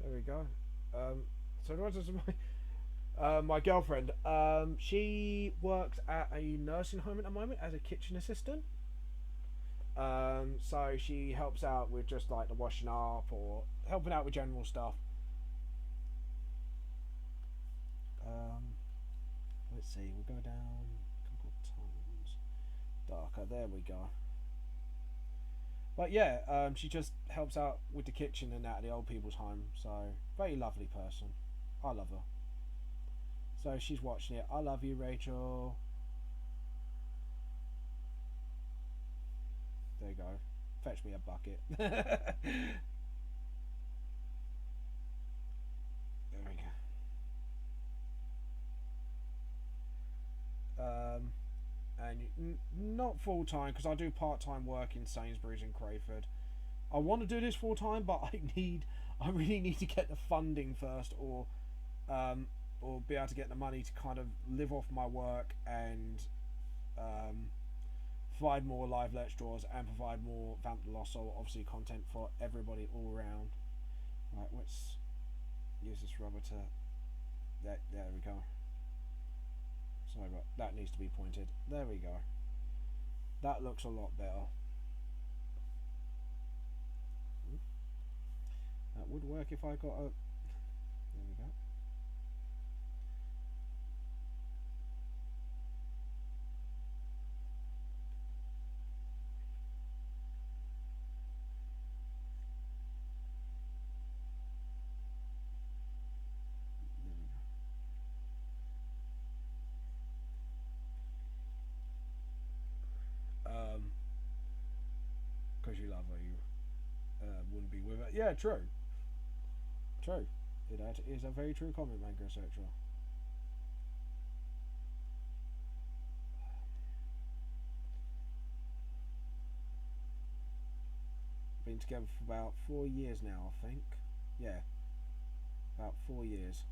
There we go. So what is my girlfriend? She works at a nursing home at the moment as a kitchen assistant. So she helps out with just like the washing up or helping out with general stuff. Let's see. We'll go down a couple of tones darker. There we go. But yeah, she just helps out with the kitchen and that at the old people's home. So very lovely person. I love her. So she's watching it. I love you, Rachel. There you go. Fetch me a bucket. There we go. And not full time because I do part time work in Sainsbury's in Crayford. I want to do this full time, but I really need to get the funding first, or be able to get the money to kind of live off my work and provide more live Let's Draws and provide more Vamp the Lost Soul, obviously content for everybody all around. Right, let's use this rubber to... There we go. Sorry, but that needs to be pointed. There we go. That looks a lot better. That would work if I got a... There we go. Because you love her, you wouldn't be with her. Yeah, true. True. It is a very true comment, Mango etc. Been together for about 4 years now, I think. Yeah. About 4 years.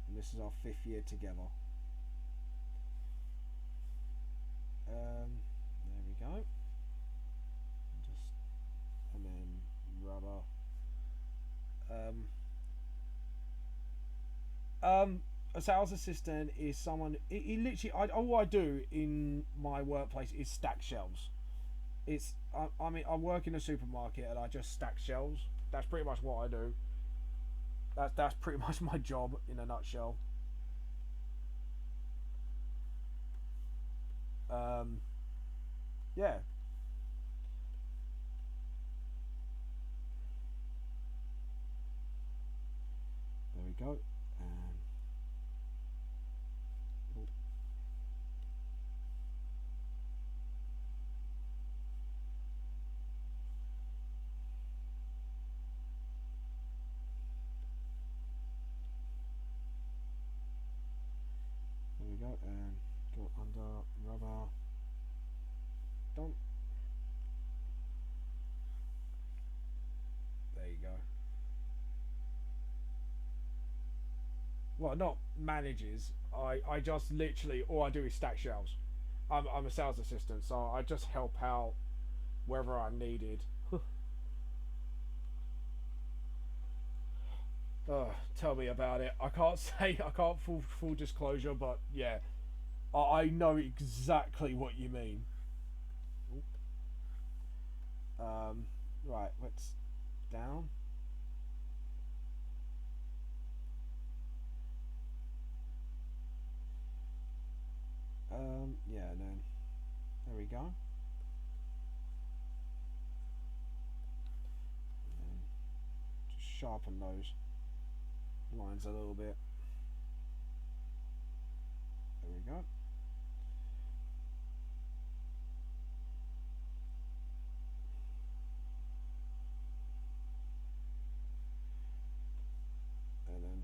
And this is our 5th year together. There we go. Just, and then rubber. A sales assistant is someone. He literally. All I do in my workplace is stack shelves. I mean, I work in a supermarket and I just stack shelves. That's pretty much what I do. That's pretty much my job in a nutshell. Yeah. There we go. There we go, and go under rubber. Don't. There you go. Well, not manages. I just literally, all I do is stack shelves. I'm a sales assistant, so I just help out wherever I'm needed. Tell me about it. I can't full disclosure, but yeah, I know exactly what you mean. Right, let's down. Yeah, and then there we go. And just sharpen those lines a little bit. There we go. And then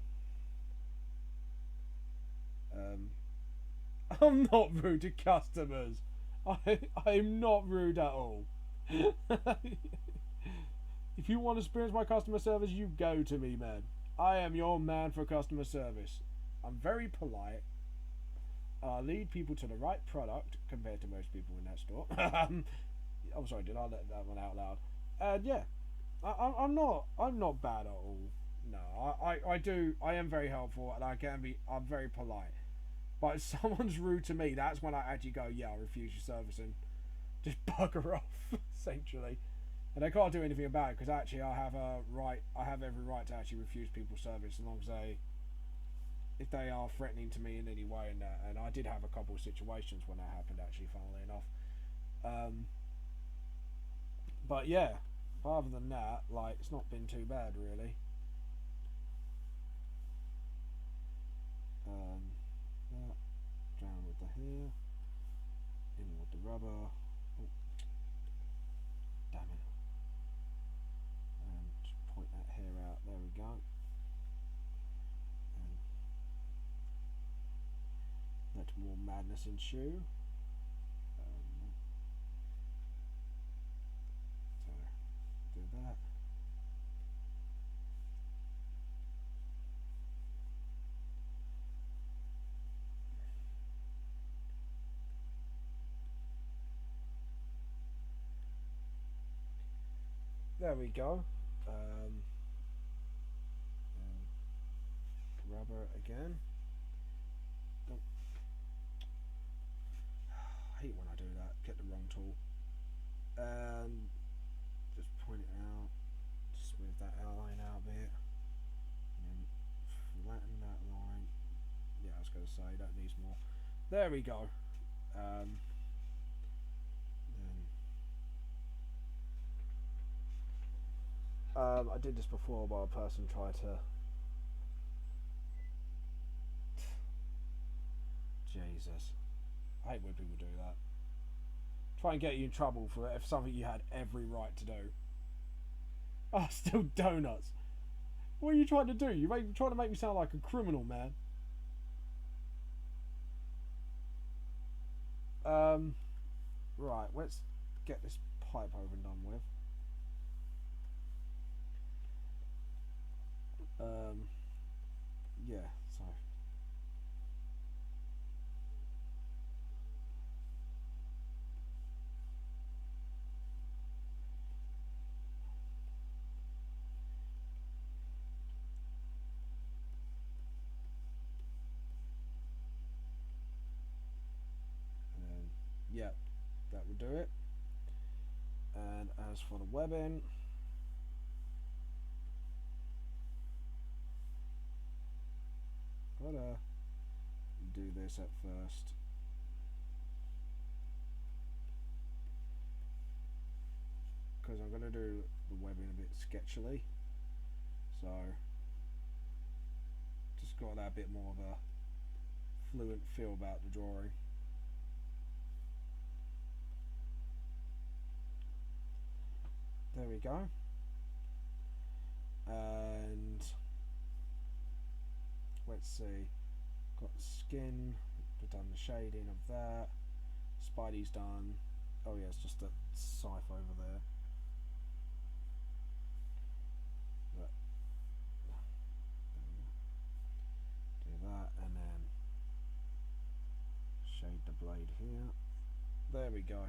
I'm not rude to customers. I'm not rude at all. If you want to experience my customer service, you go to me, man. I am your man for customer service. I'm very polite. I lead people to the right product compared to most people in that store. I'm sorry, did I let that one out loud? And yeah, I'm not bad at all. No, I am very helpful and I'm very polite. But if someone's rude to me, that's when I actually go, yeah, I refuse your service and just bugger off, essentially. And I can't do anything about it because actually I have every right to actually refuse people's service as long as if they are threatening to me in any way. And I did have a couple of situations when that happened, actually, funnily enough. But yeah, other than that, like, it's not been too bad, really. Down with the hair, in with the rubber. Oh, damn it! And just point that hair out. There we go. And let more madness ensue. So do that. There we go. And rubber again. Nope. I hate when I do that. Get the wrong tool. And just point it out. Smooth that outline out a bit. And then flatten that line. Yeah, I was going to say that needs more. There we go. Then I did this before, but a person tried to. Jesus, I hate when people do that. Try and get you in trouble for something you had every right to do. Oh, still donuts. What are you trying to do? You're trying to make me sound like a criminal, man. Right, let's get this pipe over and done with. Yeah, so. Yeah, that will do it. And as for the webbing, gotta do this at first. Because I'm gonna do the webbing a bit sketchily. So just got that bit more of a fluent feel about the drawing. There we go. And let's see, got the skin, we've done the shading of that, Spidey's done. Oh yeah, it's just a scythe over there. But, do that and then shade the blade here. There we go.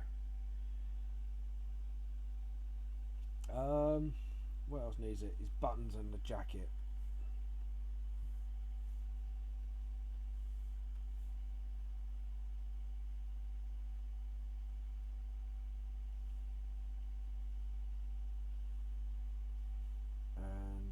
What else needs it? Is buttons and the jacket. And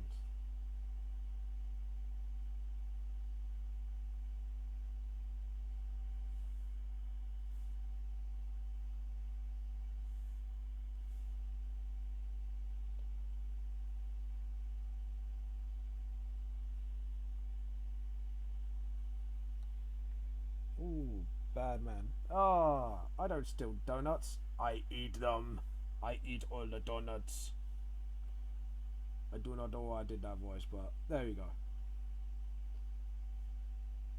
ooh, bad man. Ah, I don't steal donuts. I eat them. I eat all the donuts. I do not know why I did that voice, but there you go.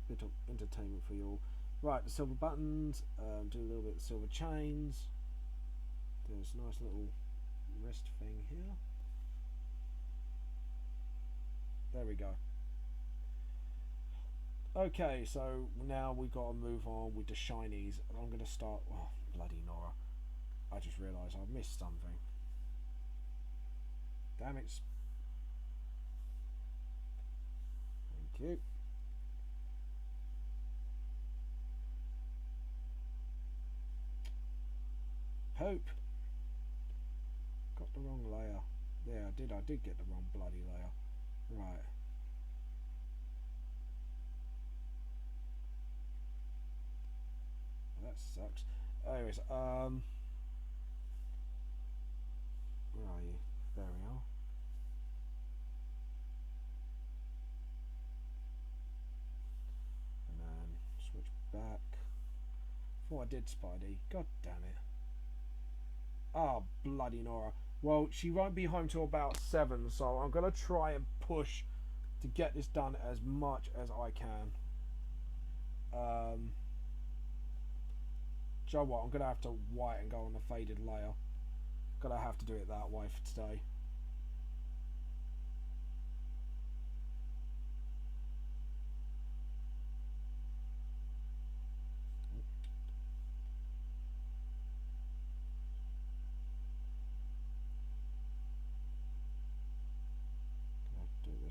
Bit of entertainment for you all. Right, the silver buttons. Do a little bit of silver chains. There's a nice little wrist thing here. There we go. Okay, so now we got to move on with the shinies. I'm going to start. Oh, bloody Nora. I just realised I missed something. Damn it. Thank you. Hope. Got the wrong layer. Yeah, I did get the wrong bloody layer. Right. That sucks. Anyways, where are you? There we are. And then switch back. Thought I did Spidey. God damn it. Oh, bloody Nora. Well, she won't be home till about 7, so I'm going to try and push to get this done as much as I can. Do you know what? I'm going to have to white and go on the faded layer. Gonna have to do it that way for today.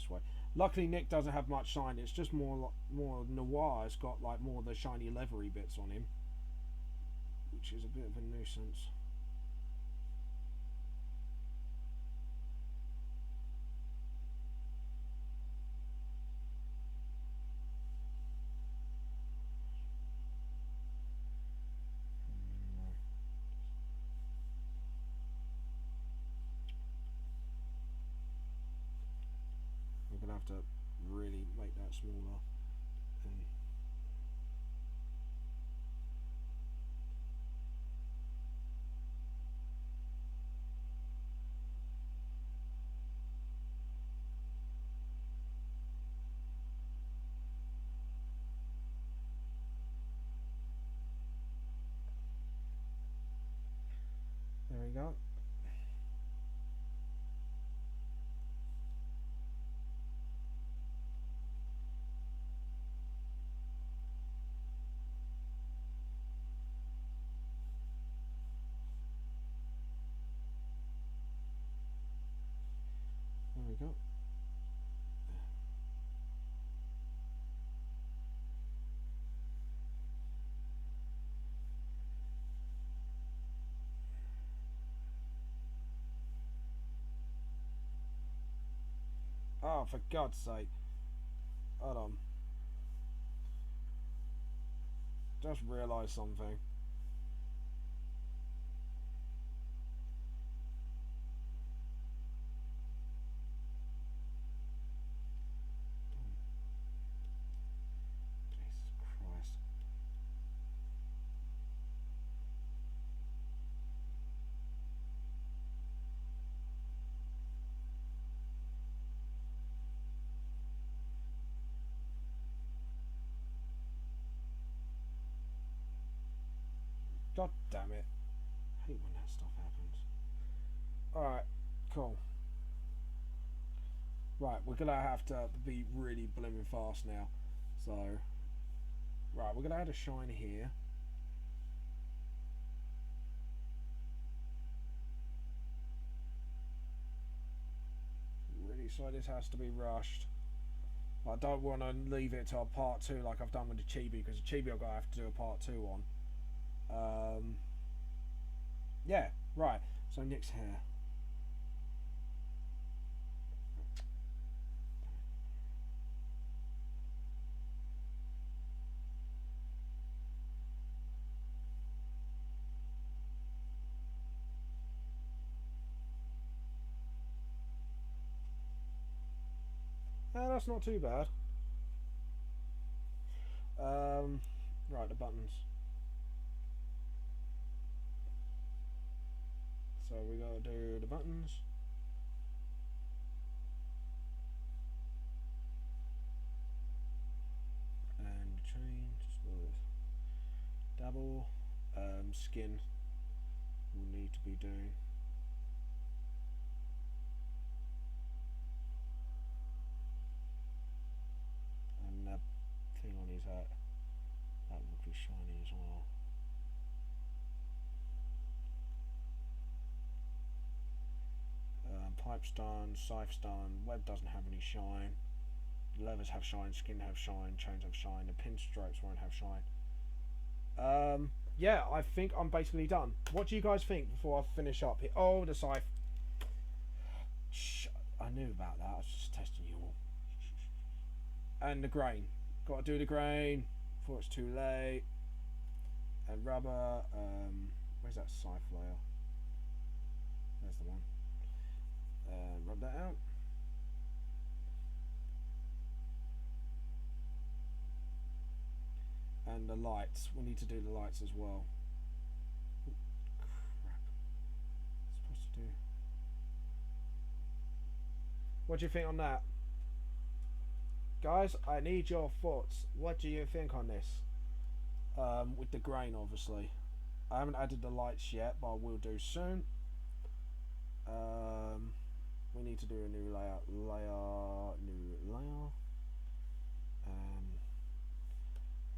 this way. Luckily, Nick doesn't have much shine. It's just more noir. It's got like more of the shiny leathery bits on him, which is a bit of a nuisance. I'm gonna have to really make that smaller. And there we go. There we go. Oh, for God's sake. Hold on. Just realised something. Jesus Christ. God damn it. I hate when that stuff happens. Alright, cool. Right, we're gonna have to be really blooming fast now. So, right, we're gonna add a shine here. Really sorry this has to be rushed. I don't want to leave it to a part 2 like I've done with the Chibi, because the Chibi I've got to have to do a part 2 on. Yeah, right. So Nick's hair. That's not too bad. Right, the buttons. So we gotta do the buttons. And change double skin will need to be doing. And that thing on his hat, that would be shiny as well. Pipestone, Scythestone, web doesn't have any shine. The levers have shine, skin have shine, chains have shine, the pinstripes won't have shine. Yeah, I think I'm basically done. What do you guys think before I finish up here? Oh, the scythe. Shh, I knew about that. I was just testing you all. And the grain. Got to do the grain before it's too late. And rubber. Where's that scythe layer? There's the one. Rub that out. And the lights. We need to do the lights as well. Ooh, crap. Supposed to do. What do you think on that? Guys, I need your thoughts. What do you think on this? With the grain, obviously. I haven't added the lights yet, but I will do soon. We need to do a new layer.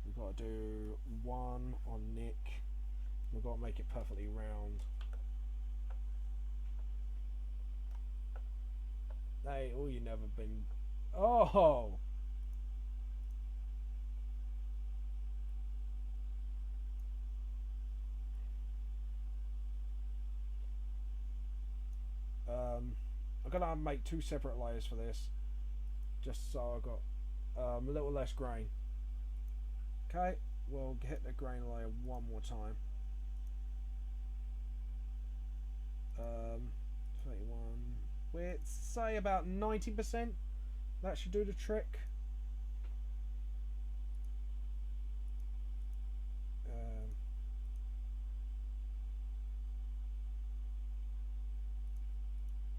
We've got to do one on Nick. We've got to make it perfectly round. Hey, all you never been Oh. I'm gonna make two separate layers for this, just so I got a little less grain. Okay, we'll hit the grain layer one more time. 31. We'd say about 90%. That should do the trick.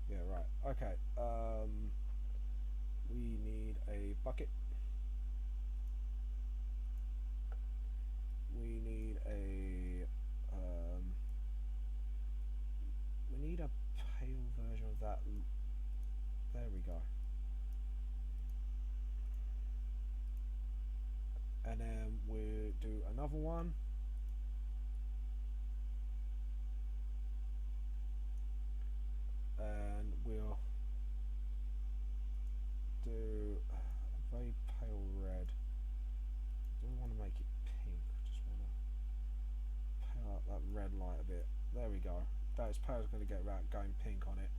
Yeah, right. Okay. We need a bucket. We need a we need a pale version of that. There we go. And then we'll do another one. And we'll do a very pale red. Do we want to make it pink? Just want to pale up that red light a bit. There we go. That is pale is going to get going pink on it.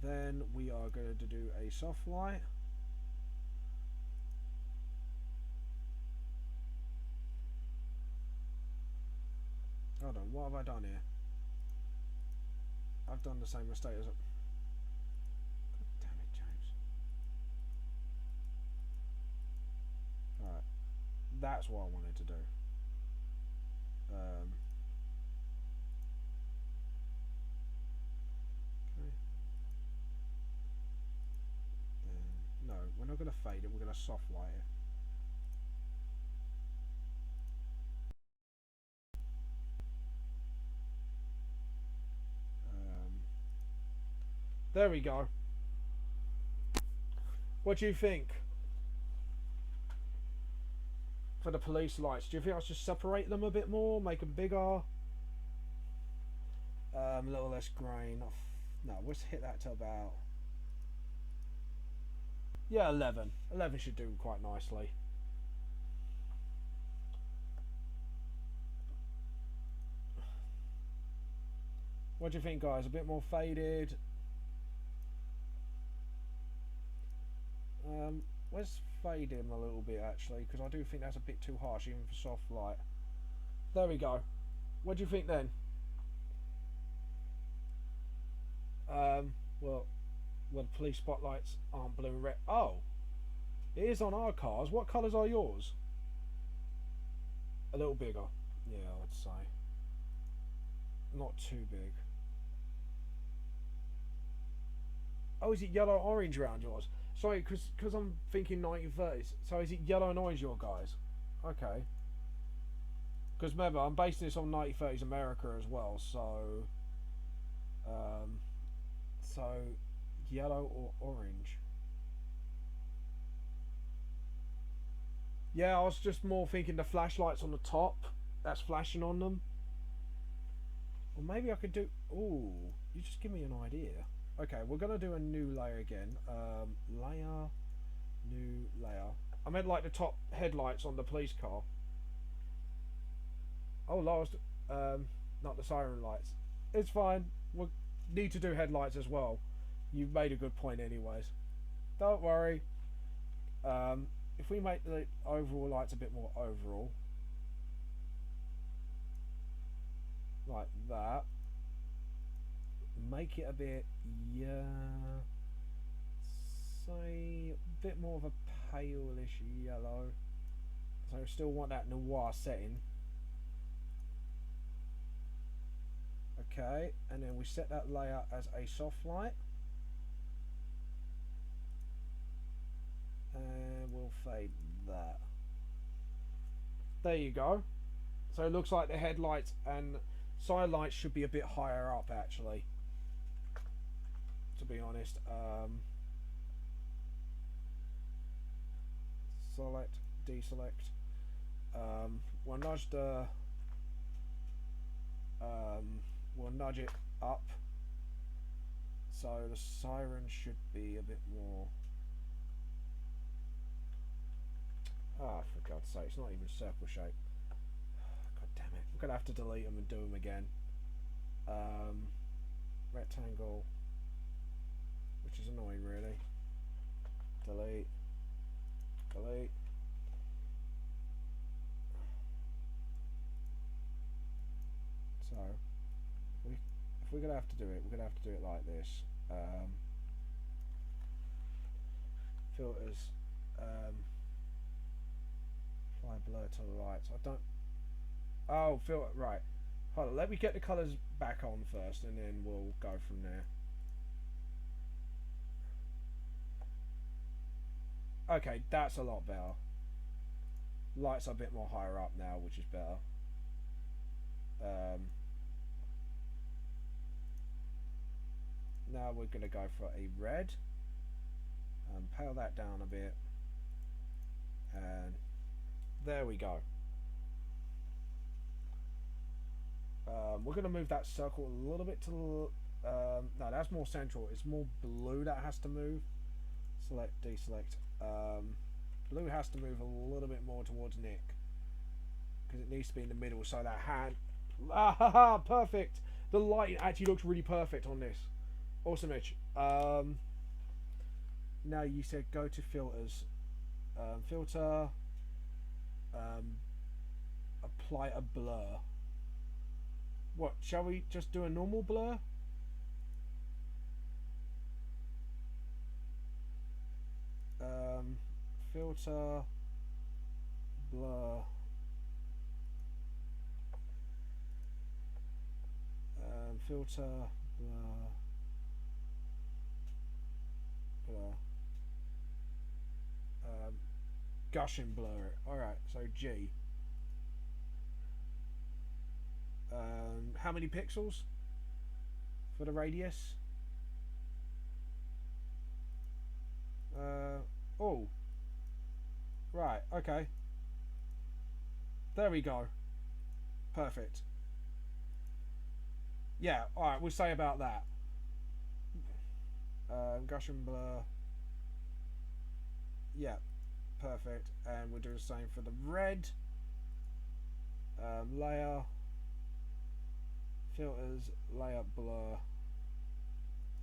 Then we are going to do a soft light. Hold on, what have I done here? I've done the same mistake as God damn it, James. Alright. That's what I wanted to do. Okay. No, we're not going to fade it, we're going to soft light it. There we go. What do you think? For the police lights, do you think I should separate them a bit more, make them bigger? A little less grain. No, let's hit that to about... Yeah, 11. 11 should do quite nicely. What do you think, guys? A bit more faded? Let's fade him a little bit, actually, because I do think that's a bit too harsh, even for soft light. There we go. What do you think then? Well, the police spotlights aren't blue and red. Oh, it is on our cars. What colours are yours? A little bigger. Yeah, I'd say. Not too big. Oh, is it yellow orange around yours? Sorry, because I'm thinking 1930s. So is it yellow and orange your guys? Okay. Because remember, I'm basing this on 1930s America as well, so... so, yellow or orange? Yeah, I was just more thinking the flashlights on the top. That's flashing on them. Or maybe I could do... Ooh, you just give me an idea. Okay, we're going to do a new layer again. Layer, new layer. I meant like the top headlights on the police car. Oh, last, not the siren lights. It's fine. We'll need to do headlights as well. You've made a good point anyways. Don't worry. If we make the overall lights a bit more overall. Like that. Make it a bit, yeah, say a bit more of a pale-ish yellow. So I still want that noir setting. Okay, and then we set that layer as a soft light. And we'll fade that. There you go. So it looks like the headlights and side lights should be a bit higher up actually. To be honest, select, deselect. We'll nudge the, we'll nudge it up. So the siren should be a bit more. Ah, for God's sake, it's not even circle shape. God damn it. I'm going to have to delete them and do them again. Rectangle. Which is annoying, really. Delete. Delete. So, if we're going to have to do it, we're going to have to do it like this. Filters. Apply blur to the lights. I don't... Oh, filter... Right. Hold on, let me get the colours back on first, and then we'll go from there. Okay, that's a lot better. Lights are a bit more higher up now, which is better. Now we're going to go for a red. Pale that down a bit. And there we go. We're going to move that circle a little bit to... no, that's more central. It's more blue that has to move. Select, deselect. Blue has to move a little bit more towards Nick. Because it needs to be in the middle, so that hand... Ah, ha, ha, perfect! The light actually looks really perfect on this. Awesome image. Now you said go to filters. Filter. Apply a blur. What, shall we just do a normal blur? Filter. Blur. Filter. Blur. Blur. Gush and blur it. Alright, so G. How many pixels for the radius? Oh. Right, okay. There we go. Perfect. Yeah, alright, we'll say about that. Gush and blur. Yeah, perfect. And we'll do the same for the red. Layer. Filters, layer, blur.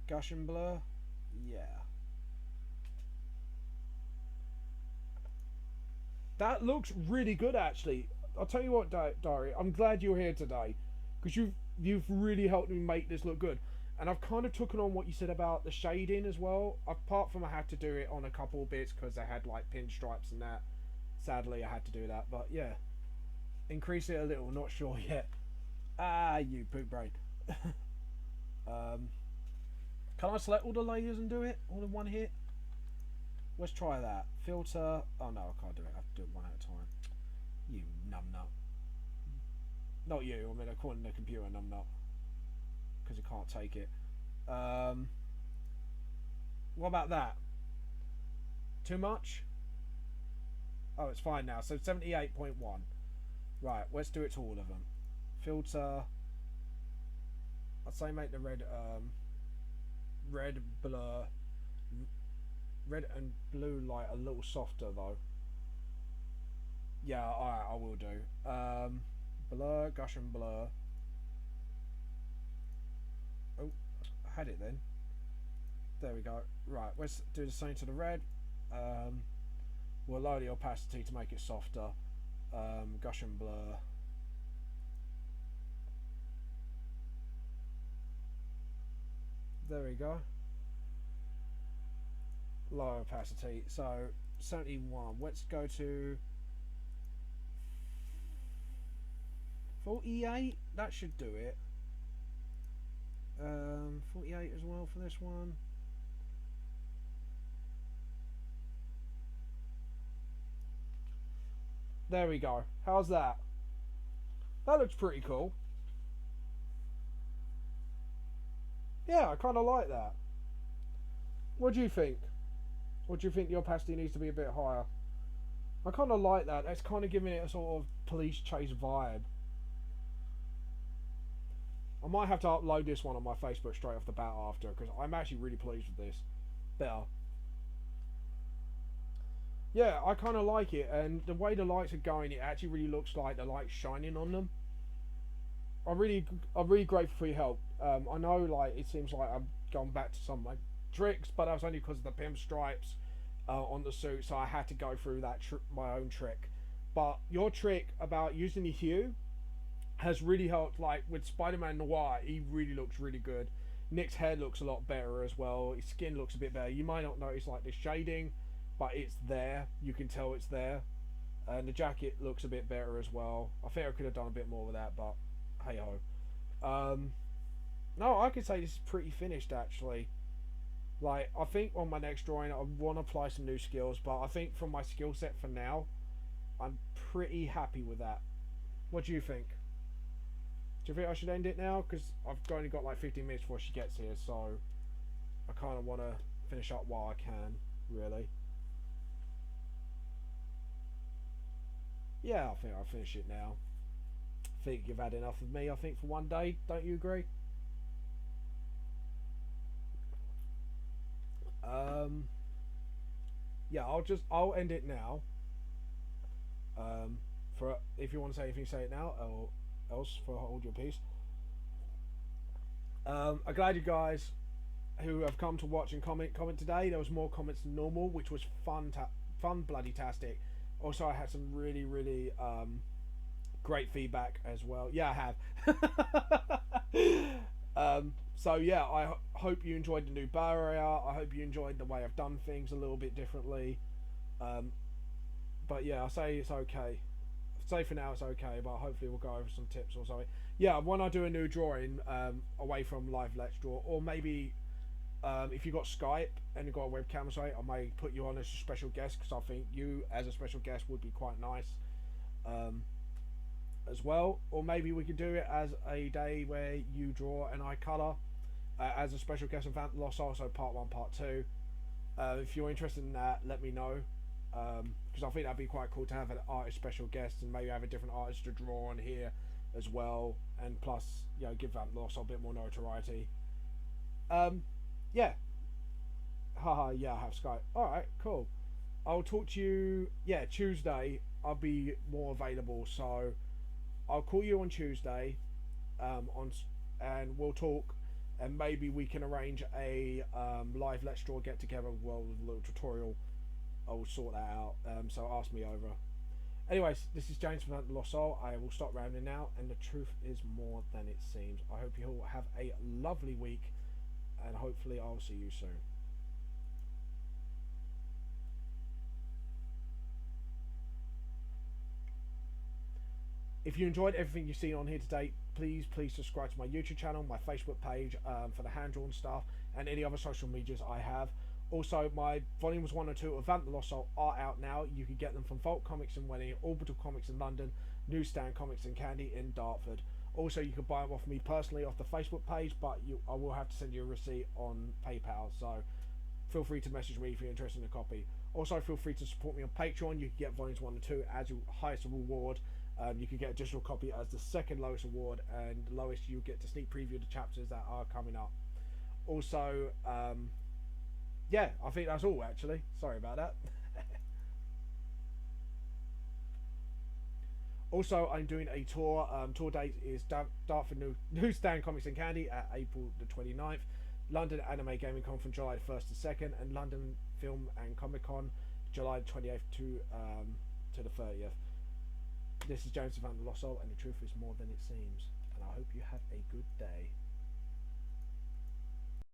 Gush and blur. Yeah. That looks really good, actually. I'll tell you what, Diary, I'm glad you're here today, because you've really helped me make this look good. And I've kind of taken on what you said about the shading as well. Apart from I had to do it on a couple of bits because they had like pinstripes and that. Sadly, I had to do that. But yeah, increase it a little. Not sure yet. Ah, you poop brain. Can I select all the layers and do it all in one hit? Let's try that. Filter. Oh no, I can't do it. I have to do it one at a time. You numbnut. Not you. I mean, according to the computer, numbnut. Because it can't take it. What about that? Too much? Oh, it's fine now. So 78.1. Right, let's do it to all of them. Filter. I'd say make the red blur. Red and blue light a little softer though. Yeah, alright, I will do. Blur, gush and blur. Oh, I had it then. There we go. Right, let's do the same to the red. We'll lower the opacity to make it softer. Gush and blur. There we go. Lower opacity. So 71. Let's go to 48. That should do it. 48 as well for this one. There we go. How's that? That looks pretty cool. Yeah, I kind of like that. What do you think? Or do you think the opacity needs to be a bit higher? I kind of like that. That's kind of giving it a sort of police chase vibe. I might have to upload this one on my Facebook straight off the bat after, because I'm actually really pleased with this. Better. Yeah, I kind of like it, and the way the lights are going, it actually really looks like the light's shining on them. I'm really grateful for your help. I know, like, it seems like I'm going back to some like tricks, but that was only because of the pinstripes on the suit, so I had to go through that my own trick. But your trick about using the hue has really helped. Like with Spider-Man Noir, he really looks really good. Nick's hair looks a lot better as well. His skin looks a bit better. You might not notice like the shading, but it's there. You can tell it's there. And the jacket looks a bit better as well. I think I could have done a bit more with that, but hey ho. No, I could say this is pretty finished actually. Like I think on my next drawing, I want to apply some new skills, but I think from my skill set for now, I'm pretty happy with that. What do you think? Do you think I should end it now? Because I've only got like 15 minutes before she gets here, so I kind of want to finish up while I can, really. Yeah, I think I'll finish it now. I think you've had enough of me, I think, for one day. Don't you agree? Um, yeah, I'll end it now. For if you want to say anything, say it now, or else for hold your peace. I'm glad you guys who have come to watch and comment today. There was more comments than normal, which was fun bloody tastic. Also, I had some really great feedback as well. Yeah, I have. So yeah, I hope you enjoyed the new bar area. I hope you enjoyed the way I've done things a little bit differently. Um, but yeah, I'll say it's okay. Say for now it's okay, but hopefully we'll go over some tips or something. Yeah, when I do a new drawing away from live let's draw, or maybe if you got Skype and you got a webcam or something, I may put you on as a special guest because I think you as a special guest would be quite nice um, as well. Or maybe we could do it as a day where you draw and I colour as a special guest of Vamp Lost Soul, so part 1, part 2. If you're interested in that, let me know. Because I think that'd be quite cool to have an artist special guest and maybe have a different artist to draw on here as well, and plus, you know, give that Lost a bit more notoriety. Yeah, haha, yeah, I have Skype. All right, cool. I'll talk to you. Yeah, Tuesday. I'll be more available, so I'll call you on Tuesday. And we'll talk, and maybe we can arrange a live Let's Draw get together. Well, with a little tutorial. I'll sort that out. So ask me over. Anyways, this is James from The Lost Soul. I will stop rambling now, and the truth is more than it seems. I hope you all have a lovely week, and hopefully I'll see you soon. If you enjoyed everything you've seen on here today, please subscribe to my YouTube channel, my Facebook page for the hand-drawn stuff, and any other social medias I have. Also, my volumes 1 and 2 of Vamp the Lost Soul are out now. You can get them from Vault Comics in Welling, Orbital Comics in London, Newsstand Comics and Candy in Dartford. Also, you can buy them off me personally off the Facebook page, but I will have to send you a receipt on PayPal, so feel free to message me if you're interested in a copy. Also, feel free to support me on Patreon. You can get volumes 1 and 2 as your highest reward. You can get a digital copy as the second lowest award, and the lowest you get to sneak preview the chapters that are coming up. Also, yeah, I think that's all actually. Sorry about that. Also, I'm doing a tour. Tour date is Dartford Newsstand Comics and Candy at April the 29th, London Anime Gaming Con from July 1st to 2nd, and London Film and Comic Con July 28th to the 30th. This is James of The Lost Soul, and the truth is more than it seems. And I hope you have a good day.